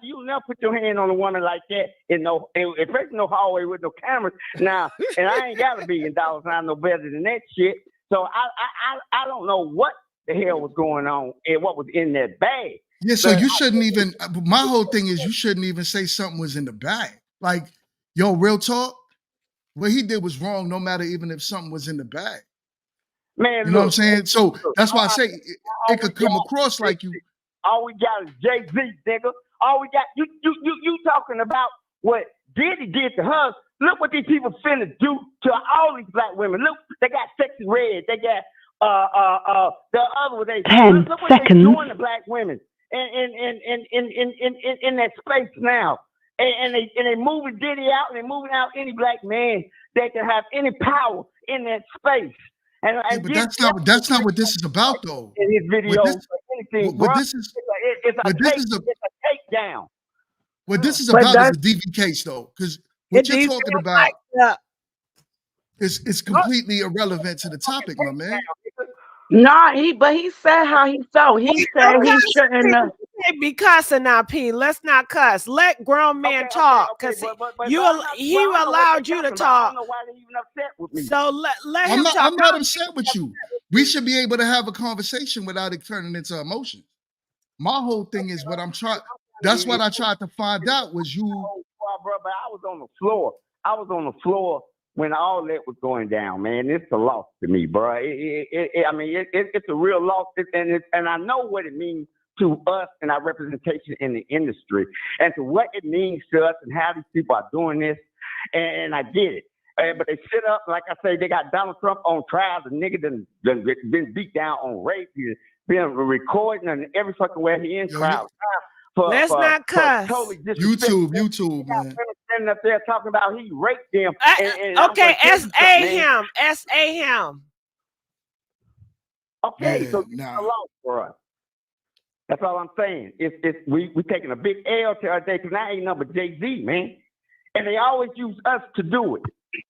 You never put your hand on a woman like that especially no hallway with no cameras. Now, and I ain't got $1 billion. I know better than that shit. So I don't know what the hell was going on and what was in that bag. Yeah, so you shouldn't even. My whole thing is you shouldn't even say something was in the bag. Like, yo, real talk. What he did was wrong, no matter even if something was in the bag. Man, you know what I'm saying? So that's why I say it could come across like you. All we got is Jay-Z, nigga. All we got, you talking about what Diddy did to her. Look what these people finna do to all these black women. Look, they got Sexy Red. They got the other one. 10 look what seconds. they doing to black women in that space now. And they moving Diddy out, and they moving out any black man that can have any power in that space. And but that's not what this is about, though. In his videos, it's a takedown. What this is about is a DV case, though, because what you're talking about is completely irrelevant to the topic, my man. Nah, he said how he felt. He said he shouldn't have. Be cussing now, P. Let's not cuss. Let grown men talk, because he allowed you to talk. I don't know why they even upset with me. So let him talk. I'm not upset with you. We should be able to have a conversation without it turning into emotions. My whole thing is what I'm trying. That's what I tried to find out was you. Bro, but I was on the floor. I was on the floor when all that was going down, man. It's a loss to me, bro. It's a real loss, and I know what it means to us and our representation in the industry, and to what it means to us and how these people are doing this, and I get it. But they sit up, like I say, they got Donald Trump on trial. The nigga done been beat down on rape. He's been recording and every fucking way he in trial. Let's not cuss. Totally YouTube, man. Standing up there talking about he raped them. Okay, S.A. him. S.A. him. Okay, so you alone for us. That's all I'm saying. We taking a big L to our day because I ain't nothing but Jay-Z, man. And they always use us to do it.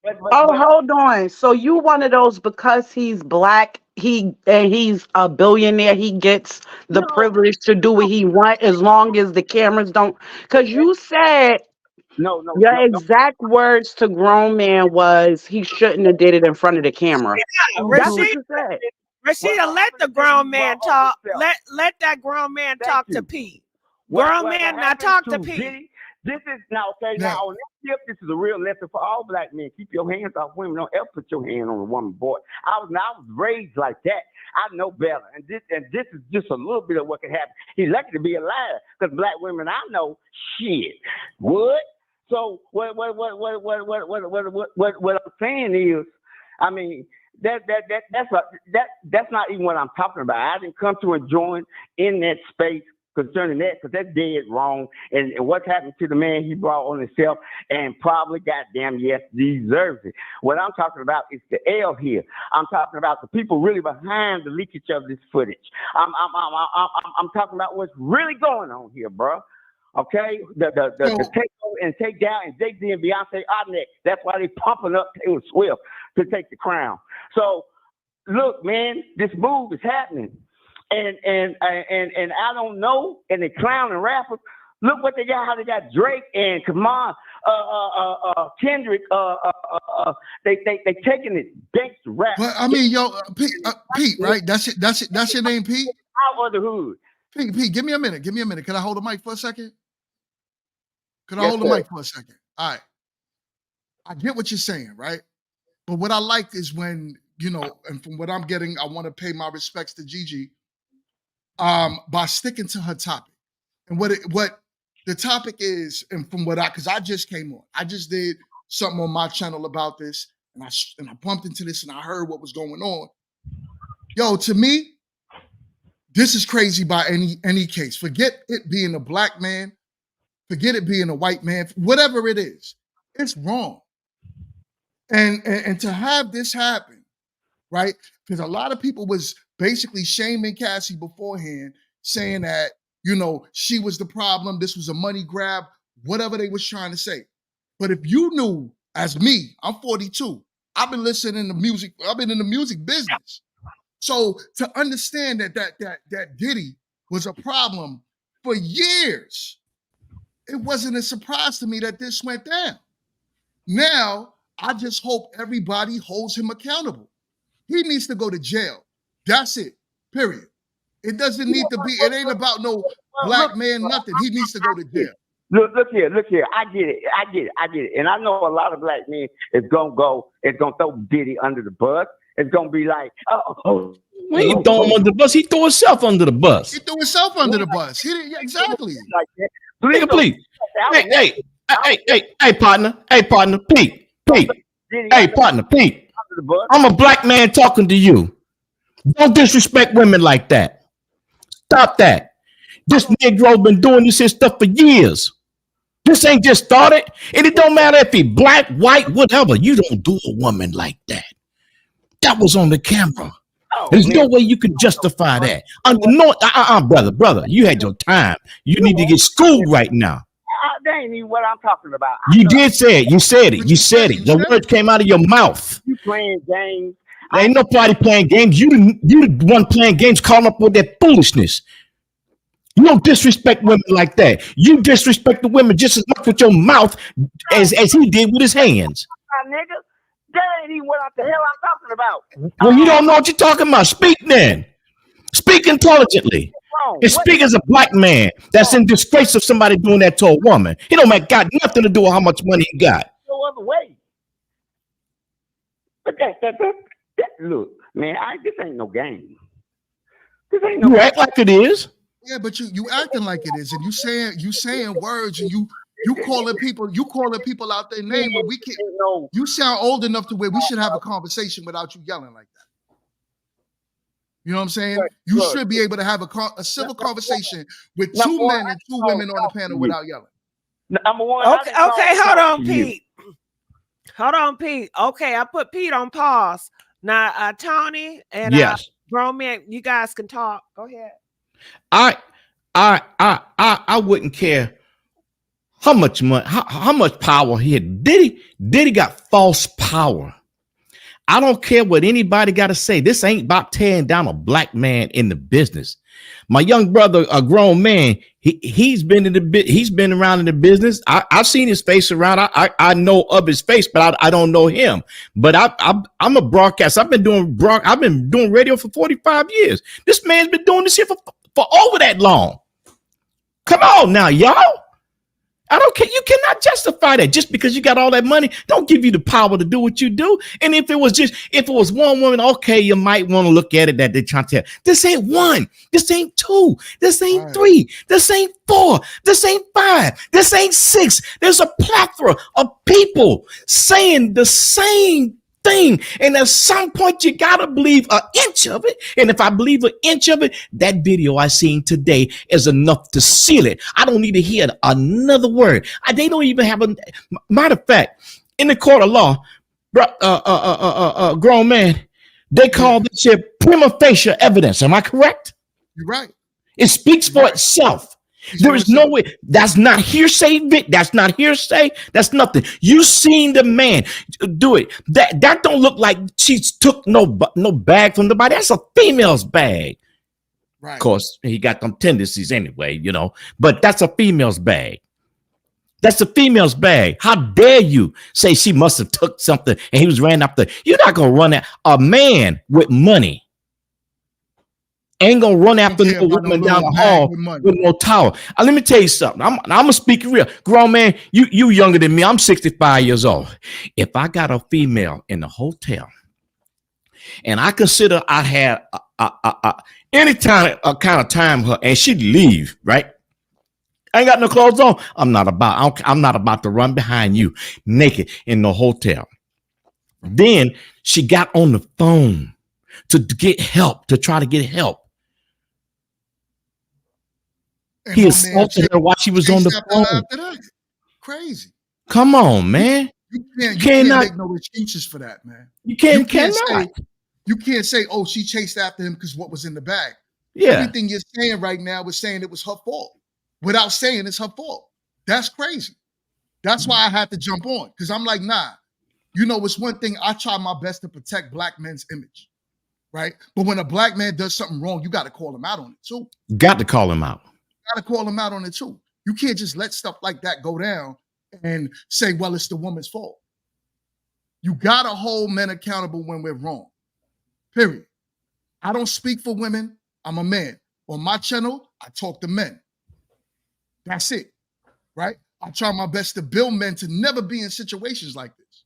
Hold on. So you one of those because he's black, he's a billionaire, he gets the privilege to do what he want as long as the cameras don't. Because you said your exact words to grown man was he shouldn't have did it in front of the camera. That's what you said. Rashida, let the grown man talk. Let that grown man talk to Pete. Grown man, now talk to Pete. Diddy, this is now okay. Now on this tip, this is a real lesson for all black men. Keep your hands off women. Don't ever put your hand on a woman, boy. I was raised like that. I know better, and this is just a little bit of what can happen. He's lucky to be alive because black women I know, shit, would. So what I'm saying is, I mean. That's not even what I'm talking about. I didn't come to enjoy in that space concerning that because that's dead wrong. And what's happened to the man he brought on himself and probably goddamn yes deserves it. What I'm talking about is the L here. I'm talking about the people really behind the leakage of this footage. I'm talking about what's really going on here, bro. Okay, the takeover and take down and Jay-Z and Beyonce are next. That's why they pumping up Taylor Swift to take the crown. So, look, man, this move is happening, and I don't know. And the clown and rappers, look what they got. How they got Drake and come on, Kendrick. They taking it gangster rap. But I mean, yo, Pete, right? That's your name, Pete. Out of the hood. Pete, give me a minute. Can I hold the mic for a second? Can I hold the mic for a second? All right. I get what you're saying, right? But what I like is when, and from what I'm getting, I want to pay my respects to Gigi by sticking to her topic. And what the topic is, and from because I just came on. I just did something on my channel about this, and I bumped into this and I heard what was going on. Yo, to me, this is crazy by any case. Forget it being a black man. Forget it being a white man. Whatever it is, it's wrong. And to have this happen, right? Because a lot of people was basically shaming Cassie beforehand, saying that, she was the problem. This was a money grab, whatever they was trying to say. But if you knew, as me, I'm 42. I've been listening to music. I've been in the music business. So to understand that Diddy was a problem for years, it wasn't a surprise to me that this went down. Now, I just hope everybody holds him accountable. He needs to go to jail. That's it, period. It doesn't need to be, it ain't about no black man, nothing. He needs to go to jail. Look here. I get it. And I know a lot of black men is gonna throw Diddy under the bus. It's gonna be like, He ain't throw him under the bus. He threw himself under the bus. He threw himself under the bus. Exactly. Like that. Nigga, please. Hey, partner. Pete. Hey, partner, Pete. I'm a black man talking to you. Don't disrespect women like that. Stop that. This Negro been doing this stuff for years. This ain't just started. And it don't matter if he black, white, whatever. You don't do a woman like that. That was on the camera. There's no way you can justify that. Brother, you had your time. You need to get schooled right now. That ain't even what I'm talking about. You did say it. You said it. The words came out of your mouth. You playing games. There ain't nobody playing games. You the one playing games, calling up with that foolishness. You don't disrespect women like that. You disrespect the women just as much with your mouth as he did with his hands. Nigga, that ain't even what the hell I'm talking about. Well, you don't know what you're talking about. Speak then. Speak intelligently. And speak as a black man that's in disgrace of somebody doing that to a woman. He don't make got nothing to do with how much money he got. No other way. But that look, man, this ain't no game. This ain't no You act like it is. Yeah, but you acting like it is, and you saying words, and you You calling people out their name when we can't. You sound old enough to where we should have a conversation without you yelling like that. You know what I'm saying? You should be able to have a civil conversation with two men and two women on the panel without yelling. Number one. Okay, hold on, Pete. Hold on, Pete. Okay, I put Pete on pause. Now, Tony and yes, grown men, you guys can talk. Go ahead. I wouldn't care how much money, how much power he had. Diddy got false power. I don't care what anybody got to say. This ain't about tearing down a black man in the business. My young brother, a grown man, he's been in the he's been around in the business. I've seen his face around. I know of his face, but I don't know him. But I'm a broadcaster. I've been doing radio for 45 years. This man's been doing this here for over that long. Come on now, y'all. I don't care. You cannot justify that just because you got all that money. Don't give you the power to do what you do. And if it was one woman, okay, you might want to look at it that they're trying to tell. This ain't one. This ain't two. This ain't three. This ain't four. This ain't five. This ain't six. There's a plethora of people saying the same thing. And at some point, you got to believe an inch of it. And if I believe an inch of it, that video I seen today is enough to seal it. I don't need to hear another word. They don't even have a matter of fact, in the court of law, grown man, they call this shit prima facie evidence. Am I correct? You're right. It speaks for itself. There is no way. That's not hearsay, Vic. That's not hearsay. That's nothing. You seen the man do it. That don't look like she took no bag from nobody. That's a female's bag. Right. Of course, he got them tendencies anyway, you know. But that's a female's bag. That's a female's bag. How dare you say she must have took something and he was ran up the. You're not gonna run at a man with money. Ain't gonna run after no woman down the hall with no towel. Let me tell you something. I'm gonna speak real. Grown man, you younger than me. I'm 65 years old. If I got a female in the hotel and I consider I had any kind of time her and she'd leave, right? I ain't got no clothes on. I'm not about to run behind you naked in the hotel. Then she got on the phone to get help, to try to get help. And he assaulted her while she was on the phone. Crazy. Come on, man. You can't make no excuses for that, man. You can't say, oh, she chased after him because what was in the bag. Yeah. Everything you're saying right now is saying it was her fault without saying it's her fault. That's crazy. That's why I had to jump on, because I'm like, nah, you know, it's one thing. I try my best to protect black men's image, right? But when a black man does something wrong, you got to call him out on it too. Got to call him out. Got to call him out on it too. You can't just let stuff like that go down and say, well, it's the woman's fault. You got to hold men accountable when we're wrong. Period. I don't speak for women. I'm a man. On my channel, I talk to men. That's it, right? I try my best to build men to never be in situations like this.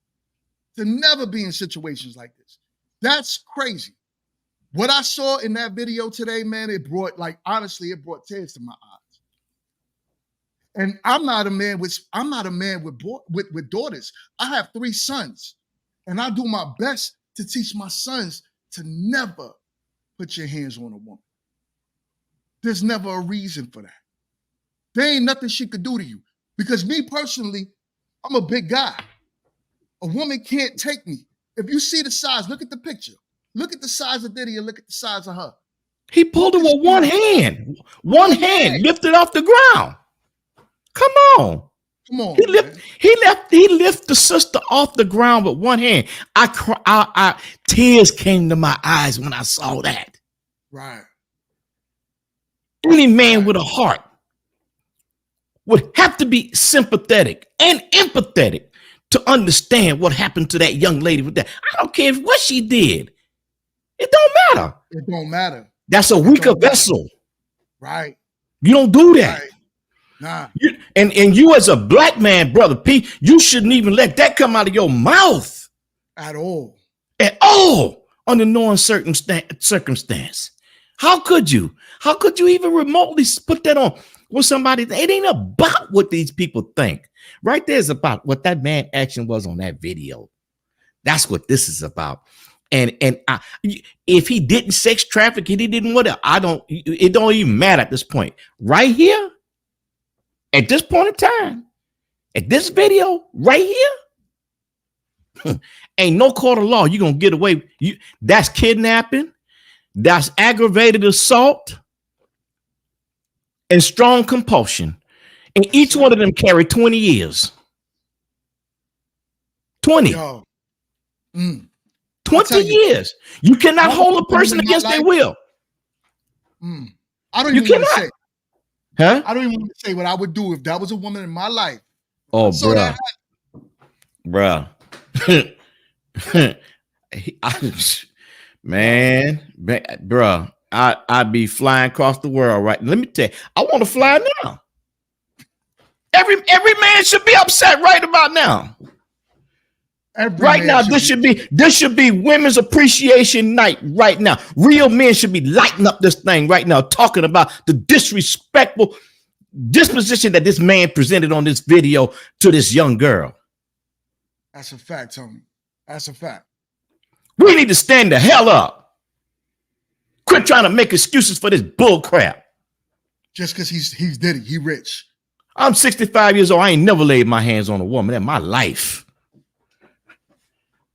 To never be in situations like this. That's crazy. What I saw in that video today, man, it brought tears to my eyes. And I'm not a man with daughters. I have 3 sons, and I do my best to teach my sons to never put your hands on a woman. There's never a reason for that. There ain't nothing she could do to you. Because me personally, I'm a big guy. A woman can't take me. If you see the size, look at the picture. Look at the size of Diddy and look at the size of her. He pulled her with one hand. One hand lifted off the ground. Come on. Come on. He lifted the sister off the ground with one hand. Tears came to my eyes when I saw that. Right. Any man with a heart would have to be sympathetic and empathetic to understand what happened to that young lady with that. I don't care what she did. It don't matter. It don't matter. That's a weaker vessel. Right. You don't do that. Right. Nah. And you as a black man, brother P, you shouldn't even let that come out of your mouth. At all. At all. Under no uncertain circumstance. How could you? How could you even remotely put that on? what somebody, it ain't about what these people think. Right there is about what that man action was on that video. That's what this is about. And if he didn't sex traffic, he didn't whatever. It don't even matter at this point. Right here, at this point in time, at this video, right here, ain't no court of law. You're gonna get away. That's kidnapping, that's aggravated assault, and strong compulsion. And each one of them carry 20 years. 20. Yo. 20 years. You cannot hold a person against their will. I don't even want to say. Huh? I don't even want to say what I would do if that was a woman in my life. Oh, bruh. Man, bruh. I'd be flying across the world, right? Let me tell you, I want to fly now. Every man should be upset right about now. Right now, this should be Women's Appreciation Night right now. Real men should be lighting up this thing right now, talking about the disrespectful disposition that this man presented on this video to this young girl. That's a fact, Tony. That's a fact. We need to stand the hell up. Quit trying to make excuses for this bull crap. Just because he's Diddy, he rich. I'm 65 years old. I ain't never laid my hands on a woman in my life.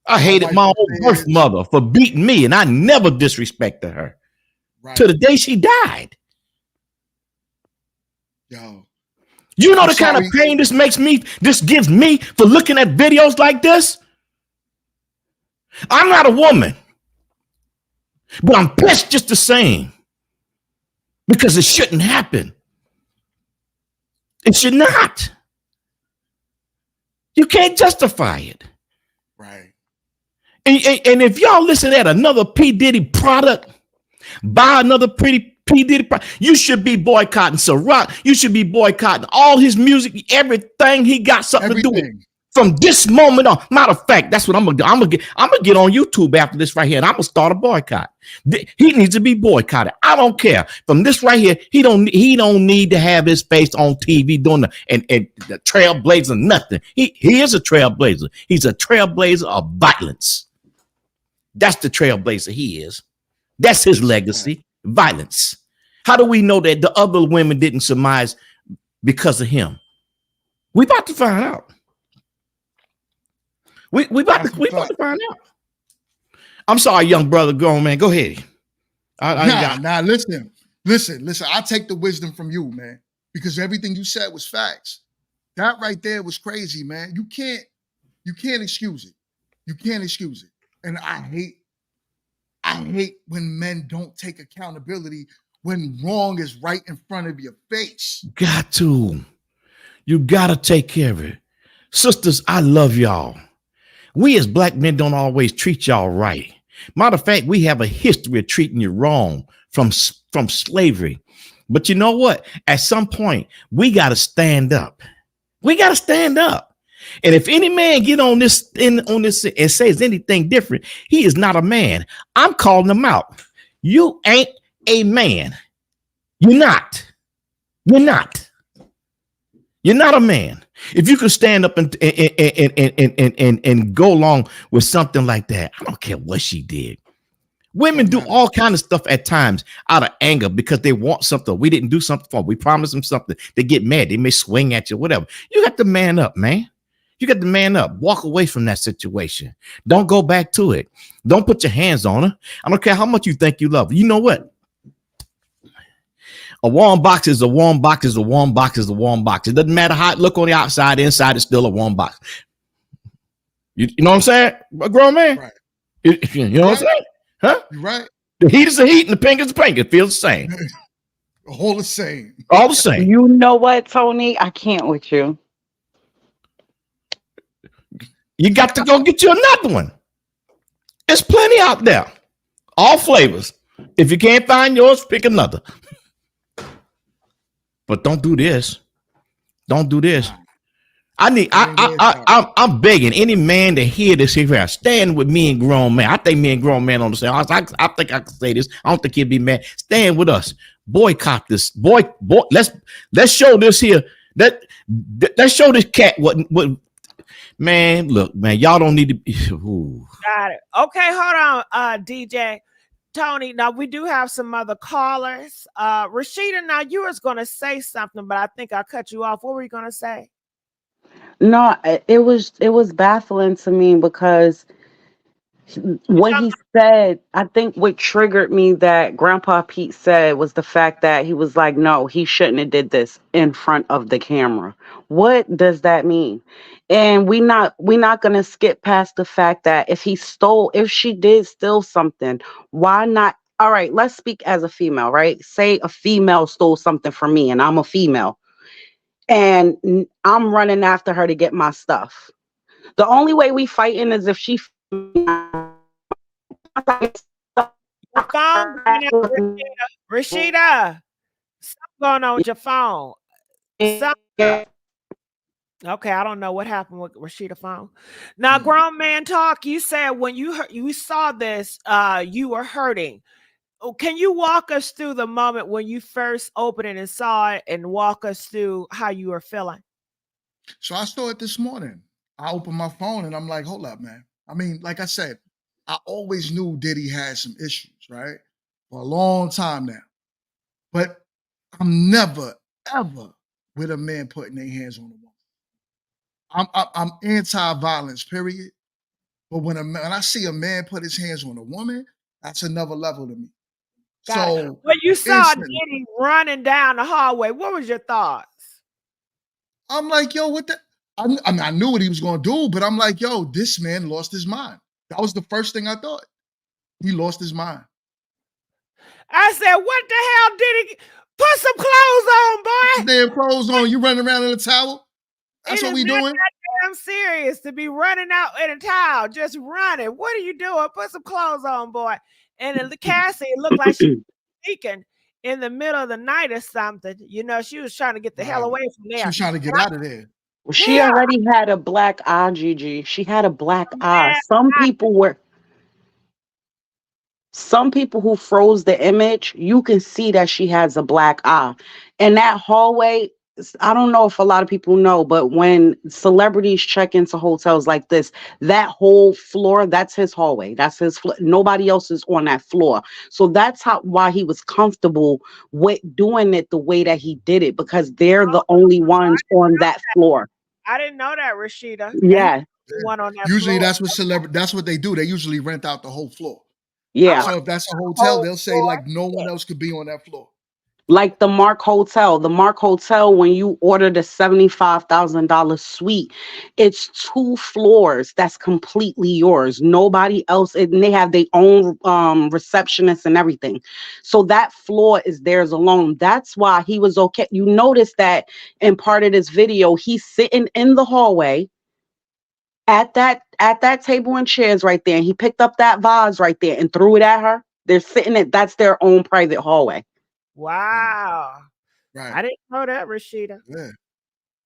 I hated my own birth mother for beating me, and I never disrespected her to the day she died. Yo, you know the kind of pain this gives me for looking at videos like this? I'm not a woman, but I'm pissed just the same because it shouldn't happen. It should not. You can't justify it. Right. And if y'all listen at another P. Diddy product, buy another P. Diddy product, you should be boycotting Ciroc. You should be boycotting all his music, everything he got something to do with. From this moment on, matter of fact, that's what I'm gonna do. I'm gonna get on YouTube after this right here, and I'm gonna start a boycott. He needs to be boycotted. I don't care. From this right here, he don't need to have his face on TV doing the trailblazer nothing. He is a trailblazer. He's a trailblazer of violence. That's the trailblazer he is. That's his legacy, violence. How do we know that the other women didn't surmise because of him? We about to find out. We about to find out. I'm sorry, young brother, grown man. Go ahead. Listen. I take the wisdom from you, man, because everything you said was facts. That right there was crazy, man. You can't excuse it. You can't excuse it. And I hate when men don't take accountability when wrong is right in front of your face. Got to. You gotta take care of it. Sisters, I love y'all. We as black men don't always treat y'all right. Matter of fact, we have a history of treating you wrong from slavery. But you know what? At some point, we got to stand up. We got to stand up. And if any man get on this and says anything different, he is not a man. I'm calling him out. You ain't a man. You're not. You're not. You're not a man. If you can stand up and go along with something like that, I don't care what she did. Women do all kinds of stuff at times out of anger because they want something. We didn't do something for them. We promised them something. They get mad. They may swing at you, whatever. You got to man up, man. You got to man up. Walk away from that situation. Don't go back to it. Don't put your hands on her. I don't care how much you think you love her. You know what? A warm box is a warm box is a warm box is a warm box. It doesn't matter how it look on the outside. Inside is still a warm box. You know what I'm saying? A grown man. Right. You know what I'm saying? Huh? You're right. The heat is the heat and the pink is the pink. It feels the same. All the same. All the same. You know what, Tony? I can't with you. You got to go get you another one. There's plenty out there. All flavors. If you can't find yours, pick another. But don't do this. Don't do this. I'm begging any man to hear this here. Stand with me and grown man. I think me and grown man on the same. I think I can say this. I don't think he'd be mad. Stand with us. boycott this. Boy, let's show this here. Let's show this cat what man, look, man, y'all don't need to be. Got it. Okay, hold on, DJ. Tony, now we do have some other callers. Rashida, now you was going to say something, but I think I cut you off. What were you going to say? No, it was baffling to me because what he said, I think what triggered me that Grandpa Pete said was the fact that he was like, no, he shouldn't have did this in front of the camera. What does that mean? And we not gonna skip past the fact that if she did steal something, why not? All right, let's speak as a female, right? Say a female stole something from me and I'm a female and I'm running after her to get my stuff. The only way we fighting is if she Your phone going out, Rashida. Something going on with your phone. Okay, I don't know what happened with Rashida phone. Now, grown man talk. You said when you saw this, you were hurting. Oh, can you walk us through the moment when you first opened it and saw it, and walk us through how you were feeling? So I saw it this morning. I opened my phone and I'm like, hold up, man. I mean, like I said, I always knew Diddy had some issues, right? For a long time now. But I'm never, ever with a man putting their hands on a woman. I'm anti-violence, period. But when I see a man put his hands on a woman, that's another level to me. So when you saw Diddy running down the hallway, what was your thoughts? I'm like, yo, what the? I mean, I knew what he was going to do, but I'm like, yo, this man lost his mind. That was the first thing I thought. He lost his mind. I said, what the hell did he put some clothes on, boy? Damn clothes on. You running around in a towel? That's what we doing? I'm serious to be running out in a towel, just running. What are you doing? Put some clothes on, boy. And then Cassie, it looked like she was sneaking in the middle of the night or something. You know, she was trying to get the hell away from there. She was trying to get out of there. She already had a black eye, Gigi. She had a black eye. Some people who froze the image, you can see that she has a black eye. And that hallway, I don't know if a lot of people know, but when celebrities check into hotels like this, that whole floor, that's his hallway. That's his floor. Nobody else is on that floor. So that's why he was comfortable with doing it the way that he did it, because they're the only ones on that floor. I didn't know that, Rashida. Yeah. One on that usually floor. that's what they do. They usually rent out the whole floor. Yeah. So if that's a hotel, they'll say like no one else could be on that floor. Like the Mark Hotel. The Mark Hotel, when you order the $75,000 suite, it's 2 floors that's completely yours. Nobody else, and they have their own receptionist and everything. So that floor is theirs alone. That's why he was okay. You notice that in part of this video, he's sitting in the hallway at that table and chairs right there. And he picked up that vase right there and threw it at her. They're sitting at, that's their own private hallway. Wow. Right. I didn't know that, Rashida. Yeah.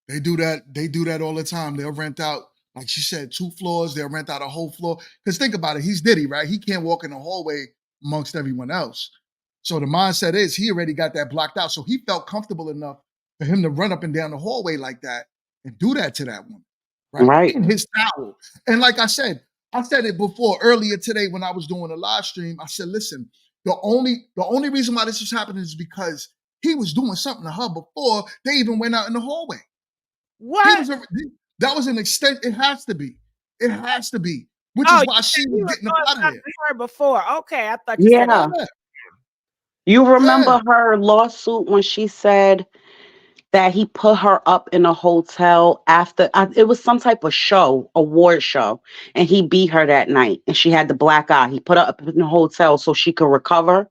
They do that. They do that all the time. They'll rent out, like she said, 2 floors. They'll rent out a whole floor. Because think about it. He's Diddy, right? He can't walk in the hallway amongst everyone else. So the mindset is he already got that blocked out. So he felt comfortable enough for him to run up and down the hallway like that and do that to that woman. Right. In his towel. And like I said it before earlier today when I was doing a live stream. I said, listen, the only reason why this is happening is because he was doing something to her before they even went out in the hallway. What? That was an extent. It has to be. It has to be. Which is why she was getting up out of there. Her before. Okay, I thought you said that. You remember her lawsuit when she said that he put her up in a hotel after it was some type of show, award show, and he beat her that night and she had the black eye. He put her up in the hotel so she could recover.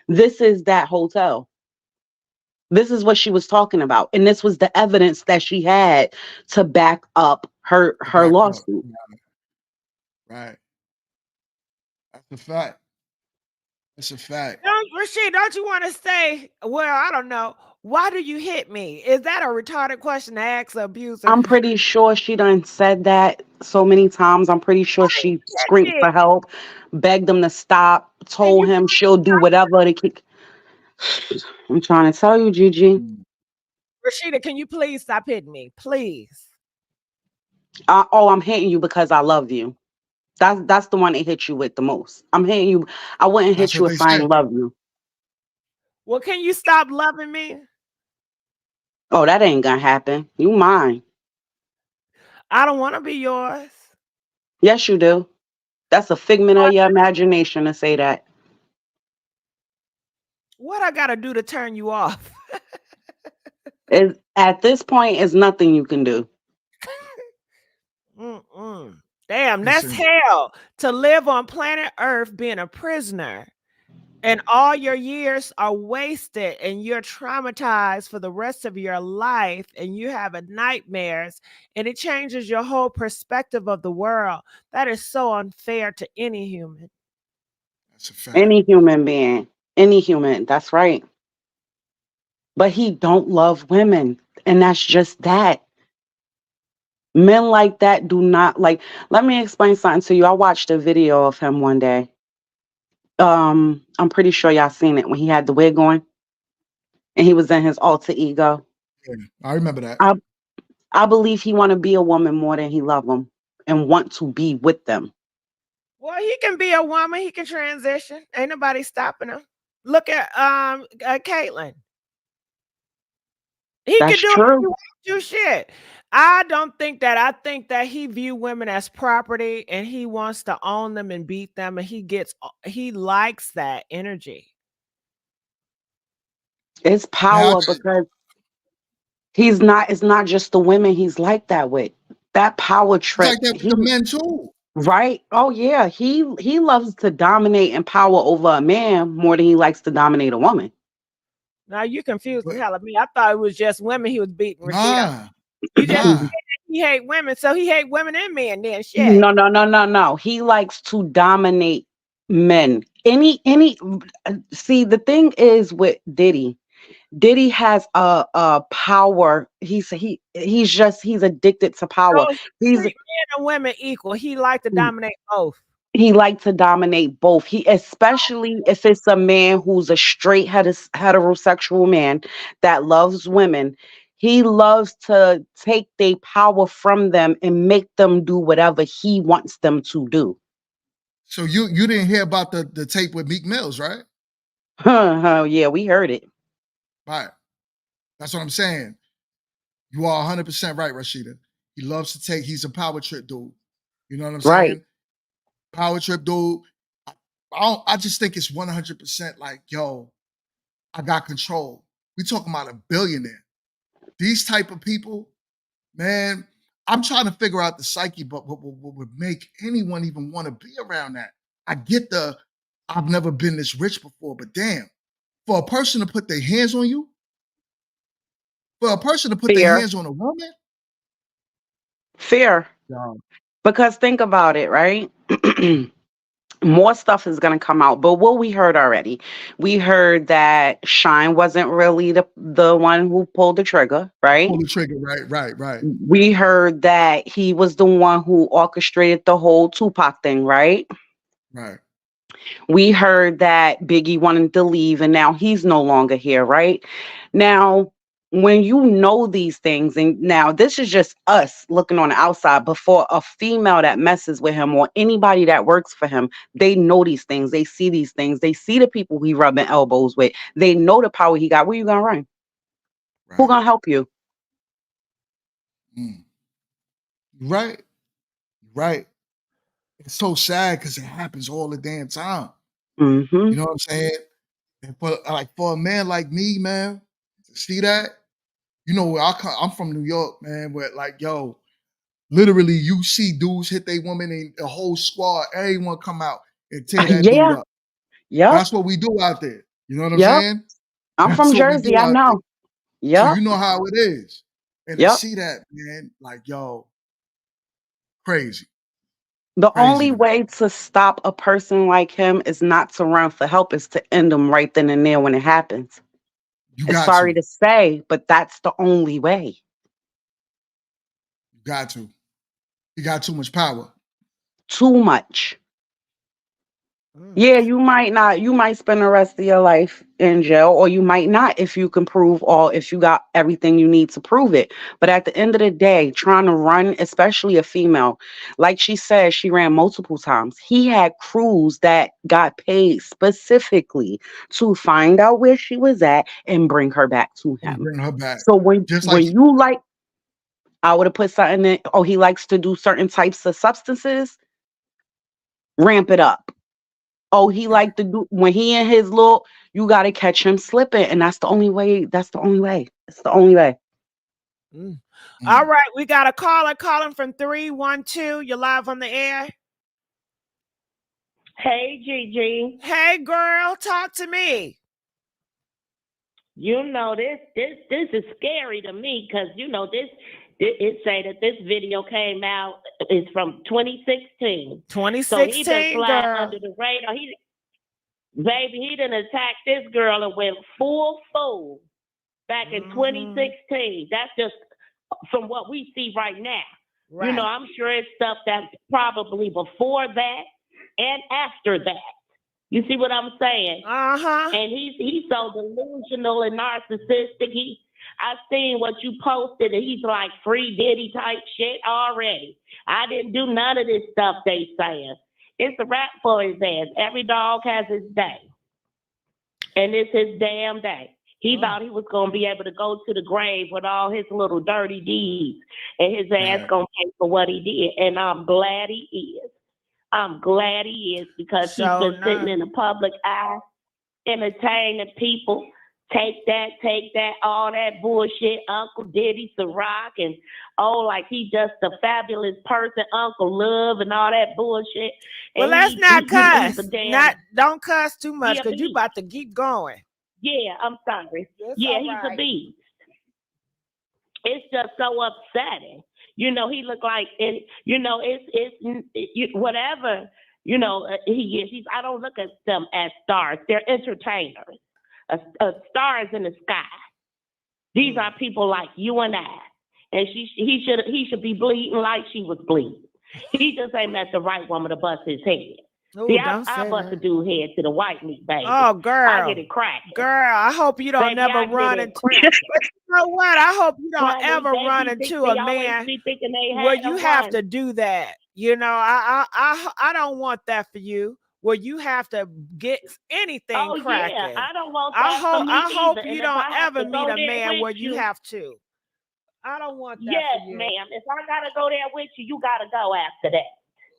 This is that hotel. This is what she was talking about. And this was the evidence that she had to back up her lawsuit. Right. That's a fact. That's a fact. Rashid, don't you want to say, well, I don't know. Why do you hit me? Is that a retarded question to ask an abuser? I'm pretty sure she done said that so many times. I'm pretty sure she screamed for help, begged him to stop, told him she'll do whatever to keep. I'm trying to tell you, Gigi. Rashida, can you please stop hitting me? Please. I'm hitting you because I love you. That's the one that hit you with the most. I'm hitting you. I wouldn't That's hit what you they if I said. ain't love you. Well, can you stop loving me? Oh, that ain't gonna happen. You mine. I don't want to be yours. Yes, you do. That's a figment of your imagination to say that. What I gotta do to turn you off? At this point, it's nothing you can do. Mm-mm. Damn, that's Listen, hell. To live on planet Earth being a prisoner and all your years are wasted and you're traumatized for the rest of your life and you have nightmares and it changes your whole perspective of the world. That is so unfair to any human. that's a fact. Any human being, any human. That's right. But he don't love women, and that's just that. Men like that do not like. Let me explain something to you. I watched a video of him one day. I'm pretty sure y'all seen it when he had the wig on and he was in his alter ego. Yeah, I remember that. I I believe he want to be a woman more than he love them and want to be with them. Well, he can be a woman, he can transition. Ain't nobody stopping him. Look at Caitlyn. He That's can do it if he true. wants to. Shit. I don't think that. I think that he view women as property and he wants to own them and beat them, and he likes that energy. It's Man, power because it's not just the women he's like that with. That power it's trip, like that with the men too. right? Oh yeah, he loves to dominate and power over a man more than he likes to dominate a woman. Now you confused the But hell of me. I thought it was just women he was beating Rashida. nah, You just said nah. that he hate women, so he hate women and men. Then shit. No, no, no, no, no. He likes to dominate men. Any see the thing is with Diddy. Diddy has a power. He's addicted to So power. he He's treat men and women equal. He like to dominate both. he like to dominate both. He especially if it's a man who's a straight heterosexual man that loves women. He loves to take their power from them and make them do whatever he wants them to do. So you didn't hear about the tape with Meek Mills, right? Yeah, we heard it. Right. That's what I'm saying. You are 100% right, Rashida. He loves to take. He's a power trip dude. You know what I'm Right. saying? Power trip dude. I just think it's 100% like, yo, I got control. We talking about a billionaire. These type of people, man, I'm trying to figure out the psyche, but what would make anyone even want to be around that? I get I've never been this rich before, but damn, for a person to put their hands on you, for a person to put their Fear. hands on a woman, Fear. no. Because think about it, right? More stuff is going to come out, but what we heard already, we heard that Shine wasn't really the one who pulled the trigger, right? Pull the trigger, right. We heard that he was the one who orchestrated the whole Tupac thing, right? Right. We heard that Biggie wanted to leave and now he's no longer here, right? Now, when you know these things, and now this is just us looking on the outside, but for a female that messes with him or anybody that works for him, they know these things, they see these things, they see the people he rubbing elbows with, they know the power he got. Where you gonna run? Right. Who gonna help you? Right. Right. It's so sad because it happens all the damn time. Mm-hmm. You know what I'm saying? And for a man like me, man, to see that, you know, I'm from New York, man, where like, yo, literally you see dudes hit their woman and the whole squad, everyone come out and tear that dude Yeah. up. Yep. That's what we do out there. You know what I'm Yep. saying? I'm That's from what we Jersey. do I out there. know. So Yep. you know how it is. And to Yep. see that, man, like, yo, crazy. The Crazy only to me. way to stop a person like him is not to run for help, is to end them right then and there when it happens. You It's got sorry to. to say, but that's the only way. You got to. He got too much power. Too much. Yeah, you might not. You might spend the rest of your life in jail, or you might not if you can prove all, if you got everything you need to prove it. But at the end of the day, trying to run, especially a female, like she said, she ran multiple times. He had crews that got paid specifically to find out where she was at and bring her back to And him. bring her back. So when Just like you like, I would have put something in, oh, he likes to do certain types of substances, ramp it up. Oh, he like to do when he in his little, you gotta catch him slipping. And that's the only way. That's the only way. It's the only way. All right, we got a caller calling from 312. You're live on the air. Hey, Gigi. Hey, girl, talk to me. You know, this is scary to me because, you know, it say that this video came out is from 2016. 2016, so he done slide girl. under the radar. He done attacked this girl and went full back in 2016. That's just from what we see right now. Right. You know, I'm sure it's stuff that's probably before that and after that. You see what I'm saying? And he's so delusional and narcissistic. I seen what you posted, and he's like free Diddy type shit already. I didn't do none of this stuff they saying. It's a rap for his ass. Every dog has his day, and it's his damn day. He thought he was gonna be able to go to the grave with all his little dirty deeds, and his ass gonna pay for what he did. And I'm glad he is. I'm glad he is because he's been sitting in the public eye, entertaining people. Take that, all that bullshit. Uncle Diddy, Ciroc, and like he just a fabulous person. Uncle Love and all that bullshit. Well, And let's not cuss. Don't cuss too much He a because you beast. about to keep going. Yeah, I'm sorry. It's Yeah, all he's right. a beast. It's just so upsetting. You know, he look like, and you know, it's whatever. You know, he is. I don't look at them as stars. They're entertainers. A star is in the sky. These are people like you and I. And he should be bleeding like she was bleeding. He just ain't met the right woman to bust his head. Ooh, See, don't I say bust that. a dude head to the white meat, baby. Oh, girl. I get it cracked. Girl, I hope you don't Baby, never I get run it into. cracking. But you know what? I hope you don't Honey, ever they run be into they a always man be thinking they where had you a have one. to do that. You know, I don't want that for you. Where you have to get anything Oh cracking. yeah, I don't want that for me I hope either. you And if don't I have ever to meet go a there man with where you have to. I don't want that yes, for you. ma'am. If I gotta go there with you, you gotta go after that.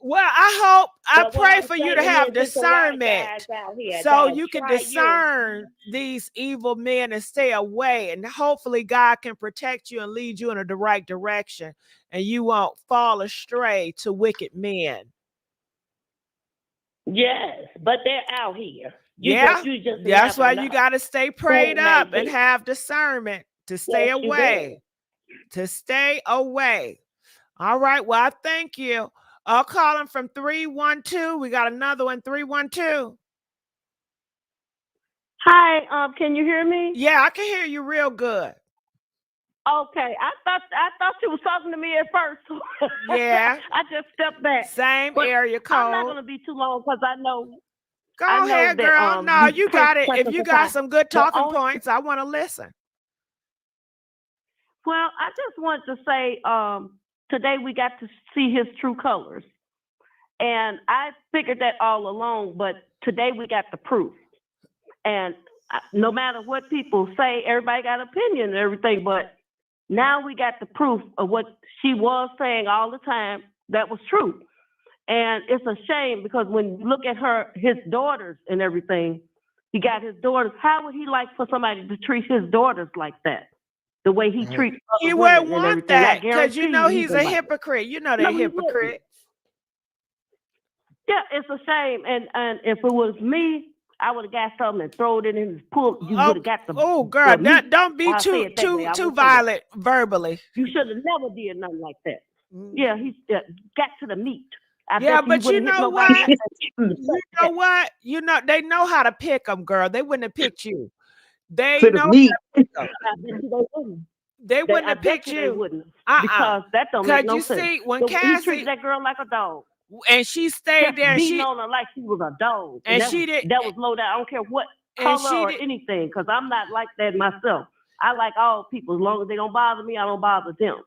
Well, I But what pray I'm for you to saying have is, there's a lot of discernment guys out here so that'll you can try you. discern these evil men and stay away. And hopefully God can protect you and lead you in the right direction and you won't fall astray to wicked men. Yes, but they're out here. You just That's why never you know got to stay who prayed it may up and be. have discernment to stay Yes, you away. To stay away. All right. Well, I thank you. I'll call him from 312. We got another one, 312. Hi, can you hear me? Yeah, I can hear you real good. Okay, I thought you was talking to me at first. Yeah. I just stepped back. Same But area code. I'm not gonna be too long because I know. Go I know ahead, that, girl. No, you got it. pressed If you for got time. some good The talking only- points, I want to listen. Well, I just want to say today we got to see his true colors. And I figured that all along, but today we got the proof. And no matter what people say, everybody got an opinion and everything, but now we got the proof of what she was saying all the time that was true. And it's a shame because when you look at his daughters and everything, he got his daughters. How would he like for somebody to treat his daughters like that? The way he treats other He women would and want everything. I that because you guarantee know he he's would a like it. hypocrite. You know No, they're he wouldn't. hypocrite. Yeah, it's a shame. And if it was me, I would have got something and throw it in his pool. You would have got the. Oh, girl, the meat. don't be I'll say too it that way. I too won't say that. violent verbally. You should have never did nothing like that. Yeah, he got to the meat. I Yeah, bet but you wouldn't hit know nobody what? like that. You know what? You know they know how to pick them, girl. They wouldn't have picked you. They To the know meat. I bet you they wouldn't. they wouldn't I have bet picked you they you. wouldn't. Because that don't make no you sense. see, when He Cassie treated that girl like a dog. And she stayed Just there. beating on her like she was a dog. And that she was, did. That was low down. I don't care what And color she or did. anything, because I'm not like that myself. I like all people. As long as they don't bother me, I don't bother them.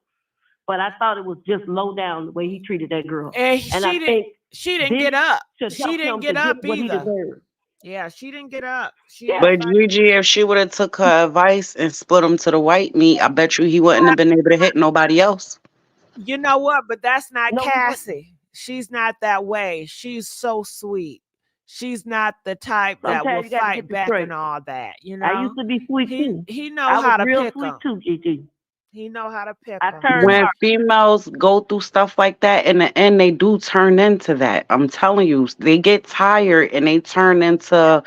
But I thought it was just low down the way he treated that girl. And I think she didn't this get up. should She help didn't him get to up get what he either. deserves. Yeah, she didn't get up. She Yeah. But Gigi, if she would have took her advice and split him to the white meat, I bet you he wouldn't have been able to hit nobody else. You know what? But that's not No, he wouldn't. Cassie. She's not that way. She's so sweet. She's not the type that will Sometimes you got to fight get the back straight. and all that. You I know, used to be sweet too. he know I how was to real pick sweet 'em. too, Gigi. He know how to pick I 'em. turned When hard. females go through stuff like that, in the end, they do turn into that. I'm telling you, they get tired and they turn into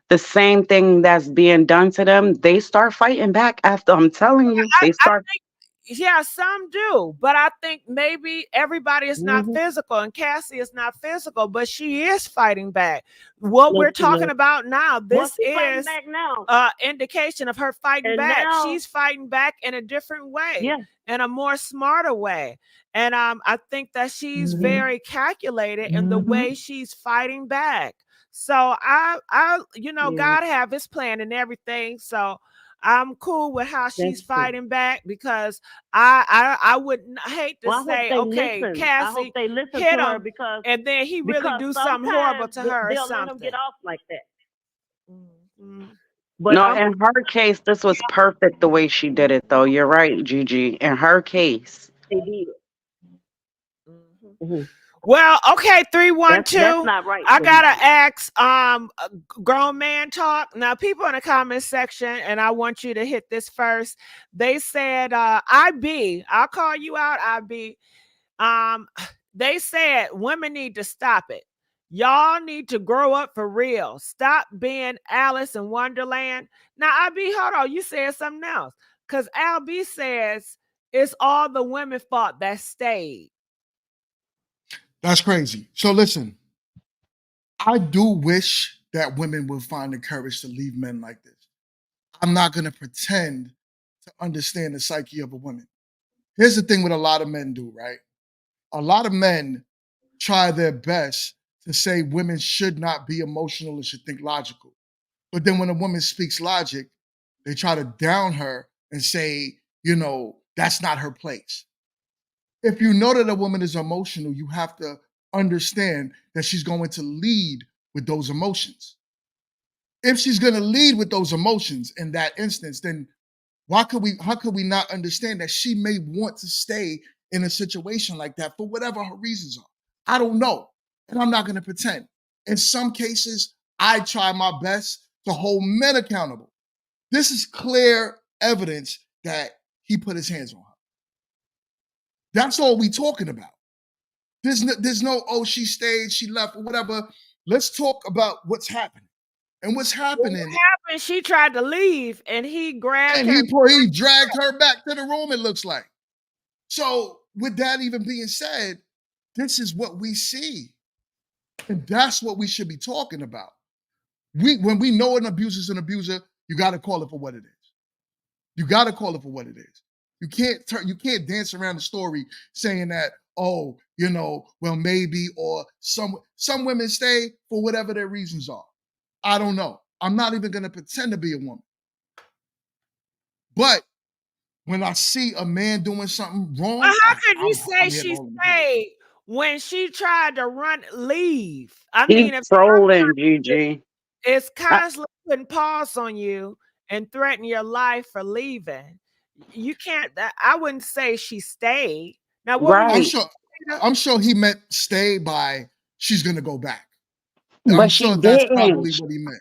the same thing that's being done to them. They start fighting back after. I'm telling you, they I start. think, yeah, some do, but I think maybe everybody is not physical, and Cassie is not physical, but she is fighting back. What we're talking about now, this is back now. Indication of her fighting And back. now, She's fighting back in a different way, yeah, in a more smarter way. And I think that she's very calculated in the way she's fighting back. So God have his plan and everything. So I'm cool with how she's fighting back, because I wouldn't hate to say, okay, listen. Cassie, I hope they listen hit to her, him, because and then he really do something horrible to her or they'll let them something. get off like that. But no, in her case, this was perfect the way she did it, though. You're right, Gigi. In her case, they did. Well, okay, 312. That's not right. I gotta ask, grown man talk. Now, people in the comment section, and I want you to hit this first. They said, I'll call you out, IB. They said women need to stop it. Y'all need to grow up for real. Stop being Alice in Wonderland. Now, IB, hold on, you said something else. Because LB says it's all the women fault that stayed. That's crazy. So listen, I do wish that women would find the courage to leave men like this. I'm not going to pretend to understand the psyche of a woman. Here's the thing: what a lot of men do, right? A lot of men try their best to say women should not be emotional and should think logical. But then when a woman speaks logic, they try to down her and say, that's not her place. If you know that a woman is emotional, you have to understand that she's going to lead with those emotions. If she's going to lead with those emotions in that instance, then how could we not understand that she may want to stay in a situation like that for whatever her reasons are? I don't know. And I'm not going to pretend. In some cases, I try my best to hold men accountable. This is clear evidence that he put his hands on her. That's all we talking about. There's no, oh, she stayed, she left, or whatever. Let's talk about what's happening. And what's happening? What happened? She tried to leave, and he grabbed and her. he dragged her back to the room, it looks like. So with that even being said, this is what we see. And that's what we should be talking about. When we know an abuser is an abuser, you got to call it for what it is. You got to call it for what it is. You can't dance around the story saying that, oh, well, maybe, or some women stay for whatever their reasons are. I don't know. I'm not even going to pretend to be a woman. But when I see a man doing something wrong, well, how could you say she stayed when she tried to leave? I mean, if trolling, Gigi. It's constantly putting paws on you and threatening your life for leaving. You can't. I wouldn't say she stayed. Now, what right? I'm sure he meant stay by she's gonna go back. But I'm she sure that's didn't. probably what he meant.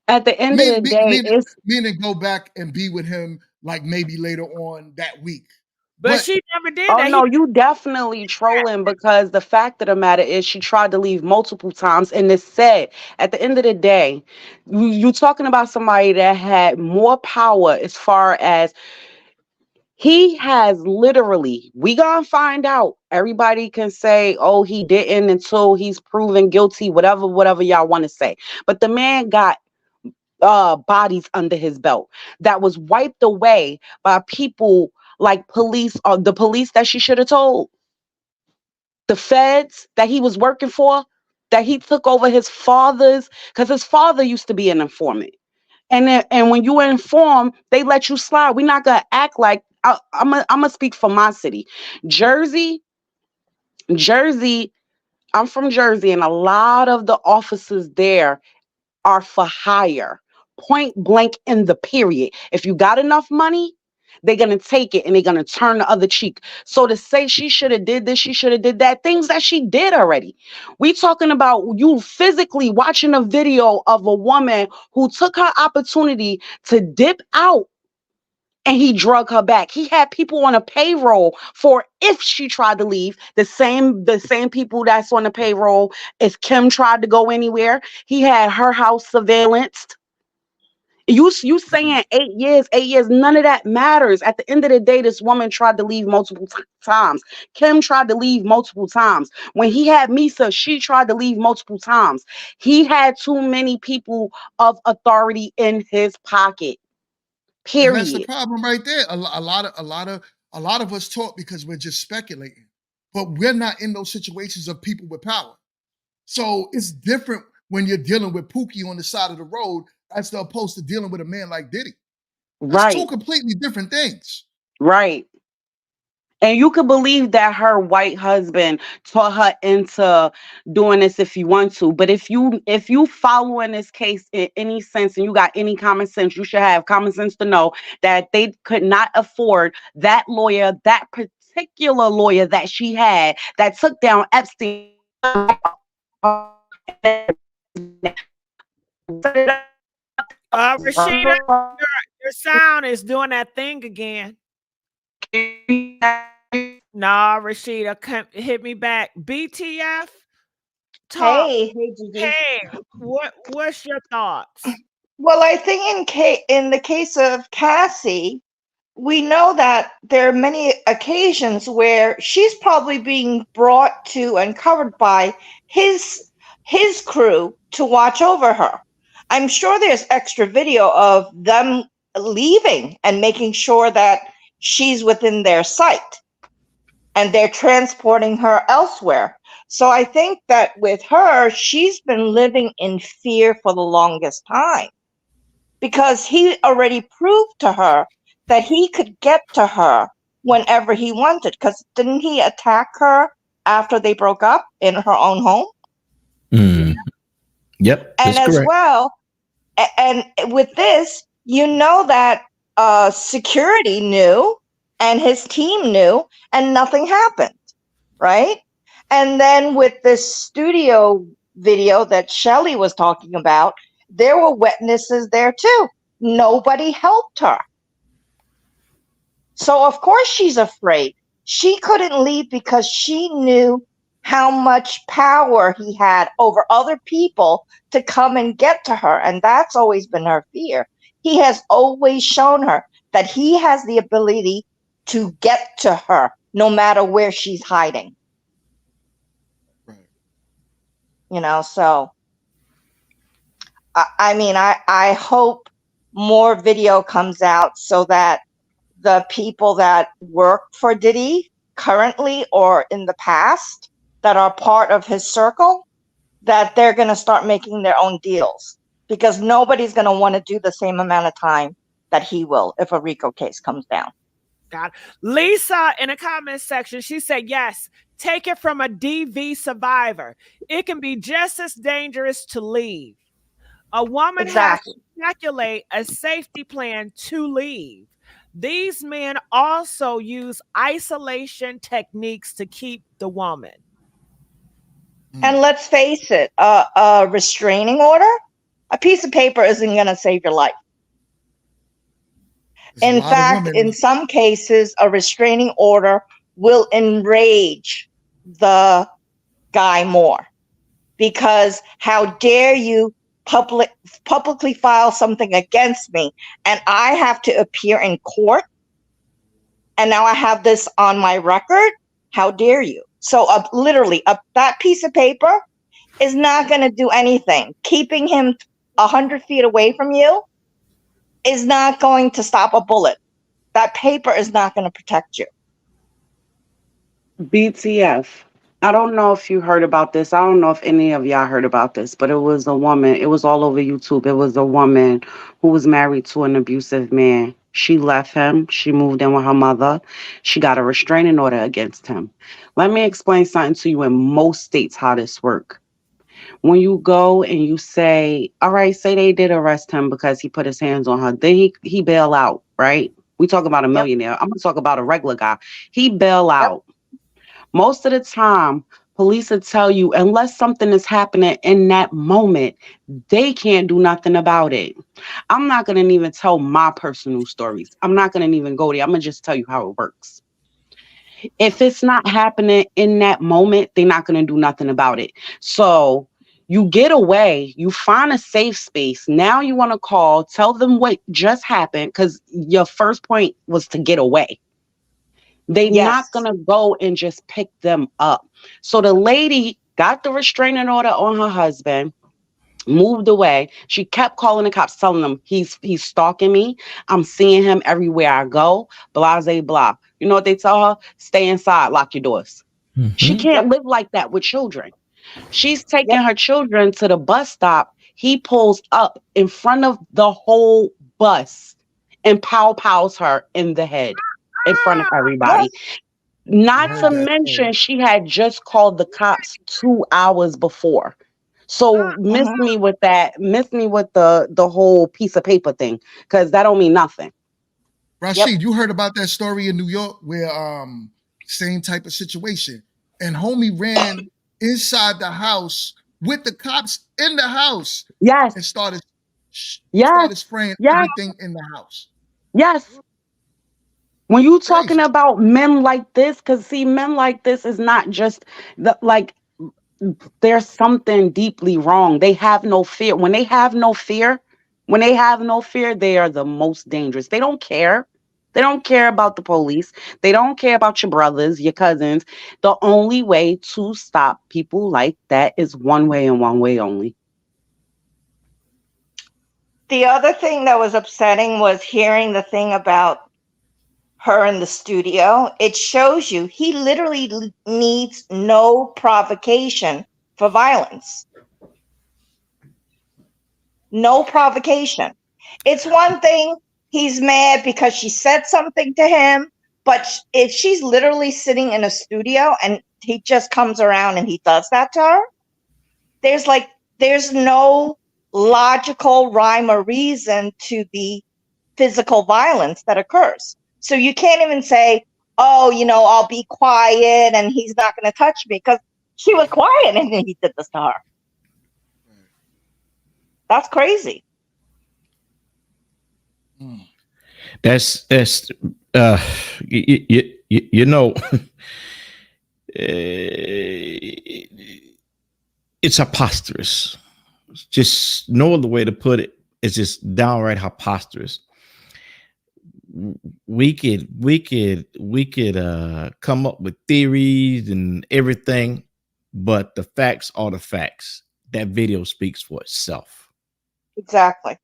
At the end of the day, meaning go back and be with him like maybe later on that week. But she never did that. that. Oh, no, you definitely trolling, because the fact of the matter is she tried to leave multiple times. And it's said, at the end of the day, you talking about somebody that had more power as far as he has literally, we gonna find out. Everybody can say, oh, he didn't until he's proven guilty, whatever y'all want to say. But the man got bodies under his belt that was wiped away by people like police, or the police that she should have told. The feds that he was working for, that he took over his father's, because his father used to be an informant. And when you were informed, they let you slide. We're not gonna act like I'm gonna speak for my city, Jersey. Jersey. I'm from Jersey, and a lot of the officers there are for hire, point blank in the period. If you got enough money, they're gonna take it and they're gonna turn the other cheek. So to say she should have did this, she should have did that, things that she did already. We talking about you physically watching a video of a woman who took her opportunity to dip out and he drug her back. He had people on a payroll for if she tried to leave. The same people that's on the payroll if Kim tried to go anywhere. He had her house surveillanced. You saying 8 years, 8 years, none of that matters. At the end of the day, this woman tried to leave multiple times. Kim tried to leave multiple times. When he had Misa, she tried to leave multiple times. He had too many people of authority in his pocket. And that's the Period. problem right there. A lot of us talk because we're just speculating, but we're not in those situations of people with power. So it's different when you're dealing with Pookie on the side of the road as opposed to dealing with a man like Diddy. That's two Right, completely different things. right. And you could believe that her white husband taught her into doing this if you want to. But if you follow in this case in any sense and you got any common sense, you should have common sense to know that they could not afford that lawyer, that particular lawyer that she had that took down Epstein. Rashida, your sound is doing that thing again. Nah, Rashida, hit me back. BTF, talk. Hey, Gigi. Hey, what's your thoughts? Well, I think in the case of Cassie, we know that there are many occasions where she's probably being brought to and covered by his crew to watch over her. I'm sure there's extra video of them leaving and making sure that she's within their sight and they're transporting her elsewhere. So I think that with her, she's been living in fear for the longest time because he already proved to her that he could get to her whenever he wanted. Because didn't he attack her after they broke up in her own home? Yep, And that's as correct. well, and with this, you know that security knew and his team knew and nothing happened, right? And then with this studio video that Shelley was talking about, there were witnesses there too. Nobody helped her. So of course she's afraid. She couldn't leave because she knew how much power he had over other people to come and get to her. And that's always been her fear. He has always shown her that he has the ability to get to her no matter where she's hiding. Right. You know, so I hope more video comes out so that the people that work for Diddy currently or in the past that are part of his circle, that they're going to start making their own deals because nobody's going to want to do the same amount of time that he will if a RICO case comes down. God. Lisa in the comment section, she said, yes, take it from a DV survivor. It can be just as dangerous to leave. A woman has to calculate a safety plan to leave. These men also use isolation techniques to keep the woman. And let's face it, a restraining order, a piece of paper isn't going to save your life. In fact, in some cases, a restraining order will enrage the guy more because how dare you publicly file something against me and I have to appear in court and now I have this on my record? How dare you? So literally, that piece of paper is not going to do anything. Keeping him 100 feet away from you is not going to stop a bullet. That paper is not going to protect you. BTF. I don't know if you heard about this. I don't know if any of y'all heard about this, but it was a woman. It was all over YouTube. It was a woman who was married to an abusive man. She left him. She moved in with her mother. She got a restraining order against him. Let me explain something to you in most states how this works. When you go and you say, all right, say they did arrest him because he put his hands on her, then he bail out, right? We talk about a Yep. millionaire. I'm gonna talk about a regular guy. He bail Yep. out. Most of the time, police will tell you, unless something is happening in that moment, they can't do nothing about it. I'm not gonna even tell my personal stories. I'm not gonna even go there. I'm gonna just tell you how it works. If it's not happening in that moment, they're not going to do nothing about it. So you get away, you find a safe space. Now you want to call, tell them what just happened because your first point was to get away. They're not Yes. going to go and just pick them up. So the lady got the restraining order on her husband, moved away. She kept calling the cops, telling them he's stalking me. I'm seeing him everywhere I go. Blah, blah, blah. You know what they tell her? Stay inside, lock your doors. She can't live like that with children. She's taking her children to the bus stop. He pulls up in front of the whole bus and pows her in the head in front of everybody. Not to mention, she had just called the cops 2 hours before. So miss me with that. Miss me with the whole piece of paper thing, because that don't mean nothing. Rashid, you heard about that story in New York where same type of situation, and homie ran inside the house with the cops in the house. Yes. And started Yes. spraying Yes. everything in the house. Yes. When you talking about men like this, because see, men like this is not just there's something deeply wrong. They have no fear. When they have no fear, they are the most dangerous. They don't care. They don't care about the police. They don't care about your brothers, your cousins. The only way to stop people like that is one way and one way only. The other thing that was upsetting was hearing the thing about her in the studio. It shows you he literally needs no provocation for violence. No provocation. It's one thing he's mad because she said something to him, but if she's literally sitting in a studio and he just comes around and he does that to her, there's no logical rhyme or reason to the physical violence that occurs. So you can't even say, oh, I'll be quiet and he's not going to touch me, because she was quiet and he did this to her. That's crazy. That's it's preposterous. Just no other way to put it. It's just downright preposterous. We could come up with theories and everything, but the facts are the facts. That video speaks for itself. Exactly.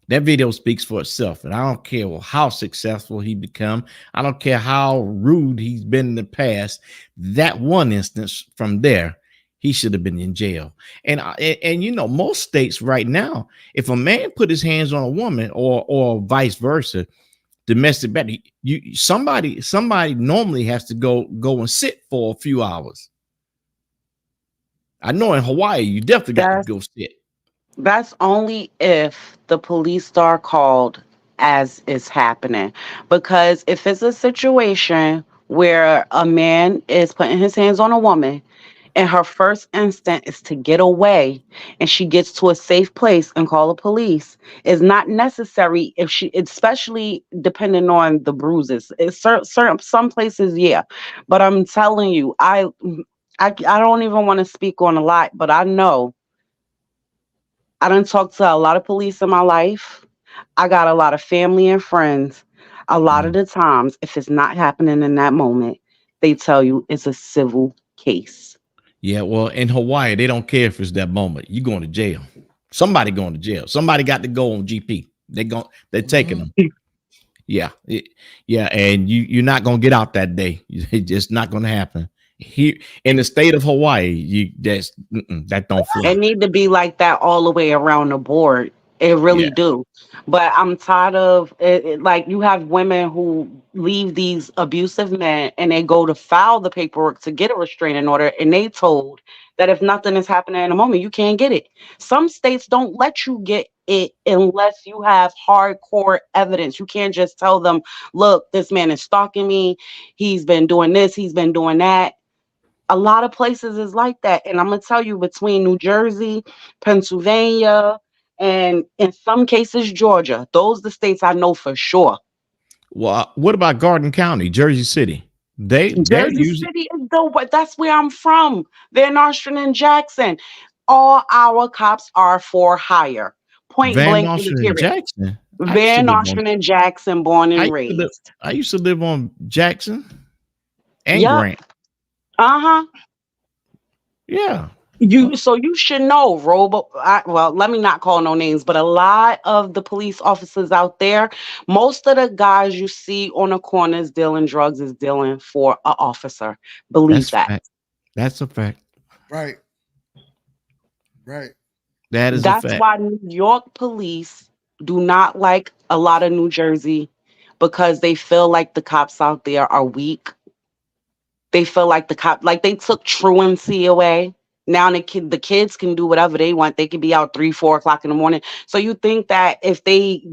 That video speaks for itself, and I don't care how successful he become. I don't care how rude he's been in the past. That one instance from there, he should have been in jail. And most states right now, if a man put his hands on a woman or vice versa, domestic battery, somebody normally has to go and sit for a few hours. I know in Hawaii, you definitely got to go sit. That's only if the police are called as is happening. Because if it's a situation where a man is putting his hands on a woman and her first instinct is to get away and she gets to a safe place and call the police, it's not necessary if she, especially depending on the bruises. It's certain some places, yeah. But I'm telling you, I don't even want to speak on a lot, but I know I done talked to a lot of police in my life. I got a lot of family and friends. A lot of the times, if it's not happening in that moment, they tell you it's a civil case. Yeah, well, in Hawaii, they don't care if it's that moment. You going to jail. Somebody going to jail. Somebody got to go on GP. They're taking them. Yeah, yeah, and you're not gonna get out that day. It's just not gonna happen. He in the state of Hawaii, that don't fly. It need to be like that all the way around the board. It really Yeah, do. But I'm tired of it, like you have women who leave these abusive men and they go to file the paperwork to get a restraining order, and they told that if nothing is happening in a moment, you can't get it. Some states don't let you get it unless you have hardcore evidence. You can't just tell them, look, this man is stalking me. He's been doing this, he's been doing that. A lot of places is like that. And I'm going to tell you, between New Jersey, Pennsylvania, and in some cases, Georgia, those the states I know for sure. Well, what about Garden County, Jersey City? They're Jersey using City is dope, but that's where I'm from. Van Nostrand and Jackson. All our cops are for hire. Point Van blank in the Nostrand and period. Jackson. Van Nostrand and Jackson, born and raised. I used to live on Jackson and Yep. Grant. Uh-huh. Yeah. So you should know, well, let me not call no names, but a lot of the police officers out there, most of the guys you see on the corners dealing drugs is dealing for an officer. Believe that. Fact. That's a fact. Right. Right. That is That's a fact. why New York police do not like a lot of New Jersey, because they feel like the cops out there are weak. They feel like like they took truancy away. Now the kids can do whatever they want. They can be out 3, 4 o'clock in the morning. So you think that if they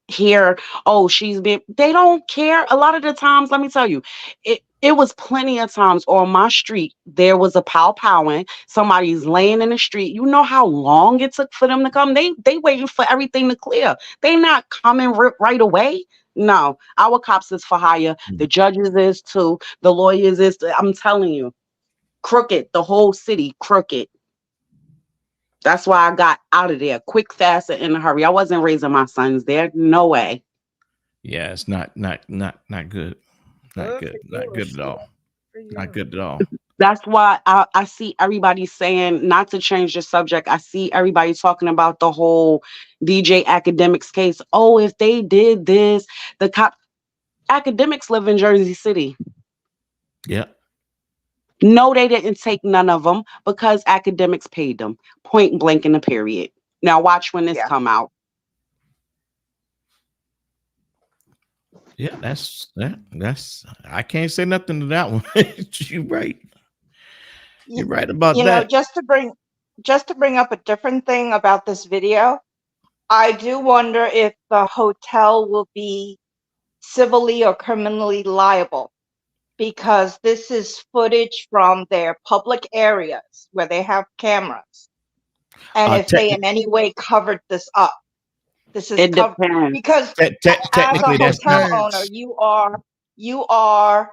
hear, oh, they don't care. A lot of the times, let me tell you, it was plenty of times on my street, there was a powing. Somebody's laying in the street. You know how long it took for them to come? They waiting for everything to clear. They not coming right away. No, our cops is for hire. The judges is too. The lawyers is too. I'm telling you, crooked. The whole city crooked. That's why I got out of there quick, fast, and in a hurry. I wasn't raising my sons there. No way. Yeah, it's not good. Not good at all. Not good at all. That's why I see everybody saying, not to change the subject, I see everybody talking about the whole DJ Academics case. Oh, if they did this, academics live in Jersey City. Yeah. No, they didn't take none of them because academics paid them. Point blank in the period. Now watch when this come out. Yeah, that's I can't say nothing to that one. You're right. You're right about you that. know, just to bring up a different thing about this video, I do wonder if the hotel will be civilly or criminally liable, because this is footage from their public areas where they have cameras. And if they in any way covered this up, this is covered, because as technically a hotel owner, you are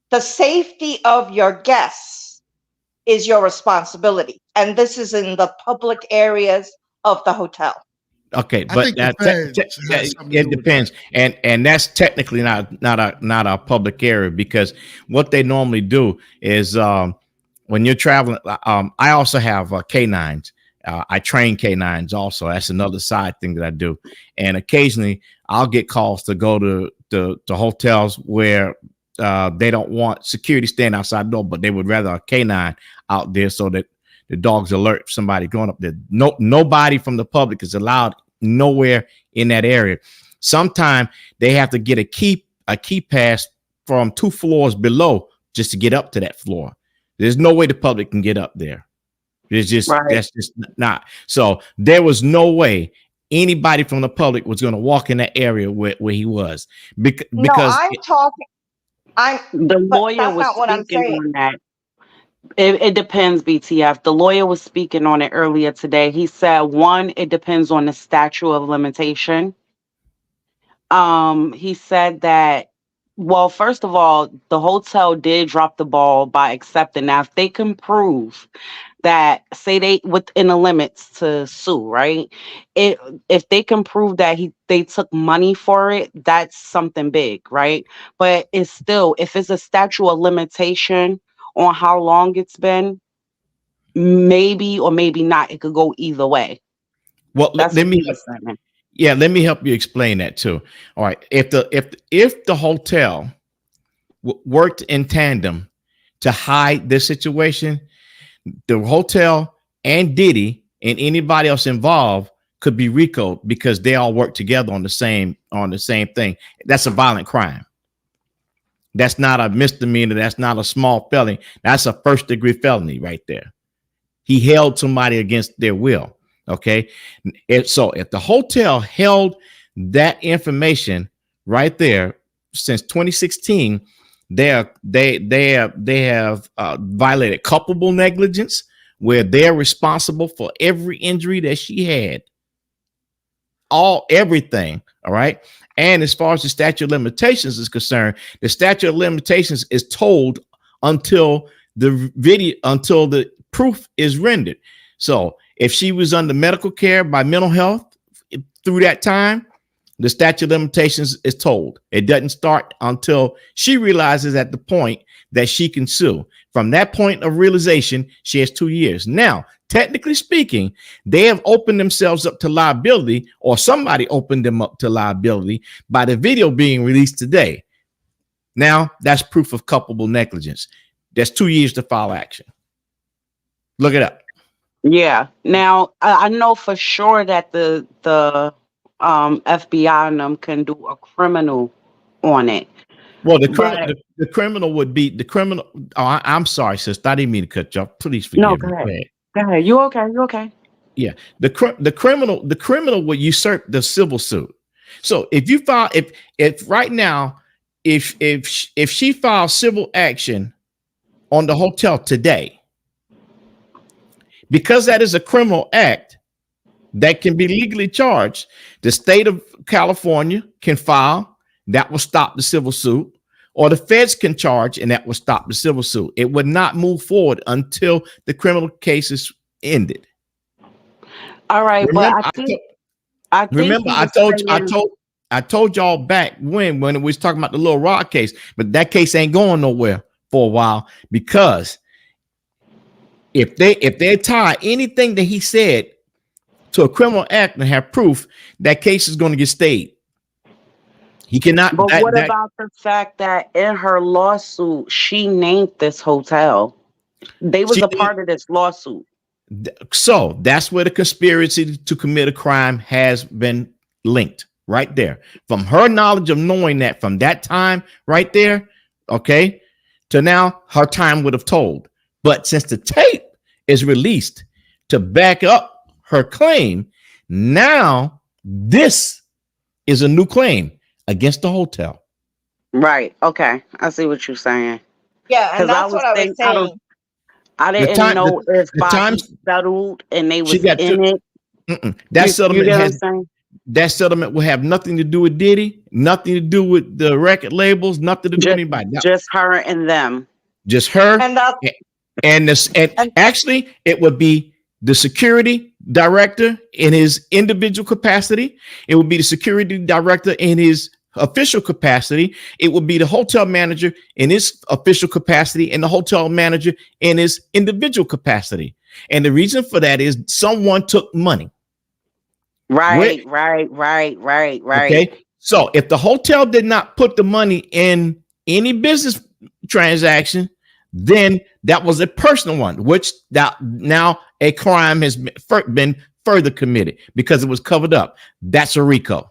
the safety of your guests is your responsibility, and this is in the public areas of the hotel. Okay, but it depends, and that's technically not a public area, because what they normally do is when you're traveling. I also have canines. I train canines also. That's another side thing that I do, and occasionally I'll get calls to go to hotels where they don't want security standing outside the door, but they would rather a canine out there so that the dogs alert somebody going up there. Nobody from the public is allowed nowhere in that area. Sometimes they have to get a key pass from 2 floors below just to get up to that floor. There's no way the public can get up there. It's just that's just not. So there was no way anybody from the public was going to walk in that area where he was, because the lawyer was speaking on that. It depends, BTF. The lawyer was speaking on it earlier today. He said, one, it depends on the statute of limitation. He said that, well, first of all, the hotel did drop the ball by accepting. Now, if they can prove that, say they within the limits to sue, right? If they can prove that they took money for it, that's something big, right? But it's still, if it's a statute of limitation on how long it's been, maybe or maybe not, it could go either way. Well, let me help you explain that too. All right, if the hotel worked in tandem to hide this situation, the hotel and Diddy and anybody else involved could be RICO because they all work together on the same thing. That's a violent crime. That's not a misdemeanor. That's not a small felony. That's a first-degree felony right there. He held somebody against their will. Okay. So if the hotel held that information right there since 2016, they have violated culpable negligence, where they're responsible for every injury that she had, everything. All right. And as far as the statute of limitations is concerned, the statute of limitations is told until the proof is rendered. So if she was under medical care by mental health through that time, the statute of limitations is told. It doesn't start until she realizes at the point that she can sue. From that point of realization, she has 2 years. Now, technically speaking, they have opened themselves up to liability, or somebody opened them up to liability by the video being released today. Now, that's proof of culpable negligence. That's 2 years to file action. Look it up. Yeah. Now I know for sure that the FBI and them can do a criminal on it. Well, the criminal would be the criminal. Oh, I'm sorry, sister. I didn't mean to cut you off. Please forgive No, me. go ahead. Go ahead. You okay? You okay? Yeah. The criminal would usurp the civil suit. So if you file, if right now, if she files civil action on the hotel today, because that is a criminal act that can be legally charged, the state of California can file. That will stop the civil suit, or the feds can charge, and that will stop the civil suit. It would not move forward until the criminal case is ended. All right, Remember, I told y'all back when we was talking about the Lil Rod case, but that case ain't going nowhere for a while, because if they tie anything that he said to a criminal act and have proof, that case is going to get stayed. He cannot. But what about the fact that in her lawsuit, she named this hotel? They was a part of this lawsuit. So that's where the conspiracy to commit a crime has been linked right there. From her knowledge of knowing that from that time right there, okay, to now, her time would have told. But since the tape is released to back up her claim, now this is a new claim against the hotel. Right. Okay. I see what you're saying. Yeah, and that's what I was saying. I didn't know if Bobby settled and they was in it. That settlement will have nothing to do with Diddy, nothing to do with the record labels, nothing to do with anybody. Just her and them. Just her. And actually, it would be the security director in his individual capacity. It would be the security director in his official capacity. It would be the hotel manager in his official capacity and the hotel manager in his individual capacity. And the reason for that is someone took money. Right. Okay. So if the hotel did not put the money in any business transaction, then that was a personal one, which now a crime has been further committed because it was covered up. That's a RICO.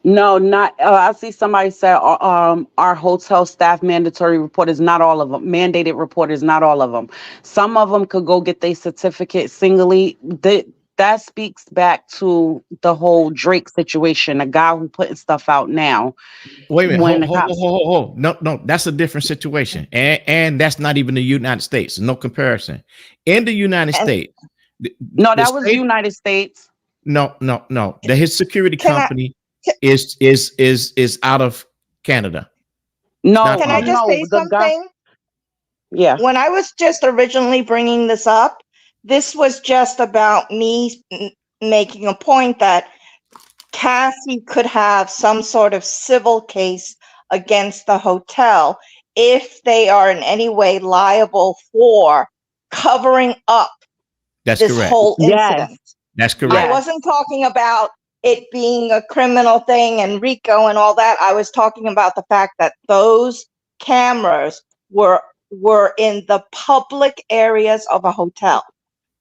No, not. I see somebody say our hotel staff mandatory report is not all of them. Mandated report is not all of them. Some of them could go get their certificate singly. That speaks back to the whole Drake situation, a guy who putting stuff out now. Wait a minute. Hold. No, that's a different situation. And that's not even the United States. No comparison. In the United States. That was the United States. No. His security company is out of Canada. No. Can I just say something? Yeah. When I was just originally bringing this up, this was just about me making a point that Cassie could have some sort of civil case against the hotel if they are in any way liable for covering up this whole incident. Yes, that's correct. I wasn't talking about it being a criminal thing and RICO and all that. I was talking about the fact that those cameras were were in the public areas of a hotel,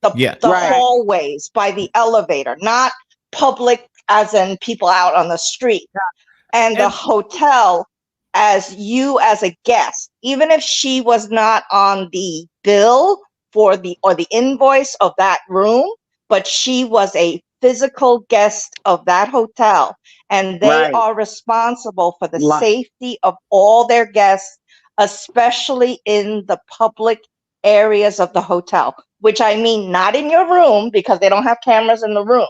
the Right. hallways by the elevator, not public as in people out on the street. And the hotel, as you as a guest, even if she was not on the bill for the invoice of that room, but she was a physical guest of that hotel, and they Right. are responsible for the safety of all their guests, especially in the public areas of the hotel, which I mean not in your room because they don't have cameras in the room,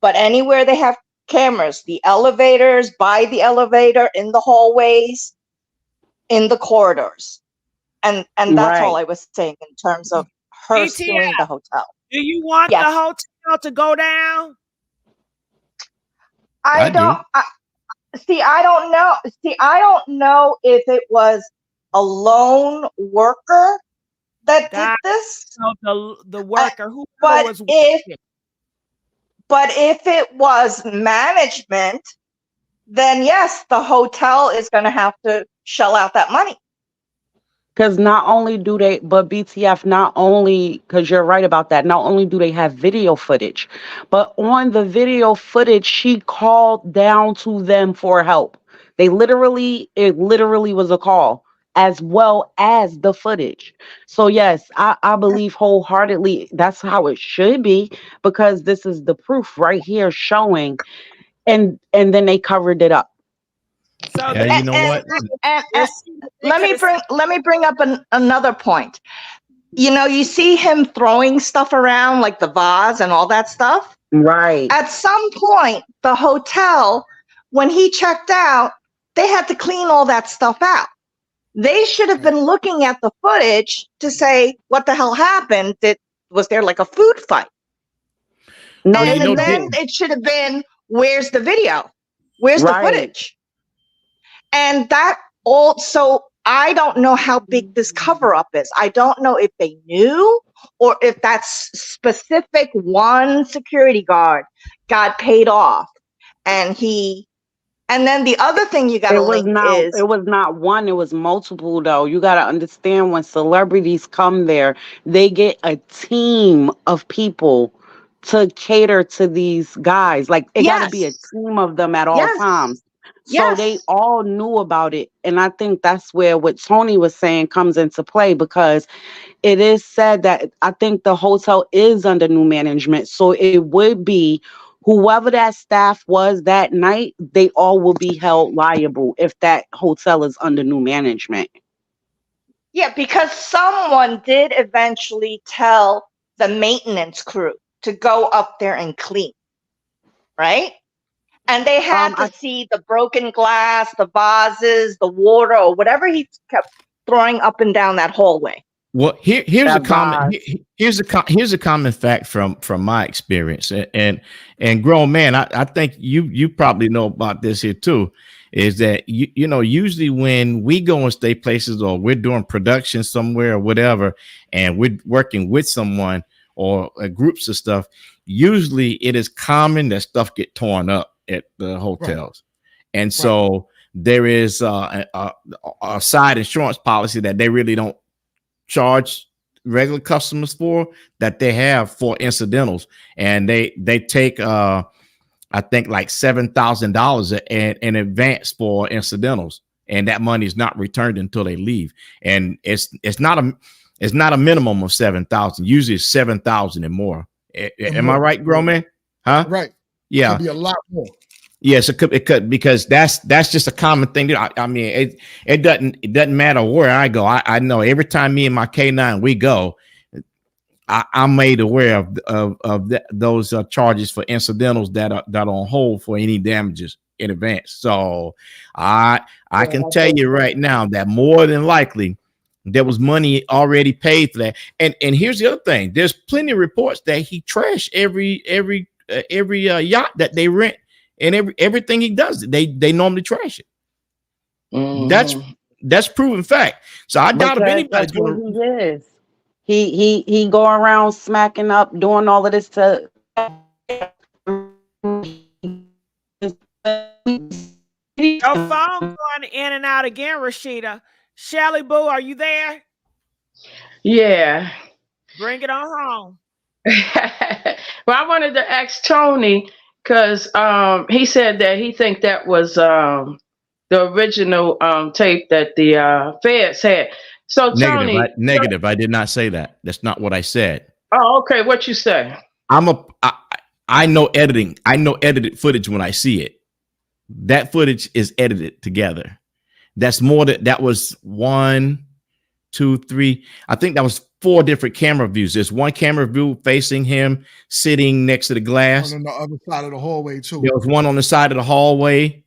but anywhere they have cameras, the elevators, by the elevator, in the hallways, in the corridors. And that's all I was saying in terms of her suing the hotel. Do you want the hotel to go down? I don't know if it was a lone worker that did this. So the worker who but was if it was management, then yes, the hotel is going to have to shell out that money. Because not only do they, but BTF, not only, because you're right about that, not only do they have video footage, but on the video footage, she called down to them for help. It literally was a call as well as the footage. So yes, I believe wholeheartedly that's how it should be, because this is the proof right here showing, and then they covered it up. So you know what? Let me bring up another point. You know, you see him throwing stuff around like the vase and all that stuff. Right. At some point, the hotel, when he checked out, they had to clean all that stuff out. They should have been looking at the footage to say, what the hell happened? Was there like a food fight? No, and then it should have been, where's the video? Where's the footage? And that also, I don't know how big this cover up is. I don't know if they knew or if that specific one security guard got paid off. And then the other thing you got to link is, it was not one, it was multiple though. You got to understand, when celebrities come there, they get a team of people to cater to these guys. Like it got to be a team of them at all times. So they all knew about it. And I think that's where what Tony was saying comes into play, because it is said that I think the hotel is under new management. So it would be whoever that staff was that night, they all will be held liable if that hotel is under new management. Yeah, because someone did eventually tell the maintenance crew to go up there and clean, right? And they had to see the broken glass, the vases, the water, or whatever he kept throwing up and down that hallway. Well, here's a common fact from my experience, and grown man, I think you probably know about this here too, is that you know, usually when we go and stay places or we're doing production somewhere or whatever, and we're working with someone or groups of stuff, usually it is common that stuff get torn up at the hotels. Right. And so there is a side insurance policy that they really don't charge regular customers for, that they have for incidentals, and they take I think like $7,000 in advance for incidentals, and that money is not returned until they leave. And it's not a minimum of 7,000. Usually it's 7,000 and more. Am I right, grown man? Huh? Right. Yeah. It could be a lot more. Yes, it could, because that's just a common thing. I mean, it doesn't matter where I go. I know every time me and my K9 we go, I'm made aware of those charges for incidentals that are on hold for any damages in advance. So I can tell you right now that more than likely there was money already paid for that. And here's the other thing: there's plenty of reports that he trashed every yacht that they rent. And everything he does, they normally trash it. Mm-hmm. That's proven fact. So I doubt if anybody's going to. He is. He go around smacking up, doing all of this to. Your phone going in and out again, Rashida. Shelly Boo, are you there? Yeah. Bring it on home. Well, I wanted to ask Tony because he said that he think that was the original tape that the feds had. So Negative. Tony, Negative. I did not say that. That's not what I said. oh, okay. What you say? I know editing. I know edited footage when I see it. That footage is edited together. That's more that was 1, 2, 3. I think that was 4 different camera views. There's one camera view facing him sitting next to the glass. On the other side of the hallway too. There was one on the side of the hallway.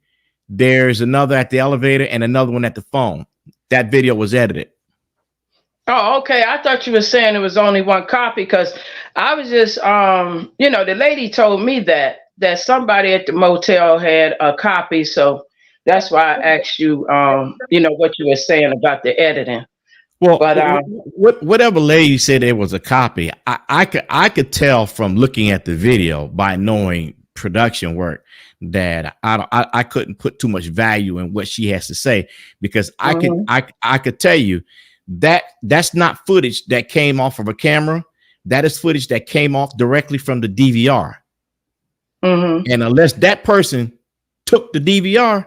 There's another at the elevator and another one at the phone. That video was edited. Oh, okay. I thought you were saying it was only one copy because I was just, the lady told me that somebody at the motel had a copy. So that's why I asked you, what you were saying about the editing. Well, but whatever lady said it was a copy, I could tell from looking at the video by knowing production work that I couldn't put too much value in what she has to say because I could tell you that's not footage that came off of a camera. That is footage that came off directly from the DVR. And unless that person took the DVR,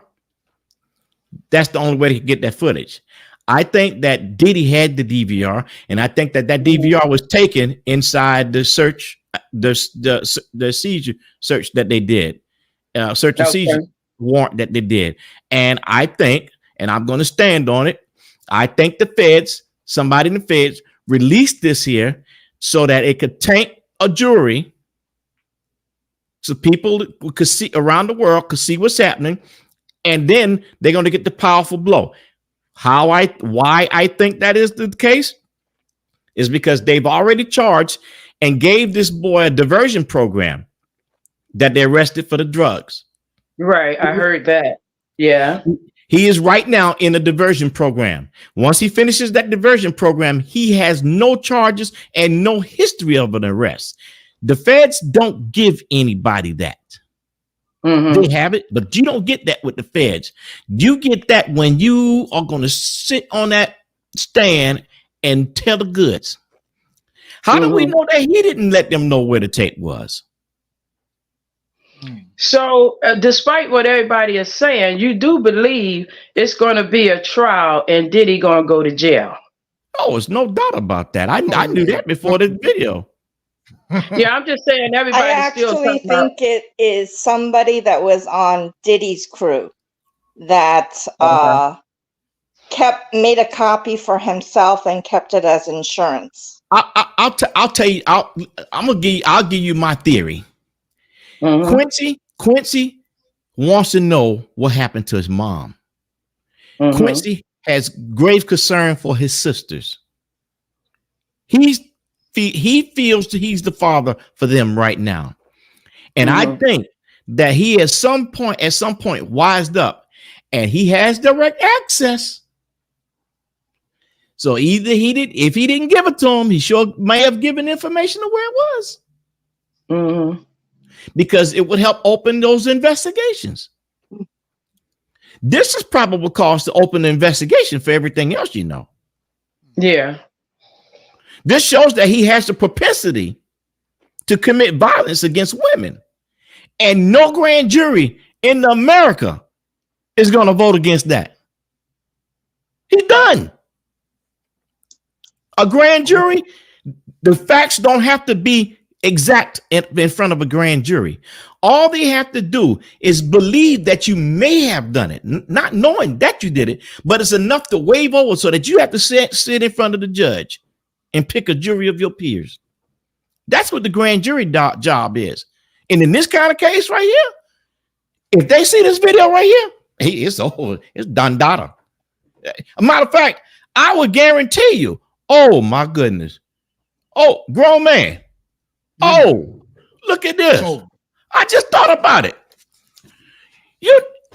that's the only way to get that footage. I think that Diddy had the DVR, and I think that DVR was taken inside the search, the seizure search that they did, search and seizure warrant that they did. And I think, and I'm going to stand on it, I think somebody in the feds released this here so that it could taint a jury, so people could see around the world could see what's happening, and then they're going to get the powerful blow. Why I think that is the case is because they've already charged and gave this boy a diversion program that they arrested for the drugs. Right. I heard that. Yeah. He is right now in a diversion program. Once he finishes that diversion program, he has no charges and no history of an arrest. The feds don't give anybody that. They have it, but you don't get that with the feds. You get that when you are going to sit on that stand and tell the goods. How do we know that he didn't let them know where the tape was? So, despite what everybody is saying, you do believe it's going to be a trial and Diddy going to go to jail? Oh, there's no doubt about that. I knew that before this video. Yeah, I'm just saying everybody. I actually think it is somebody that was on Diddy's crew that made a copy for himself and kept it as insurance. I'll tell you. I'll give you my theory. Quincy wants to know what happened to his mom. Quincy has grave concern for his sisters. He feels that he's the father for them right now. And I think that he at some point wised up and he has direct access. So either if he didn't give it to him, he sure may have given information of where it was. Because it would help open those investigations. This is probable cause to open the investigation for everything else, Yeah. This shows that he has the propensity to commit violence against women. And no grand jury in America is going to vote against that. He's done. A grand jury, the facts don't have to be exact in front of a grand jury. All they have to do is believe that you may have done it, not knowing that you did it, but it's enough to wave over so that you have to sit in front of the judge and pick a jury of your peers. That's what the grand jury job is. And in this kind of case right here, if they see this video right here, it's over. It's done data. A matter of fact, I would guarantee you, oh my goodness. Oh, grown man. Oh, look at this. I just thought about it.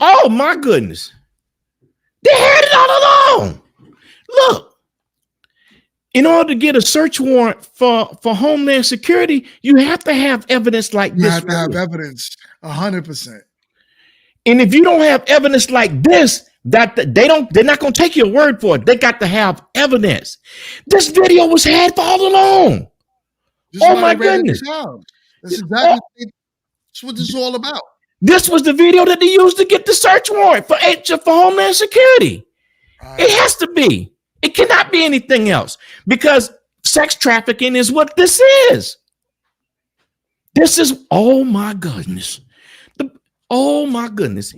Oh my goodness. They had it all along. Look. In order to get a search warrant for Homeland Security, you have to have evidence like this. You have to have evidence, 100%. And if you don't have evidence like this, They're not going to take your word for it. They got to have evidence. This video was had for all along. This is Oh why my they ran into goodness. town. That's exactly that's what this is all about. This was the video that they used to get the search warrant for Homeland Security. It has to be. It cannot be anything else because sex trafficking is what this is. This is, oh my goodness. Oh my goodness.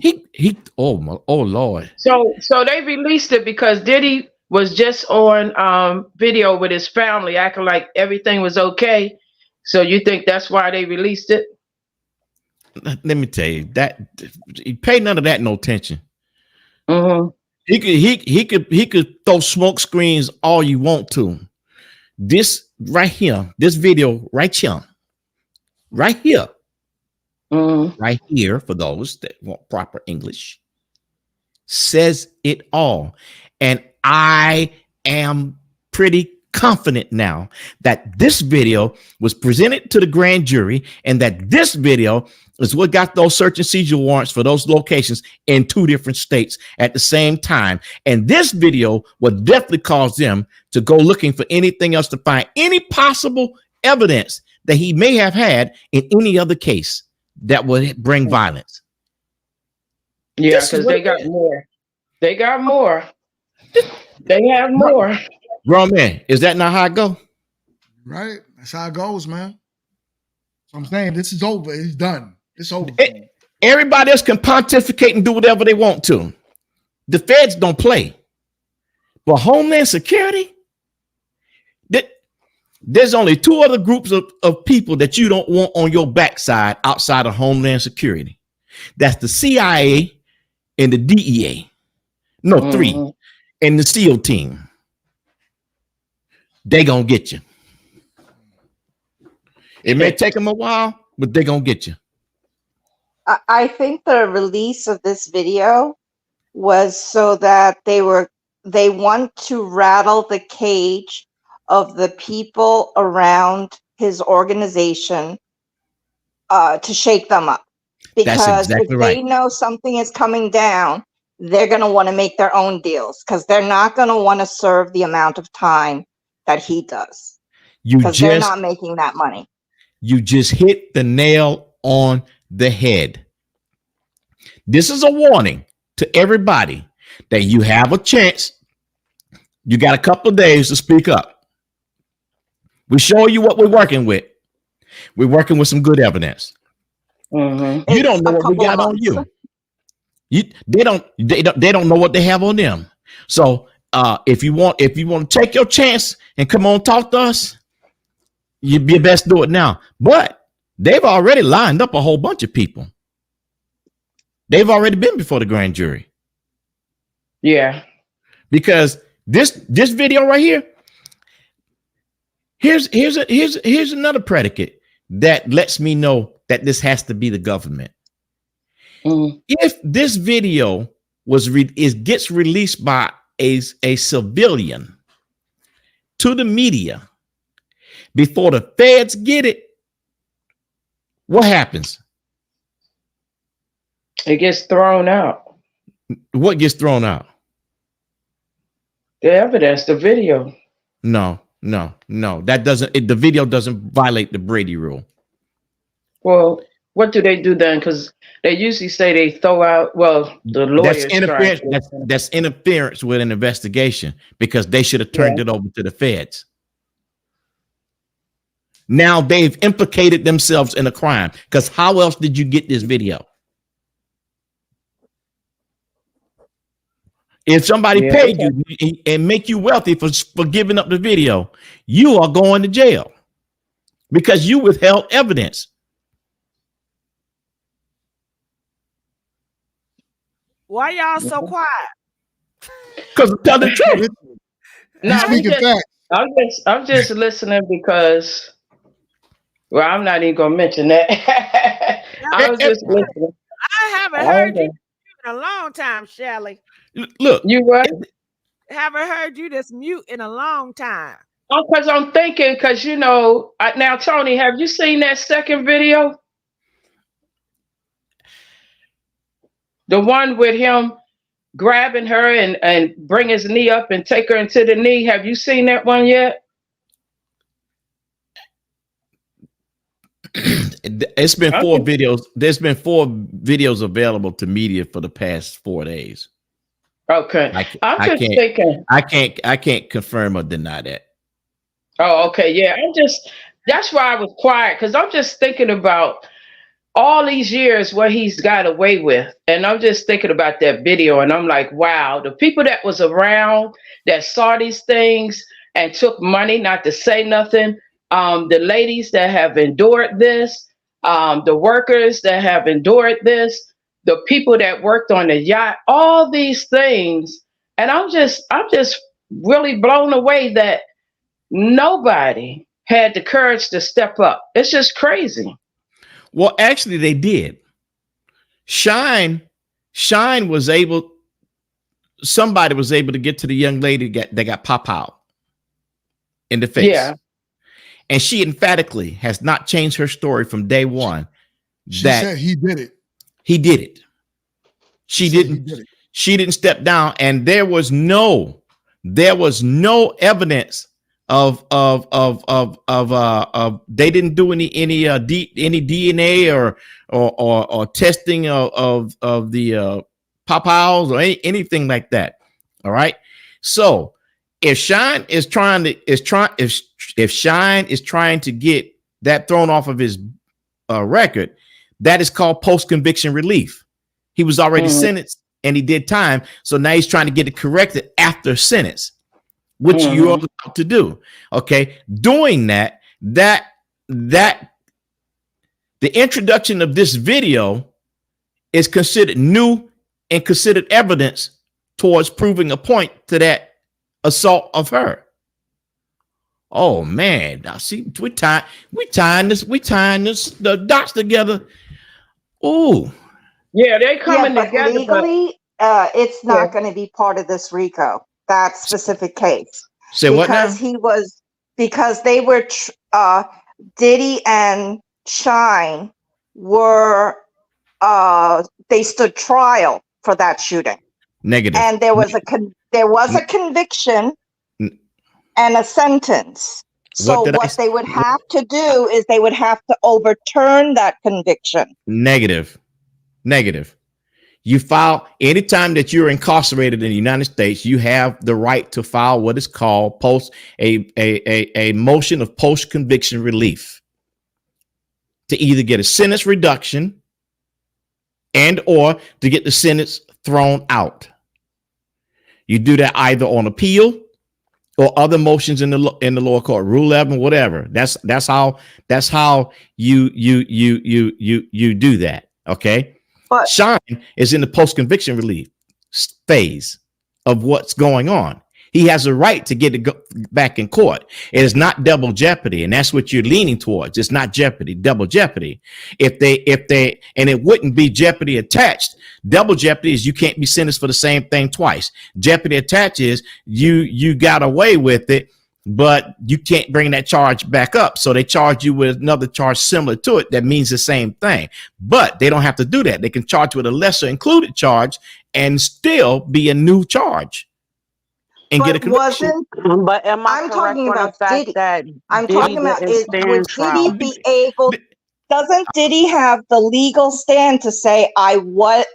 Oh Lord. So they released it because Diddy was just on video with his family acting like everything was okay. So you think that's why they released it? Let me tell you that he paid none of that no attention. Mm-hmm. He could throw smoke screens all you want to. This right here, this video right here, right here for those that want proper English, says it all. And I am pretty confident now that this video was presented to the grand jury and that this video is what got those search and seizure warrants for those locations in 2 different states at the same time. And this video would definitely cause them to go looking for anything else to find any possible evidence that he may have had in any other case that would bring violence. Yeah, because they got more. They got more. They have more. Grown man, is that not how it go? Right? That's how it goes, man. So I'm saying this is over. It's done. It's over. Everybody else can pontificate and do whatever they want to. The feds don't play. But Homeland Security, there's only 2 other groups of people that you don't want on your backside outside of Homeland Security. That's the CIA and the DEA. No, 3. And the SEAL team. They gonna get you. It may take them a while, but they gonna get you. I think the release of this video was so that they want to rattle the cage of the people around his organization to shake them up. Because if they know something is coming down, they're going to want to make their own deals because they're not going to want to serve the amount of time that he does. Because they're not making that money. You just hit the nail on the head. This is a warning to everybody that you have a chance. You got a couple of days to speak up. We show you what we're working with. We're working with some good evidence. You don't know what we got on you. They don't know what they have on them. So if you want to take your chance and come on talk to us, you best do it now. But they've already lined up a whole bunch of people. They've already been before the grand jury. Yeah. Because this video right here, here's another predicate that lets me know that this has to be the government. If this video gets released by a civilian to the media before the feds get it, what happens? It gets thrown out. What gets thrown out? The evidence, the video. No. That doesn't. The video doesn't violate the Brady rule. Well, what do they do then? Because they usually say they throw out. Well, the lawyers. That's interference. That's interference with an investigation because they should have turned it over to the feds. Now they've implicated themselves in a crime. Because how else did you get this video? If somebody paid you and make you wealthy for giving up the video, you are going to jail because you withheld evidence. Why y'all so quiet? Because I'm telling the truth. No, I'm just listening because, well, I'm not even gonna mention that. I was just listening. I haven't heard you in a long time, Shelly. Look, you what? Haven't heard you this mute in a long time. Oh, because I'm thinking, because now, Tony, have you seen that second video? The one with him grabbing her and bring his knee up and take her into the knee. Have you seen that one yet? It's been 4 videos. There's been 4 videos available to media for the past 4 days. Okay. I'm just thinking. I can't confirm or deny that. Oh, okay. Yeah. That's why I was quiet, because I'm just thinking about all these years what he's got away with. And I'm just thinking about that video, and I'm like, wow, the people that was around that saw these things and took money not to say nothing, the ladies that have endured this, the workers that have endured this, the people that worked on the yacht, all these things. And I'm just really blown away that nobody had the courage to step up. It's just crazy. Well, actually, they did. Shine was able. Somebody was able to get to the young lady that got pop out in the face. Yeah. And she emphatically has not changed her story from day one. She said he did it. He did it. She didn't. She didn't step down, and there was no evidence of they didn't do any DNA or testing of the pop-outs or anything like that. All right. So if Shine is trying to get that thrown off of his record, that is called post-conviction relief. He was already sentenced and he did time, so now he's trying to get it corrected after sentence, which you're allowed to do. Okay, doing that the introduction of this video is considered new and considered evidence towards proving a point to that assault of her. Oh man, now see, we tying the dots together. Oh, yeah, they coming together. Legally, it's not going to be part of this RICO, that specific case. Say what now? Because they were Diddy and Shine were they stood trial for that shooting. Negative. And there was a conviction and a sentence. So what they would have to do is they would have to overturn that conviction. Negative. You file anytime that you're incarcerated in the United States, you have the right to file what is called a motion of post-conviction relief to either get a sentence reduction and or to get the sentence thrown out. You do that either on appeal or other motions in the lower court, Rule 11, whatever. That's how you do that. Okay. But Shine is in the post-conviction relief phase of what's going on. He has a right to get it back in court. It is not double jeopardy, and that's what you're leaning towards. It's not jeopardy, double jeopardy. If they, and it wouldn't be jeopardy attached. Double jeopardy is you can't be sentenced for the same thing twice. Jeopardy attached is you got away with it, but you can't bring that charge back up. So they charge you with another charge similar to it that means the same thing. But they don't have to do that. They can charge you with a lesser included charge and still be a new charge and get a conviction. But am I I'm correct talking on about the fact Diddy. that I'm Diddy talking about didn't stand would trial? Diddy be able? Doesn't Diddy have the legal stand to say I went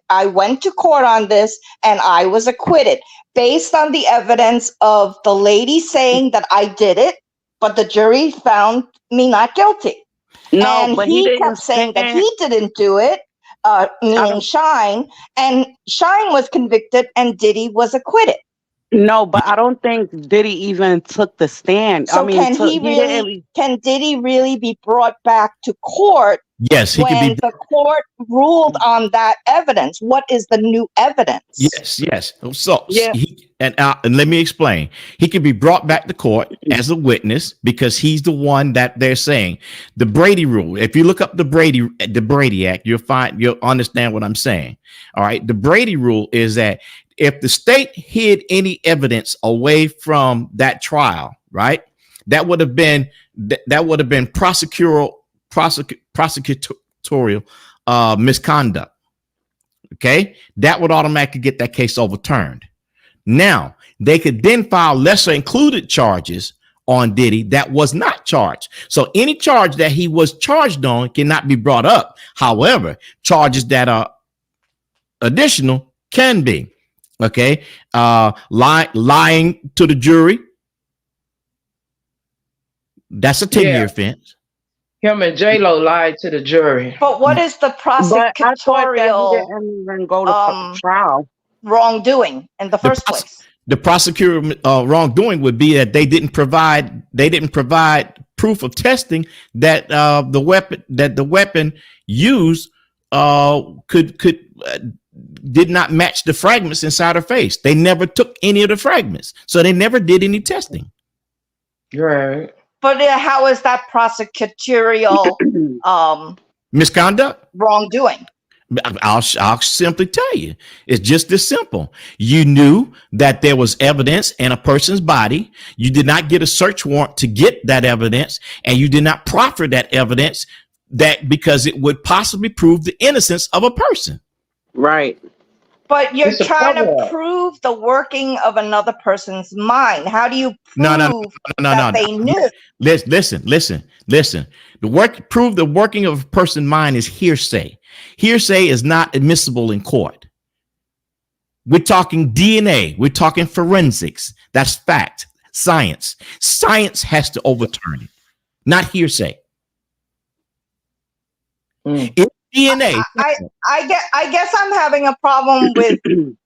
to court on this and I was acquitted based on the evidence of the lady saying that I did it, but the jury found me not guilty. No, and but he kept saying that he didn't do it, meaning Shine, and Shine was convicted and Diddy was acquitted. No, but I don't think Diddy even took the stand. So I mean, can Diddy really be brought back to court? Yes, he can be. The court ruled on that evidence. What is the new evidence? Yes. So and let me explain. He can be brought back to court as a witness because he's the one that they're saying. The Brady rule. If you look up the Brady Act, you'll understand what I'm saying. All right. The Brady rule is that if the state hid any evidence away from that trial, right, that would have been prosecutorial misconduct. Okay, that would automatically get that case overturned. Now, they could then file lesser included charges on Diddy that was not charged. So any charge that he was charged on cannot be brought up. However, charges that are additional can be. Okay, lying to the jury. That's a 10-year offense. Him and J-Lo lied to the jury. But what is the But I thought that he prosecutorial didn't even go to trial. wrongdoing in the first place? The prosecutor wrongdoing would be that they didn't provide proof of testing that the weapon used did not match the fragments inside her face. They never took any of the fragments, so they never did any testing. Right. But how is that prosecutorial misconduct? Wrongdoing. I'll simply tell you, it's just this simple. You knew that there was evidence in a person's body. You did not get a search warrant to get that evidence, and you did not proffer that evidence because it would possibly prove the innocence of a person. Right. But you're trying to prove the working of another person's mind. How do you prove that they knew? Listen. Prove the working of a person's mind is hearsay. Hearsay is not admissible in court. We're talking DNA. We're talking forensics. That's fact. Science. Science has to overturn it, not hearsay. It's DNA. I guess I'm having a problem with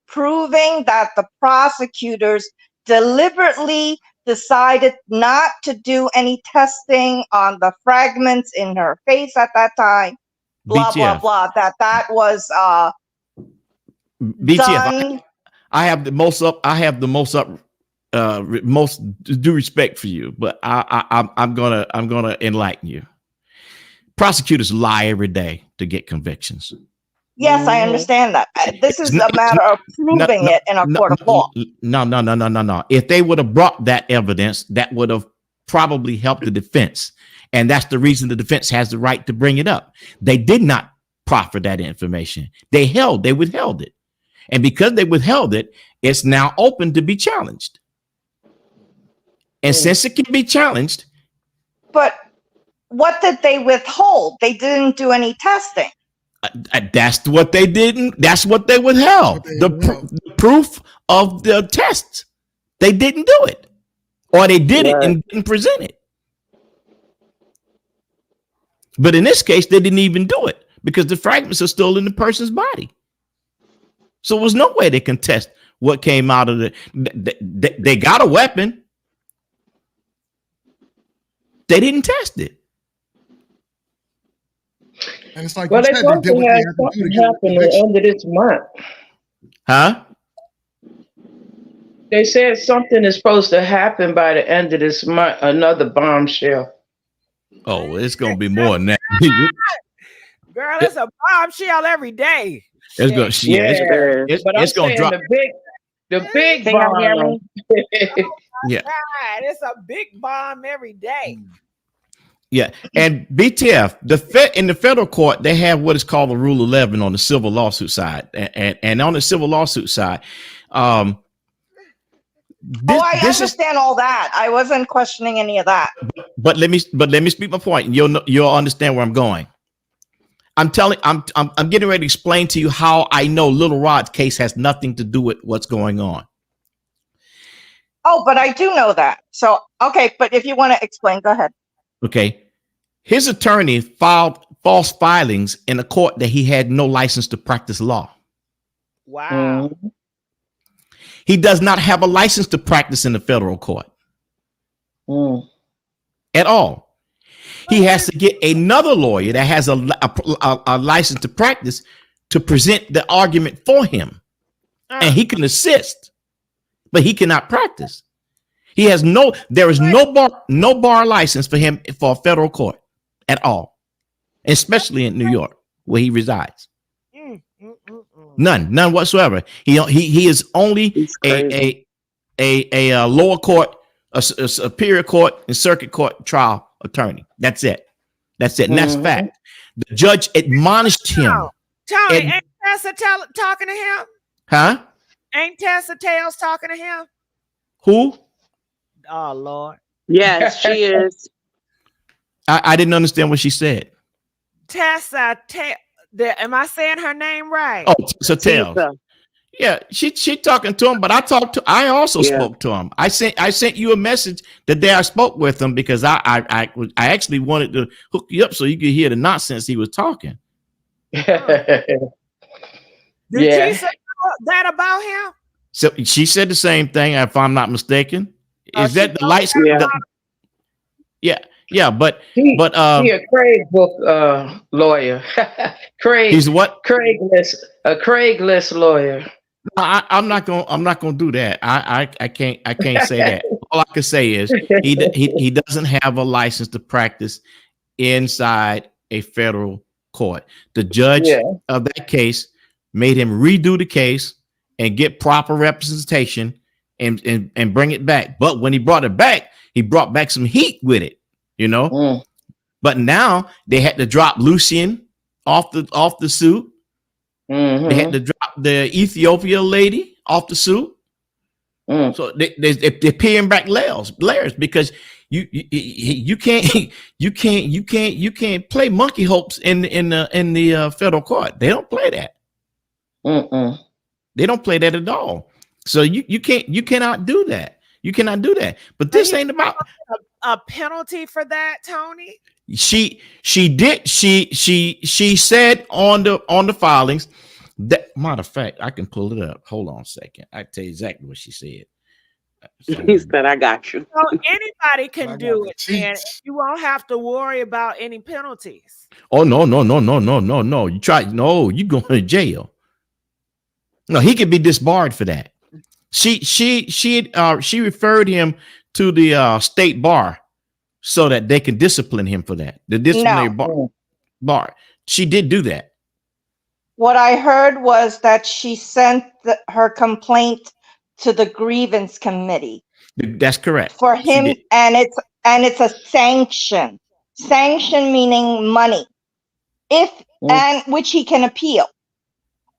proving that the prosecutors deliberately decided not to do any testing on the fragments in her face at that time. Blah, BTF. blah, blah. That was BTF. done. I have the most due respect for you, but I'm gonna enlighten you. Prosecutors lie every day to get convictions. Yes, I understand that. This is a matter of proving it in a court of law. No. If they would have brought that evidence, that would have probably helped the defense. And that's the reason the defense has the right to bring it up. They did not proffer that information. They withheld it. And because they withheld it, it's now open to be challenged. And since it can be challenged. But what did they withhold? They didn't do any testing. That's what they didn't. That's what they withheld. The proof of the tests. They didn't do it, or they did it and didn't present it. But in this case, they didn't even do it because the fragments are still in the person's body. So there was no way they can test what came out of they got a weapon. They didn't test it. And it's like, well, they supposed to have something happen at the end of this month. Huh? They said something is supposed to happen by the end of this month. Another bombshell. Oh, it's gonna be more than that. Girl, it's a bombshell every day. It's gonna, it's gonna drop. The big bomb. Yeah. God, it's a big bomb every day. Yeah, and BTF, in the federal court, they have what is called the Rule 11 on the civil lawsuit side, and on the civil lawsuit side, I understand all that. I wasn't questioning any of that. But let me speak my point, and you'll understand where I'm going. I'm getting ready to explain to you how I know Little Rod's case has nothing to do with what's going on. Oh, but I do know that. So okay, but if you want to explain, go ahead. Okay. His attorney filed false filings in a court that he had no license to practice law. Wow. He does not have a license to practice in the federal court at all. He has to get another lawyer that has a license to practice to present the argument for him. And he can assist, but he cannot practice. There is no bar license for him for a federal court at all, especially in New York where he resides. None whatsoever. He is only a lower court, a superior court, and circuit court trial attorney. That's it. And that's fact. The judge admonished him. Tony, ain't Tessa talking to him? Huh? Ain't Tessa Tails talking to him? Who? Oh Lord. Yes, she is. I didn't understand what she said. Tessa am I saying her name right? Oh, Tessa Tails. Tessa. Yeah, she talking to him, but I also spoke to him. I sent you a message the day I spoke with him because I actually wanted to hook you up so you could hear the nonsense he was talking. Did she say that about him? So she said the same thing, if I'm not mistaken. Is that the lights? Yeah, but he a Craigbook lawyer. Craig. He's what? A Craigslist lawyer. I'm not gonna do that. I can't say that. All I can say is he doesn't have a license to practice inside a federal court. The judge of that case made him redo the case and get proper representation and bring it back. But when he brought it back, he brought back some heat with it, you know. But now they had to drop Lucian off the suit. They had to drop the Ethiopia lady off the suit. So they're paying back layers because you can't play monkey hopes in the federal court. They don't play that. They don't play that at all. So you cannot do that. You cannot do that. But this ain't about a penalty for that, Tony. She said on the filings that, matter of fact, I can pull it up. Hold on a second. I tell you exactly what she said. He said, "I got you." So anybody can do it, and you won't have to worry about any penalties. Oh no. You going to jail. No, he could be disbarred for that. She referred him to the state bar so that they can discipline him for that. The disciplinary bar. She did do that. What I heard was that she sent her complaint to the grievance committee. That's correct. For him, and it's a sanction. Sanction meaning money. And which he can appeal,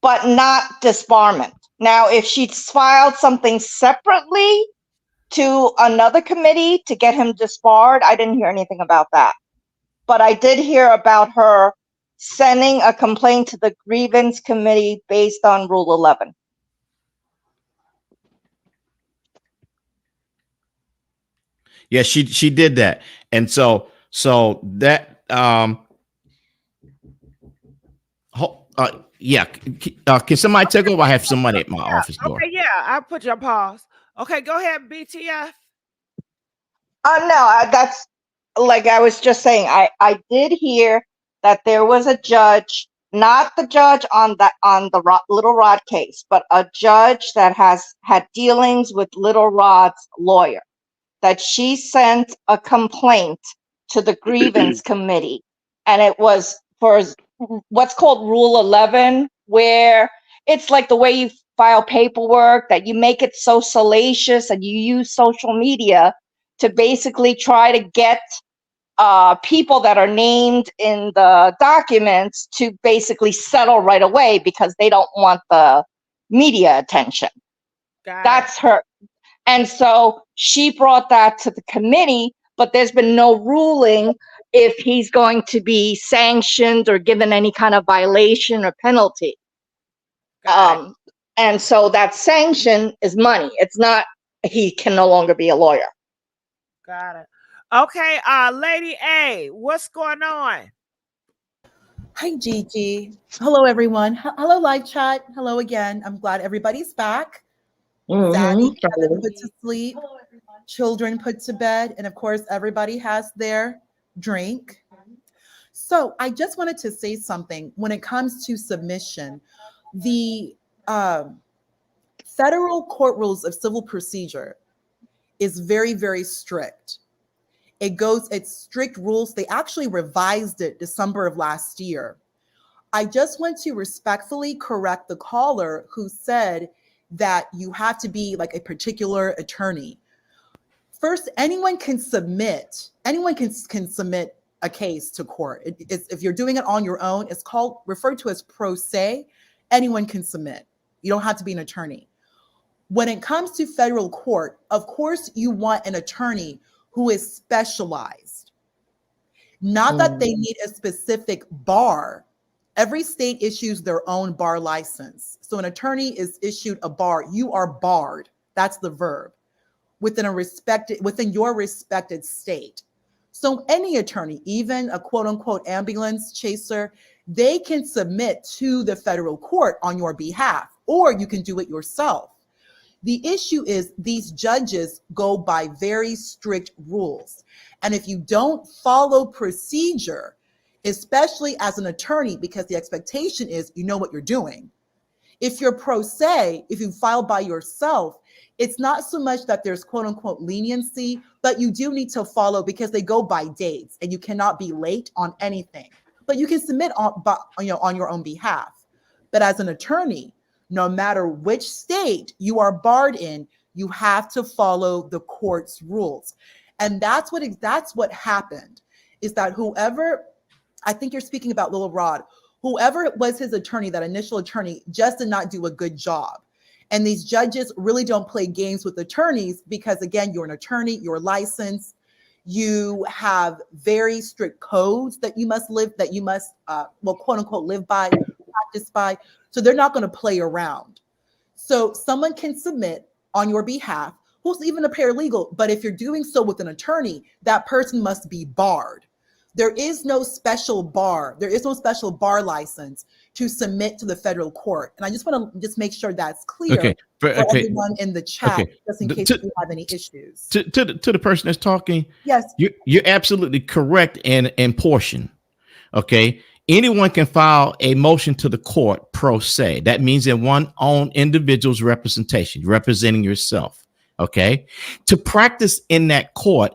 but not disbarment. Now, if she filed something separately to another committee to get him disbarred, I didn't hear anything about that. But I did hear about her sending a complaint to the grievance committee based on Rule 11. Yeah, she did that. And so that can somebody take over? I have somebody at my office door. Okay, yeah, I'll put your pause. Okay, go ahead, BTF. No, that's like I was just saying. I did hear that there was a judge, not the judge on the Little Rod case, but a judge that has had dealings with Little Rod's lawyer, that she sent a complaint to the grievance committee, and it was for what's called Rule 11, where it's like the way you file paperwork, that you make it so salacious and you use social media to basically try to get people that are named in the documents to basically settle right away because they don't want the media attention. That's her. And so she brought that to the committee, but there's been no ruling if he's going to be sanctioned or given any kind of violation or penalty. And so that sanction is money. It's not, he can no longer be a lawyer. Got it. Okay, Lady A, what's going on? Hi, Gigi. Hello, everyone. Hello, live chat. Hello again. I'm glad everybody's back. Daddy put to sleep, children put to bed, and of course, everybody has their drink. So I just wanted to say something when it comes to submission. The Federal Court Rules of Civil Procedure is very, very strict. It's strict rules. They actually revised it December of last year. I just want to respectfully correct the caller who said that you have to be like a particular attorney. First, anyone can submit a case to court. If you're doing it on your own, it's referred to as pro se. anyone can submit. You don't have to be an attorney. When it comes to federal court, of course, you want an attorney who is specialized. Not that they need a specific bar. Every state issues their own bar license. So an attorney is issued a bar. You are barred. That's the verb within your respected state. So any attorney, even a quote unquote ambulance chaser, they can submit to the federal court on your behalf, or you can do it yourself. The issue is these judges go by very strict rules. And if you don't follow procedure, especially as an attorney, because the expectation is you know what you're doing. If you're pro se, if you file by yourself, it's not so much that there's quote unquote leniency, but you do need to follow because they go by dates and you cannot be late on anything. But you can submit on your own behalf. But as an attorney, no matter which state you are barred in, you have to follow the court's rules. And that's what happened, is that whoever, I think you're speaking about Lil Rod, whoever was his attorney, that initial attorney, just did not do a good job. And these judges really don't play games with attorneys because, again, you're an attorney, you're licensed, you have very strict codes that you must quote unquote, live by, practice by. So they're not going to play around. So someone can submit on your behalf, who's even a paralegal, but if you're doing so with an attorney, that person must be barred. There is no special bar. There is no special bar license to submit to the federal court. And I just want to make sure that's clear for everyone in the chat, just in case you have any issues. To the person that's talking, yes, you're absolutely correct in portion. Okay. Anyone can file a motion to the court pro se. That means in one own individual's representation, representing yourself. Okay. To practice in that court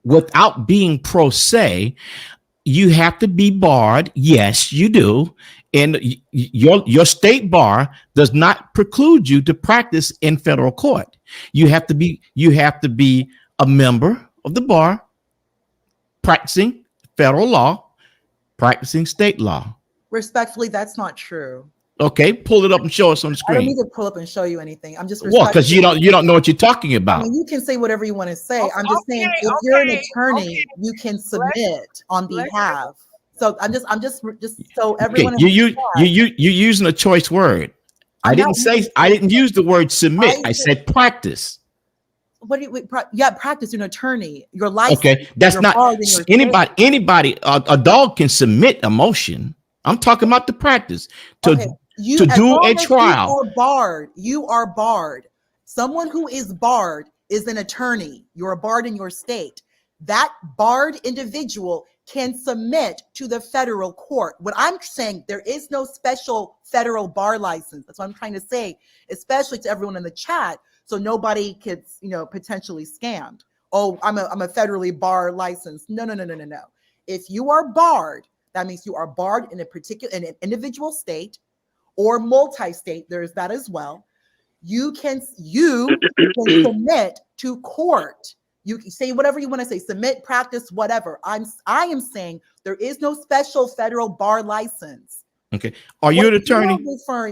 without being pro se, you have to be barred. Yes, you do. And your state bar does not preclude you to practice in federal court. You have to be a member of the bar, practicing federal law, practicing state law. Respectfully, that's not true. Okay, pull it up and show us on the screen. I don't need to pull up and show you anything. I'm just because you don't know what you're talking about. I mean, you can say whatever you want to say. I'm just saying, if you're an attorney, you can submit on behalf. So I'm just so everyone. Okay, you're using a choice word. I didn't use the word submit. I said practice. What do you? Yeah, practice. You're an attorney. You're licensed. Okay, that's not anybody. A dog can submit a motion. I'm talking about the practice to do a trial. You are barred. Someone who is barred is an attorney. You're barred in your state. That barred individual can submit to the federal court. What I'm saying, there is no special federal bar license. That's what I'm trying to say, especially to everyone in the chat, so nobody gets, potentially scammed. Oh, I'm a federally bar licensed. No. If you are barred, that means you are barred in an individual state or multi-state. There's that as well. You can submit to court. You can say whatever you want to say, submit, practice, whatever. I am saying there is no special federal bar license. Okay. Are you an attorney?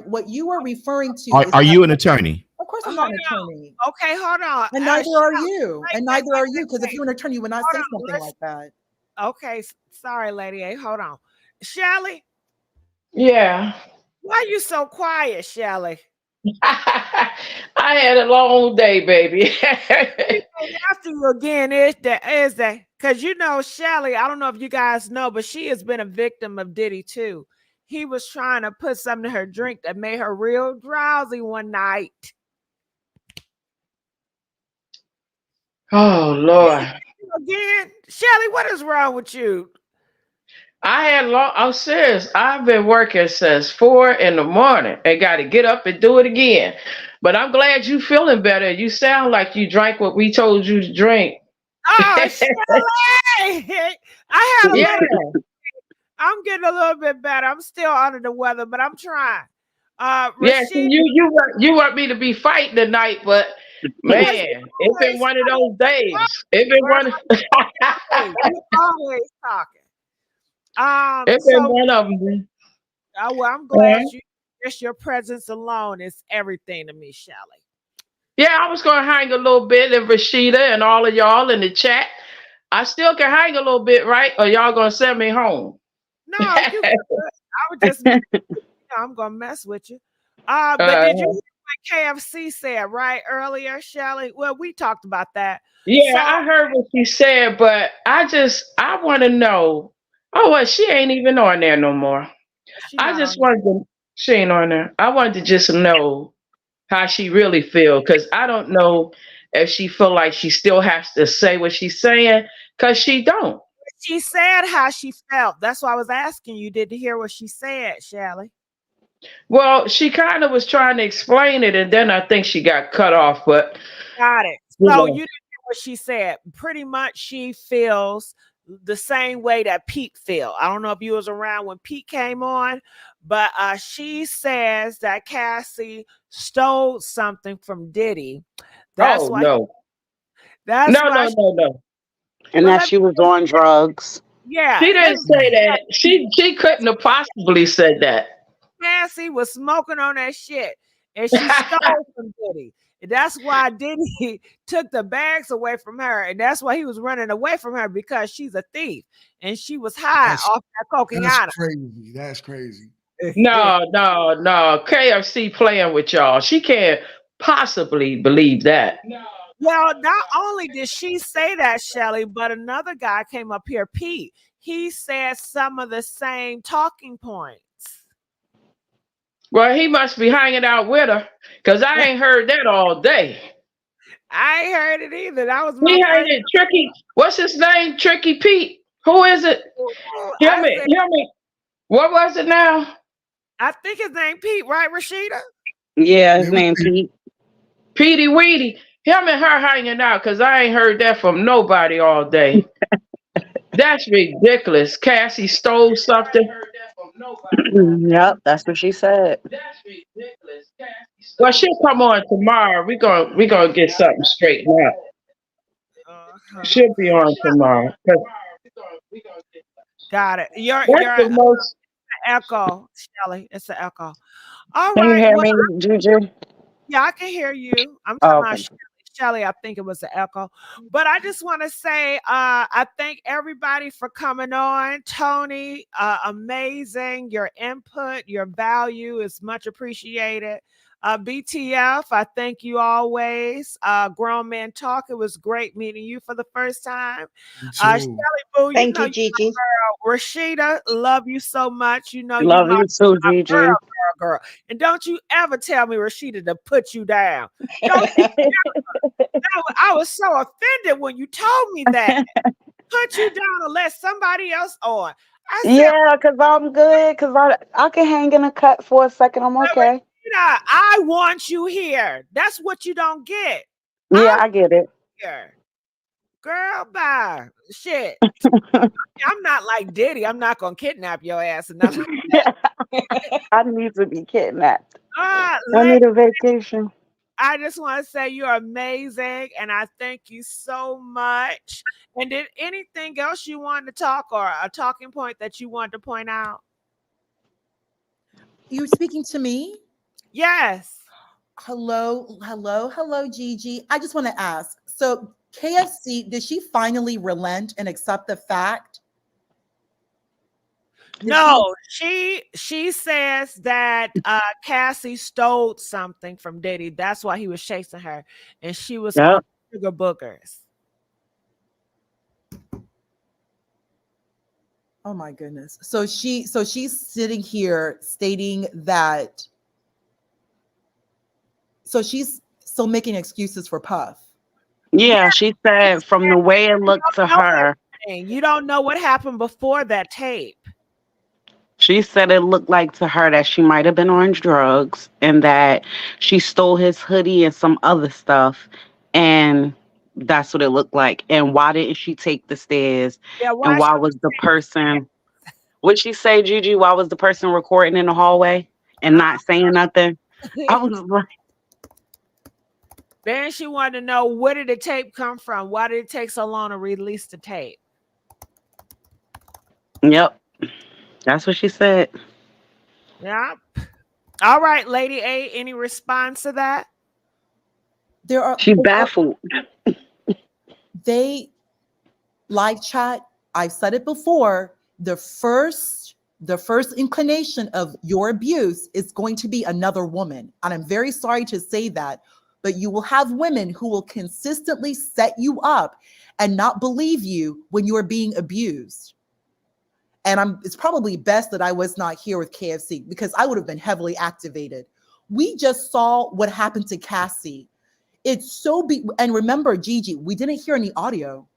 What you are referring to. Are you an attorney? Of course I'm not an attorney. Okay, hold on. And neither are you. And neither are you. Because if you're an attorney, you would not say something like that. Okay, sorry, Lady A. Hold on. Shelly? Yeah. Why are you so quiet, Shelly? I had a long day, baby. After you again is that because Shelly, I don't know if you guys know, but she has been a victim of Diddy too. He was trying to put something in her drink that made her real drowsy one night. Oh Lord. Again, Shelly, what is wrong with you? I'm serious. I've been working since 4 in the morning and got to get up and do it again. But I'm glad you feeling better. You sound like you drank what we told you to drink. Oh, Shelly! I'm getting a little bit better. I'm still under the weather, but I'm trying. Yes, you want me to be fighting tonight, but man, it's been one of those days. It's been one. You always talking. It's been one of them. Well, I'm glad Just your presence alone is everything to me, Shelly. Yeah, I was gonna hang a little bit, and Rashida and all of y'all in the chat. I still can hang a little bit, right? Or y'all gonna send me home? No, you good. I was just, I'm gonna mess with you. But did you hear what KFC said right earlier, Shelly? Well, we talked about that. Yeah, So I heard what she said, but I want to know. Oh, well, she ain't even on there no more. she I not just on. wanted to. She ain't on there. I wanted to just know how she really feel, because I don't know if she feel like she still has to say what she's saying, because she don't. She said how she felt. That's why I was asking you. Did you hear what she said, Shelly? Well, she kind of was trying to explain it, and then I think she got cut off. But Got it. you So know, you didn't hear what she said. Pretty much she feels the same way that Pete feel. I don't know if you was around when Pete came on, but she says that Cassie stole something from Diddy. That's oh why no, that's no, why no, no, no. And well that she was on drugs. yeah, She let didn't me say that. She couldn't have possibly said that. Cassie was smoking on that shit and she stole from Diddy. And that's why Diddy took the bags away from her. And that's why he was running away from her, because she's a thief and she was high That's off that that's cocaine. crazy. That's crazy. No, no, no. KFC playing with y'all. She can't possibly believe that. Well, not only did she say that, Shelly, but another guy came up here, Pete. He said some of the same talking points. Well, he must be hanging out with her, because I ain't heard that all day. I ain't heard it either. That was my He first. hanging Tricky. What's his name? Tricky Pete. Who is it? Hear I me. said, Hear me. What was it now? I think his name Pete, right, Rashida? Yeah, his Yeah, we name see. Pete. Petey Weedy. Him and her hanging out, because I ain't heard that from nobody all day. That's ridiculous. Cassie stole something. Yep, that's what she said. Well, she'll come on tomorrow. We gonna get something straightened out. She'll be on tomorrow. 'Cause Got it. that's You're the most. echo, Shelly. It's an echo. All Can you right. hear Well, me, Juju? yeah, I can hear you. I'm talking Oh, about okay. Shelly. I think it was an echo. But I just want to say I thank everybody for coming on. Tony, amazing. Your input, your value is much appreciated. BTF, I thank you always. Grown Man Talk, it was great meeting you for the first time. Me Shelly too. Boo, you Thank know you, you Gigi. my girl. Rashida, love you so much. You know you Love my you too, girl, Gigi. girl. And don't you ever tell me, Rashida, to put you down. Don't you I was so offended when you told me that. Put you down and let somebody else on. I said, Yeah, because I'm good. Because I can hang in a cut for a second. I'm okay. Rashida, I want you here. That's what you don't get. Yeah, I get it. Here. Girl, bye. Shit. I'm not like Diddy. I'm not gonna kidnap your ass or nothing. I need to be kidnapped. I Let need a vacation. I just want to say you're amazing and I thank you so much. And did anything else you wanted to talk or a talking point that you wanted to point out? You speaking to me? Yes. Hello, Gigi. I just want to ask. So, KFC, did she finally relent and accept the fact? No, she says that Cassie stole something from Diddy. That's why he was chasing her, and she was on Yep. sugar boogers. Oh my goodness. So she's sitting here stating that she's still making excuses for Puff. Yeah, she said from the way it looked to her, You don't know what happened before that tape. she said it looked like to her that she might have been on drugs and that she stole his hoodie and some other stuff. And that's what it looked like. And why didn't she take the stairs? Yeah, And why why was the person, what'd she say, Gigi? Why was the person recording in the hallway and not saying nothing? I was like, Then she wanted to know, where did the tape come from? Why did it take so long to release the tape? yep, that's what she said. Yeah. All right, Lady A, any response to that? There are She baffled. They live chat. I've said it before. The first inclination of your abuse is going to be another woman. And I'm very sorry to say that, but you will have women who will consistently set you up and not believe you when you are being abused. And it's probably best that I was not here with KFC because I would have been heavily activated. We just saw what happened to Cassie. It's so and remember, Gigi, we didn't hear any audio.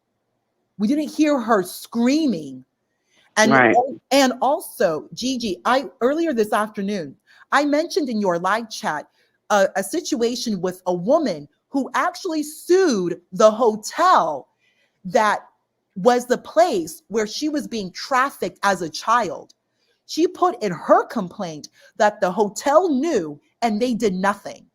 We didn't hear her screaming. And Right. and also, Gigi, earlier this afternoon, I mentioned in your live chat a situation with a woman who actually sued the hotel that was the place where she was being trafficked as a child. She put in her complaint that the hotel knew and they did nothing.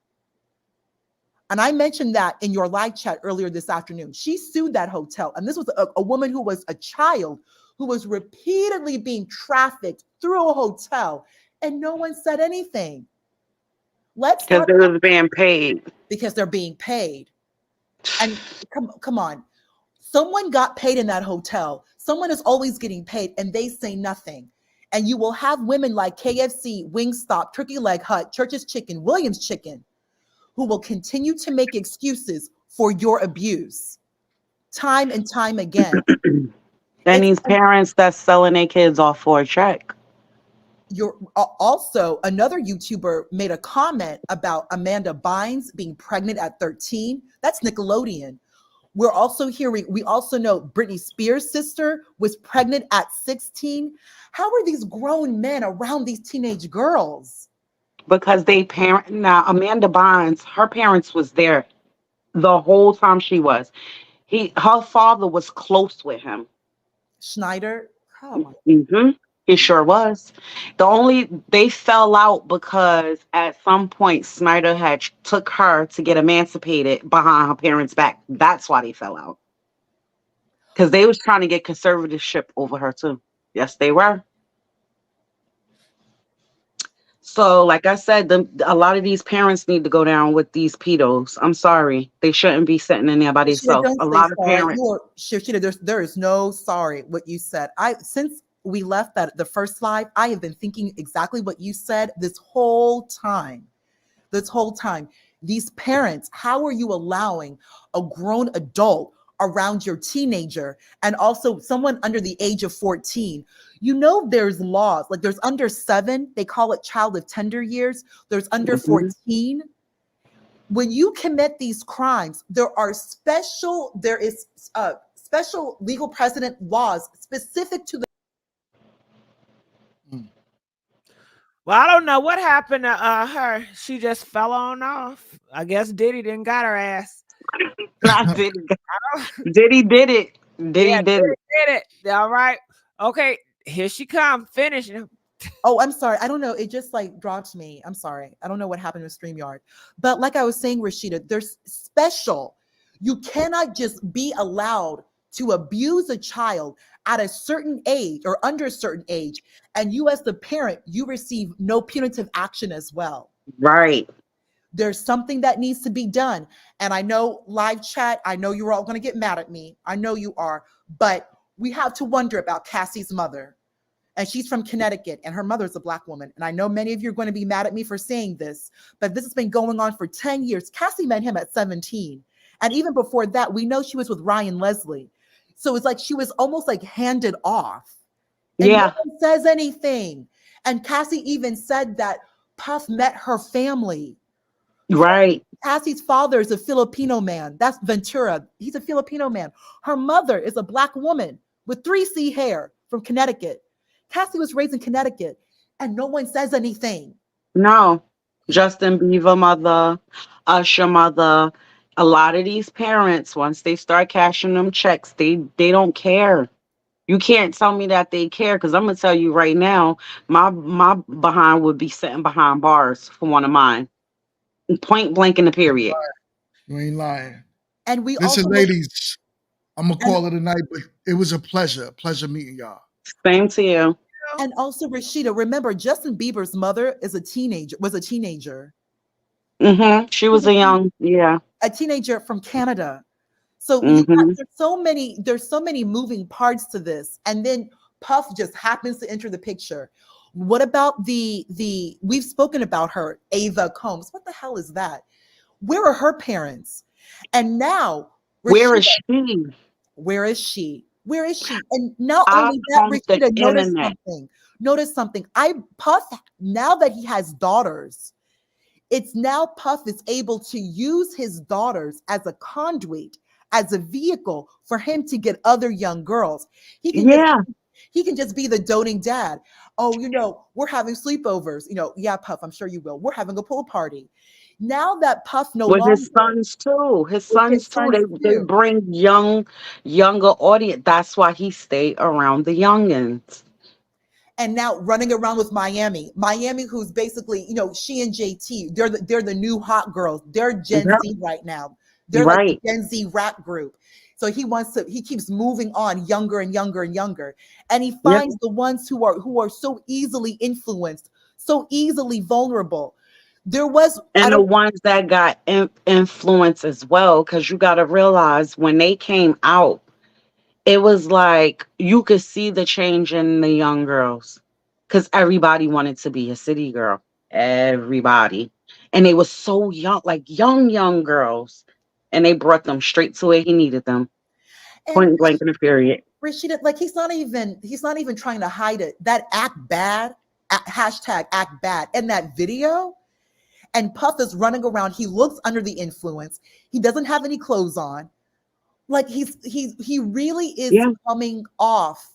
And I mentioned that in your live chat earlier this afternoon. She sued that hotel. And this was a woman who was a child who was repeatedly being trafficked through a hotel and no one said anything. Let's Because they was being paid. Because they're being paid. And come on. Someone got paid in that hotel. Someone is always getting paid and they say nothing. And you will have women like KFC, Wingstop, Turkey Leg Hut, Church's Chicken, Williams Chicken, who will continue to make excuses for your abuse time and time again. And these parents that's selling their kids off for a check. You're also, another YouTuber made a comment about Amanda Bynes being pregnant at 13. That's Nickelodeon. We're also hearing, we also know Britney Spears' sister was pregnant at 16. How are these grown men around these teenage girls? Because now Amanda Bynes, her parents was there the whole time she was. Her father was close with him. Schneider? Oh my. He sure was. They fell out because at some point Snyder had took her to get emancipated behind her parents' back. That's why they fell out. Because they was trying to get conservatorship over her too. Yes, they were. So, like I said, a lot of these parents need to go down with these pedos. I'm sorry. They shouldn't be sitting in there by themselves. A lot of parents. Shirshita, there is no sorry what you said. Since we left the first live, I have been thinking exactly what you said this whole time. These parents, how are you allowing a grown adult around your teenager and also someone under the age of 14? You know, there's laws, like there's under 7, they call it child of tender years. There's under 14. When you commit these crimes, there is special legal precedent laws specific to the. Well, I don't know what happened to her. She just fell on off. I guess Diddy didn't got her ass. Not Diddy. Diddy did it. Diddy did it. All right. Okay. Here she comes. Finishing. Oh, I'm sorry. I don't know. It just like dropped me. I'm sorry. I don't know what happened with StreamYard. But like I was saying, Rashida, there's special. You cannot just be allowed to abuse a child at a certain age or under a certain age. And you as the parent, you receive no punitive action as well. Right. There's something that needs to be done. And I know live chat, I know you're all going to get mad at me. I know you are. But we have to wonder about Cassie's mother. And she's from Connecticut, and her mother's a Black woman. And I know many of you are going to be mad at me for saying this, but this has been going on for 10 years. Cassie met him at 17. And even before that, we know she was with Ryan Leslie. So it's like she was almost like handed off. And no one says anything. And Cassie even said that Puff met her family. Right. Cassie's father is a Filipino man. That's Ventura. He's a Filipino man. Her mother is a Black woman with 3C hair from Connecticut. Cassie was raised in Connecticut and no one says anything. No. Justin Bieber mother, Usher mother, a lot of these parents, once they start cashing them checks, they don't care. You can't tell me that they care, because I'm gonna tell you right now, my behind would be sitting behind bars for one of mine. Point blank in the period. You ain't lying. And we listen, also ladies, I'm gonna call it a night, but it was a pleasure meeting y'all. Same to you. And also, Rashida, remember Justin Bieber's mother is a teenager, was a teenager. She was a teenager from Canada. So there's so many moving parts to this. And then Puff just happens to enter the picture. What about the we've spoken about her, Ava Combs. What the hell is that? Where are her parents? And now where is Rashida, she? where is she? Where is she? And not I only that, on the Rashida, notice internet. something. Notice something. Puff, now that he has daughters, it's now Puff is able to use his daughters as a conduit, as a vehicle for him to get other young girls. He can just be the doting dad. Oh, we're having sleepovers. Yeah, Puff, I'm sure you will. We're having a pool party. Now that Puff no With longer his sons too. His with sons his too. sons They too. bring younger audience. That's why he stayed around the youngins. And now running around with Miami, who's basically, she and JT, they're the new hot girls. They're Gen Z right now. They're like the Gen Z rap group. So he keeps moving on younger and younger and younger. And he finds the ones who are so easily influenced, so easily vulnerable. And the ones that got influence as well, because you got to realize when they came out, it was like you could see the change in the young girls because everybody wanted to be a city girl. Everybody. And they were so young, like young girls. And they brought them straight to where he needed them. Point blank in the period. Rashida, like he's not even trying to hide it. That act bad, hashtag act bad in that video. And Puff is running around. He looks under the influence. He doesn't have any clothes on. Like he really is coming off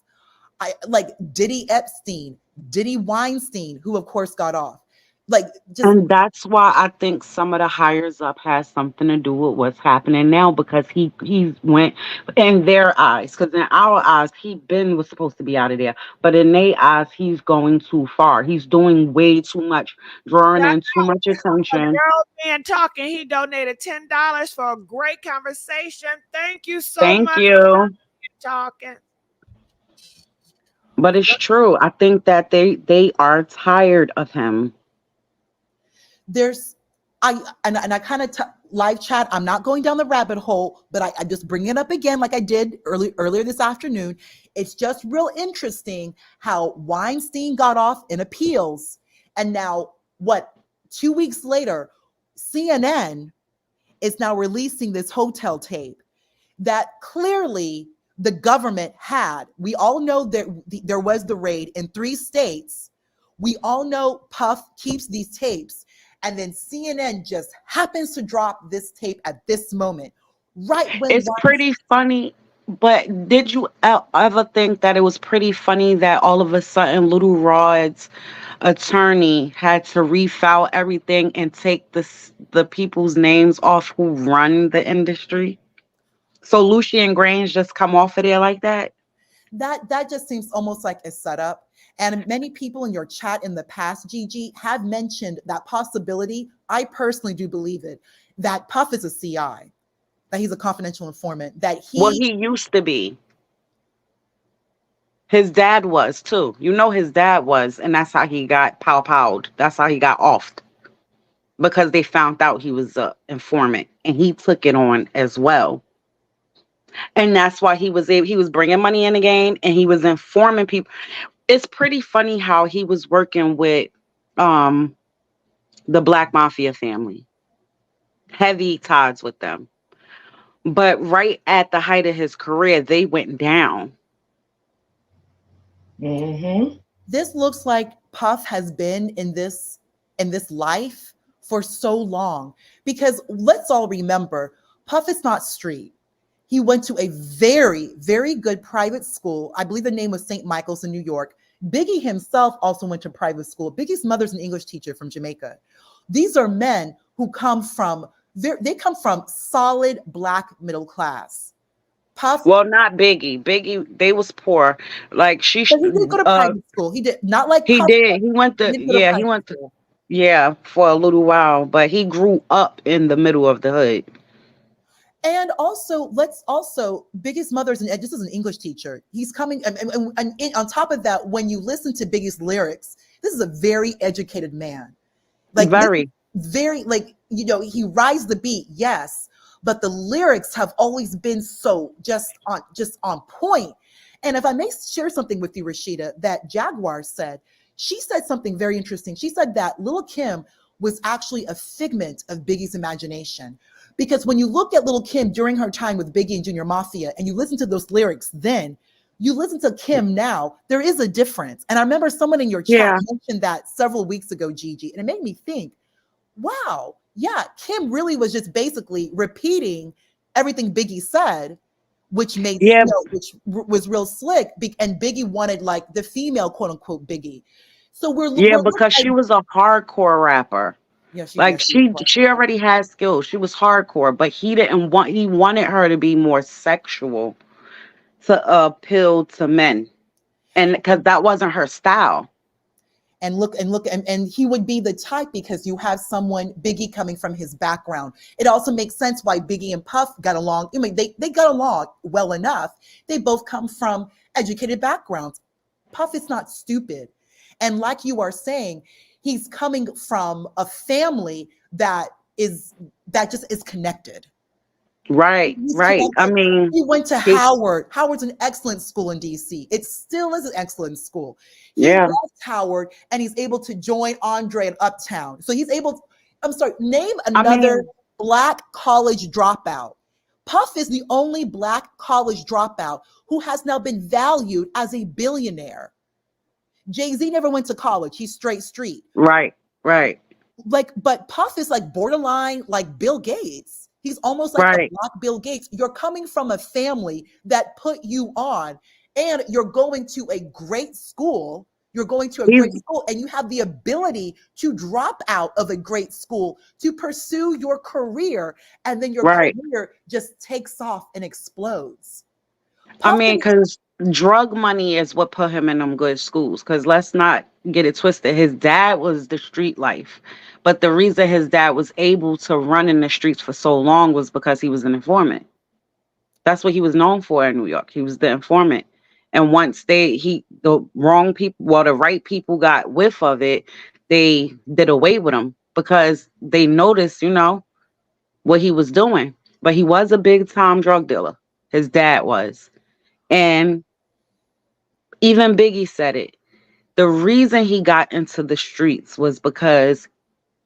like Diddy Epstein, Diddy Weinstein, who of course got off. And that's why I think some of the hires up has something to do with what's happening now, because he went in their eyes, because in our eyes was supposed to be out of there, but in their eyes he's going too far. He's doing way too much, drawing in too much attention. Girl man talking. He donated $10 for a great conversation. Thank you so much. Thank you. Talking. But it's true. I think that they are tired of him. I kind of live chat. I'm not going down the rabbit hole, but I just bring it up again, like I did earlier this afternoon. It's just real interesting how Weinstein got off in appeals, and now 2 weeks later, CNN is now releasing this hotel tape that clearly the government had. We all know that there was the raid in 3 states. We all know Puff keeps these tapes. And then CNN just happens to drop this tape at this moment, right when it's pretty funny. But did you ever think that it was pretty funny that all of a sudden Little Rod's attorney had to refile everything and take the people's names off who run the industry? So Lucian Grange just come off of there like that? That just seems almost like a setup. And many people in your chat in the past, Gigi, have mentioned that possibility. I personally do believe it, that Puff is a CI, that he's a confidential informant, Well, he used to be. His dad was too. His dad was, and that's how he got pow-powed. That's how he got offed. Because they found out he was an informant, and he took it on as well. And that's why he was bringing money in the game, and he was informing people. It's pretty funny how he was working with the Black Mafia family. Heavy ties with them. But right at the height of his career, they went down. This looks like Puff has been in this life for so long, because let's all remember, Puff is not street. He went to a very, very good private school. I believe the name was St. Michael's in New York. Biggie himself also went to private school. Biggie's mother's an English teacher from Jamaica. These are men who come from solid Black middle class. Puff, well, not Biggie. Biggie, they was poor. Like he did go to private school. He did not like he Puff, did. He went to for a little while, but he grew up in the middle of the hood. And also, let's also, Biggie's mother's this is an English teacher. He's coming, and on top of that, when you listen to Biggie's lyrics, this is a very educated man. Like Very. very, like, you know, he rides the beat, yes, but the lyrics have always been so just on point. And if I may share something with you, Rashida, that Jaguar said, she said something very interesting. She said that Lil' Kim was actually a figment of Biggie's imagination. Because when you look at Lil' Kim during her time with Biggie and Junior Mafia, and you listen to those lyrics then, you listen to Kim now, there is a difference. And I remember someone in your chat mentioned that several weeks ago, Gigi, and it made me think, wow, yeah, Kim really was just basically repeating everything Biggie said, which made, you know, which was real slick. And Biggie wanted like the female, quote unquote, Biggie. So we're because she was a hardcore rapper. Yeah, she Like she already had skills. She was hardcore, but he wanted her to be more sexual to appeal to men. And because that wasn't her style. And he would be the type, because you have someone, Biggie, coming from his background. It also makes sense why Biggie and Puff got along. I mean, they got along well enough. They both come from educated backgrounds. Puff is not stupid. And like you are saying, he's coming from a family that just is connected. Right. I mean, he went to Howard. Howard's an excellent school in DC. It still is an excellent school. He left Howard and he's able to join Andre at Uptown. So he's able to, I'm sorry, name another Black college dropout. Puff is the only Black college dropout who has now been valued as a billionaire. Jay-Z never went to college. He's straight street. Right. Like, but Puff is like borderline like Bill Gates. He's almost like a Black Bill Gates. You're coming from a family that put you on, and you're going to a great school. And you have the ability to drop out of a great school to pursue your career, and then your career just takes off and explodes. I mean, because drug money is what put him in them good schools. Because let's not get it twisted. His dad was the street life. But the reason his dad was able to run in the streets for so long was because he was an informant. That's what he was known for in New York. He was the informant. And once the right people got whiff of it, they did away with him because they noticed, you know, what he was doing. But he was a big time drug dealer. His dad was. And even Biggie said it. The reason he got into the streets was because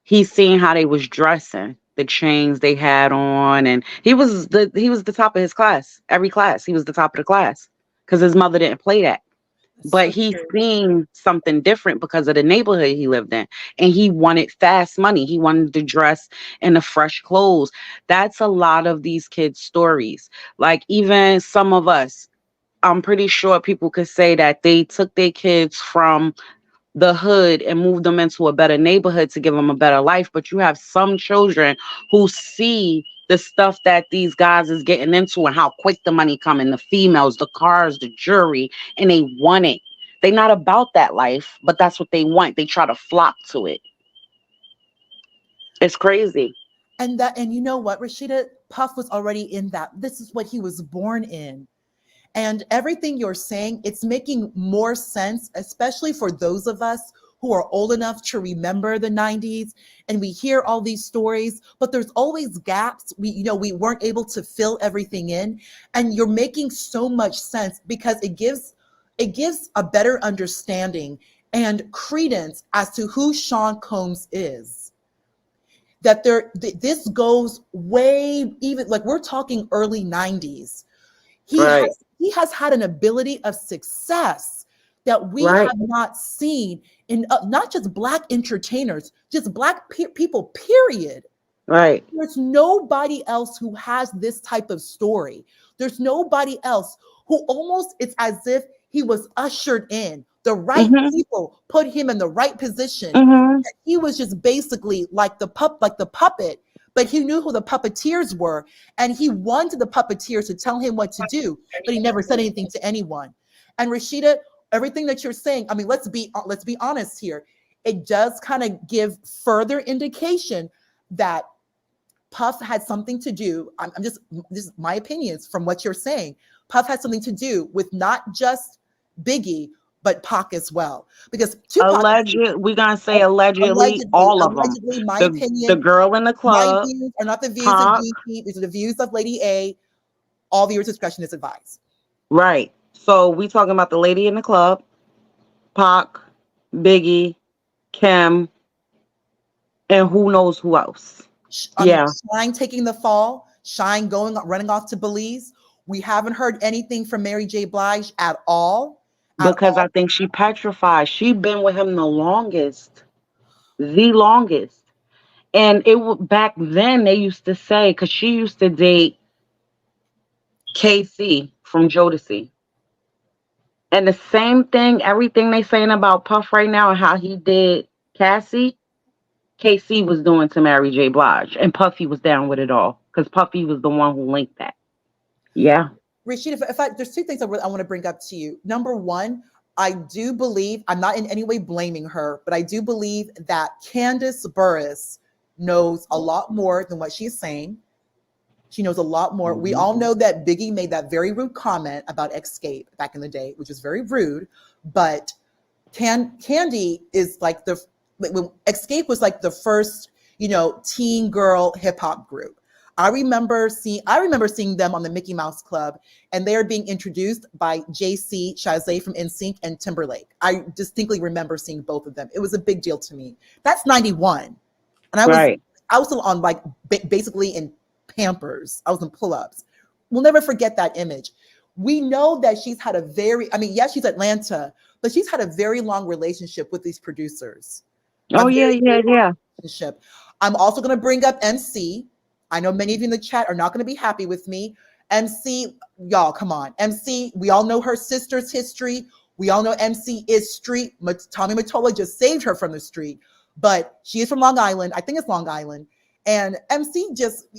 he seen how they was dressing, the chains they had on, and he was the top of his class. Every class, he was the top of the class because his mother didn't play that. But he seen something different because of the neighborhood he lived in, and he wanted fast money. He wanted to dress in the fresh clothes. That's a lot of these kids' stories. Like even some of us, I'm pretty sure people could say that they took their kids from the hood and moved them into a better neighborhood to give them a better life. But you have some children who see the stuff that these guys is getting into and how quick the money coming, the females, the cars, the jewelry, and they want it. They're not about that life, but that's what they want. They try to flock to it. It's crazy. And you know what, Rashida? Puff was already in that. This is what he was born in. And everything you're saying, it's making more sense, especially for those of us who are old enough to remember the 90s, and we hear all these stories, but there's always gaps. We weren't able to fill everything in, and you're making so much sense because it gives a better understanding and credence as to who Sean Combs is. That this goes way, even like we're talking early 90s. He has had an ability of success that we have not seen in not just Black entertainers, just Black people, period. Right. There's nobody else who has this type of story. There's nobody else who almost, it's as if he was ushered in. The right people put him in the right position. He was just basically like the puppet, but he knew who the puppeteers were, and he wanted the puppeteers to tell him what to do, but he never said anything to anyone. And Rashida, everything that you're saying, I mean, let's be honest here. It does kind of give further indication that Puff had something to do. I'm just, this is my opinions from what you're saying. Puff had something to do with not just Biggie, but Pac as well. Because Tupac, We're gonna say allegedly, all of them. allegedly, my The opinion, girl in the my club, views are not the views of Pac. GP. These are the views of Lady A. All viewers' discretion is advised. Right. So we talking about the lady in the club, Pac, Biggie, Kim, and who knows who else. Yeah. Shine taking the fall, Shine running off to Belize. We haven't heard anything from Mary J. Blige at all. Because I think she petrified. She been with him the longest. The longest. And back then they used to say, because she used to date KC from Jodeci. And the same thing, everything they saying about Puff right now and how he did Cassie, KC was doing to Mary J. Blige. And Puffy was down with it all. Because Puffy was the one who linked that. Yeah. Rashida, there's two things I want to bring up to you. Number one, I do believe, I'm not in any way blaming her, but I do believe that Candace Burris knows a lot more than what she's saying. She knows a lot more. We all know that Biggie made that very rude comment about Escape back in the day, which was very rude. But Candy is like Escape was like the first, teen girl hip hop group. I remember seeing them on the Mickey Mouse Club, and they are being introduced by JC Chazé from NSYNC and Timberlake. I distinctly remember seeing both of them. It was a big deal to me. That's 91. And I was still on basically in Pampers. I was in pull-ups. We'll never forget that image. We know that she's had yes, she's Atlanta, but she's had a very long relationship with these producers. Oh, yeah. Relationship. I'm also going to bring up MC. I know many of you in the chat are not going to be happy with me. MC, y'all, come on. MC, we all know her sister's history. We all know MC is street. Tommy Mottola just saved her from the street. But she is from Long Island. I think it's Long Island. And MC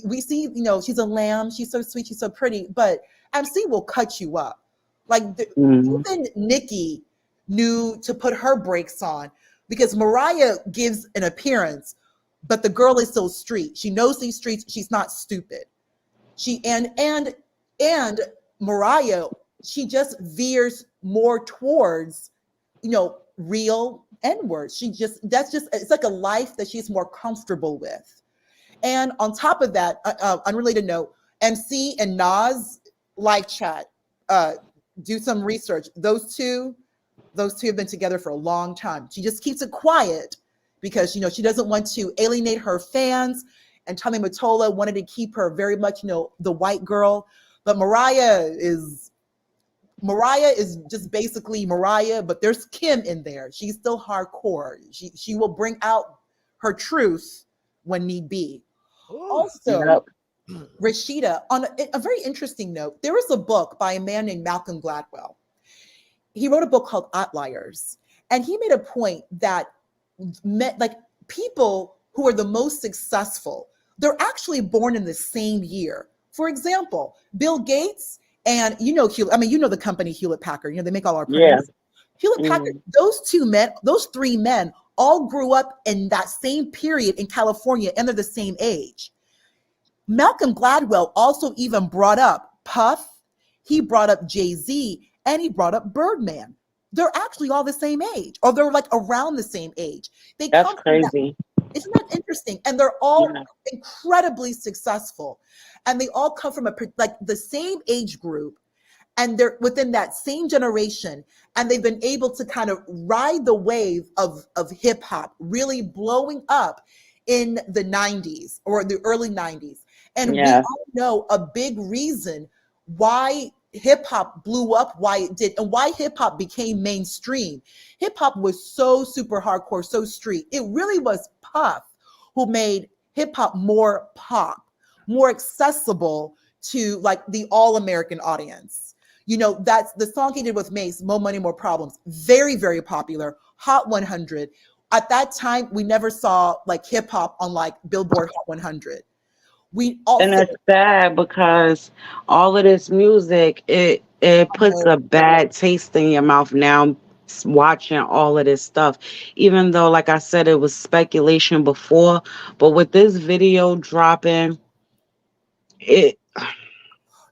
we see, she's a lamb. She's so sweet. She's so pretty. But MC will cut you up. Even Nicki knew to put her brakes on because Mariah gives an appearance, but the girl is so street. She knows these streets. She's not stupid. And Mariah, she just veers more towards, real N-words. It's like a life that she's more comfortable with. And on top of that, unrelated note, MC and Nas live chat, do some research. Those two have been together for a long time. She just keeps it quiet because, she doesn't want to alienate her fans. And Tommy Mottola wanted to keep her very much, the white girl. But Mariah is just basically Mariah, but there's Kim in there. She's still hardcore. She will bring out her truth when need be. Also, Rashida, on a very interesting note, there was a book by a man named Malcolm Gladwell. He wrote a book called Outliers, and he made a point that people who are the most successful, they're actually born in the same year. For example, Bill Gates and the company Hewlett Packard. They make all our printers. Hewlett Packard. Those three men all grew up in that same period in California, and they're the same age. Malcolm Gladwell also even brought up Puff, he brought up Jay-Z, and he brought up Birdman. They're actually all the same age, or they're around the same age. That's crazy. Isn't that interesting? And they're all incredibly successful, and they all come from the same age group, and they're within that same generation, and they've been able to kind of ride the wave of hip hop really blowing up in the 90s or the early 90s. And we all know a big reason why hip hop blew up, why it did, and why hip hop became mainstream. Hip hop was so super hardcore, so street. It really was Puff who made hip hop more pop, more accessible to the all-American audience. That's the song he did with Mace, More Money, More Problems. Very, very popular. Hot 100. At that time, we never saw hip hop on Billboard Hot 100. And it's sad because all of this music, it puts a bad taste in your mouth now watching all of this stuff. Even though, like I said, it was speculation before, but with this video dropping, it.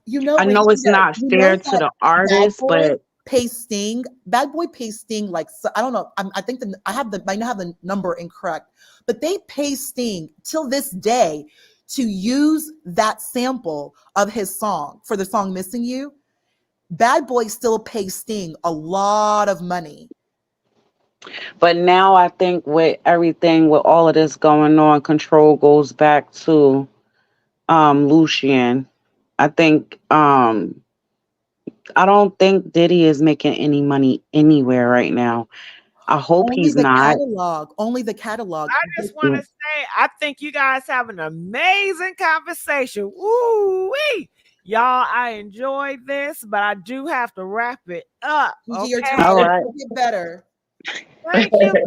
You know, I know it's not you fair know to that the Bad artist, Boy but pays Sting. Bad Boy pays Sting like I don't know. I think I have the number incorrect, but they pay Sting till this day to use that sample of his song for the song "Missing You." Bad Boy still pays Sting a lot of money. now I think with everything with all of this going on, control goes back to Lucian. I think I don't think Diddy is making any money anywhere right now. I hope Only he's the not. catalog. Only the catalog. I just want to say, I think you guys have an amazing conversation. Woo-wee. Y'all, I enjoyed this, but I do have to wrap it up. Gigi, your Okay. time All will right. get better. Thank you,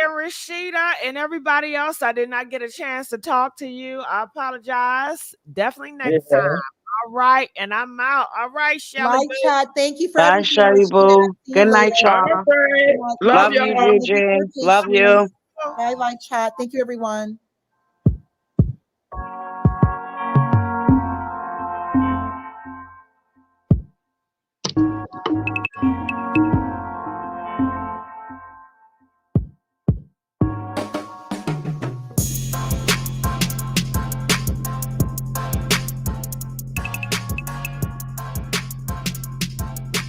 Rashida, and everybody else. I did not get a chance to talk to you. I apologize. Definitely next time. All right. And I'm out. All right, Shelly. My chat. Thank you for Bye, everything. Shelly Rashida. Boo. See you Good night, later. y'all. All right. Love Love you, y'all. Thank you for Gigi. your Love you. patience. Bye, chat. Thank you, everyone.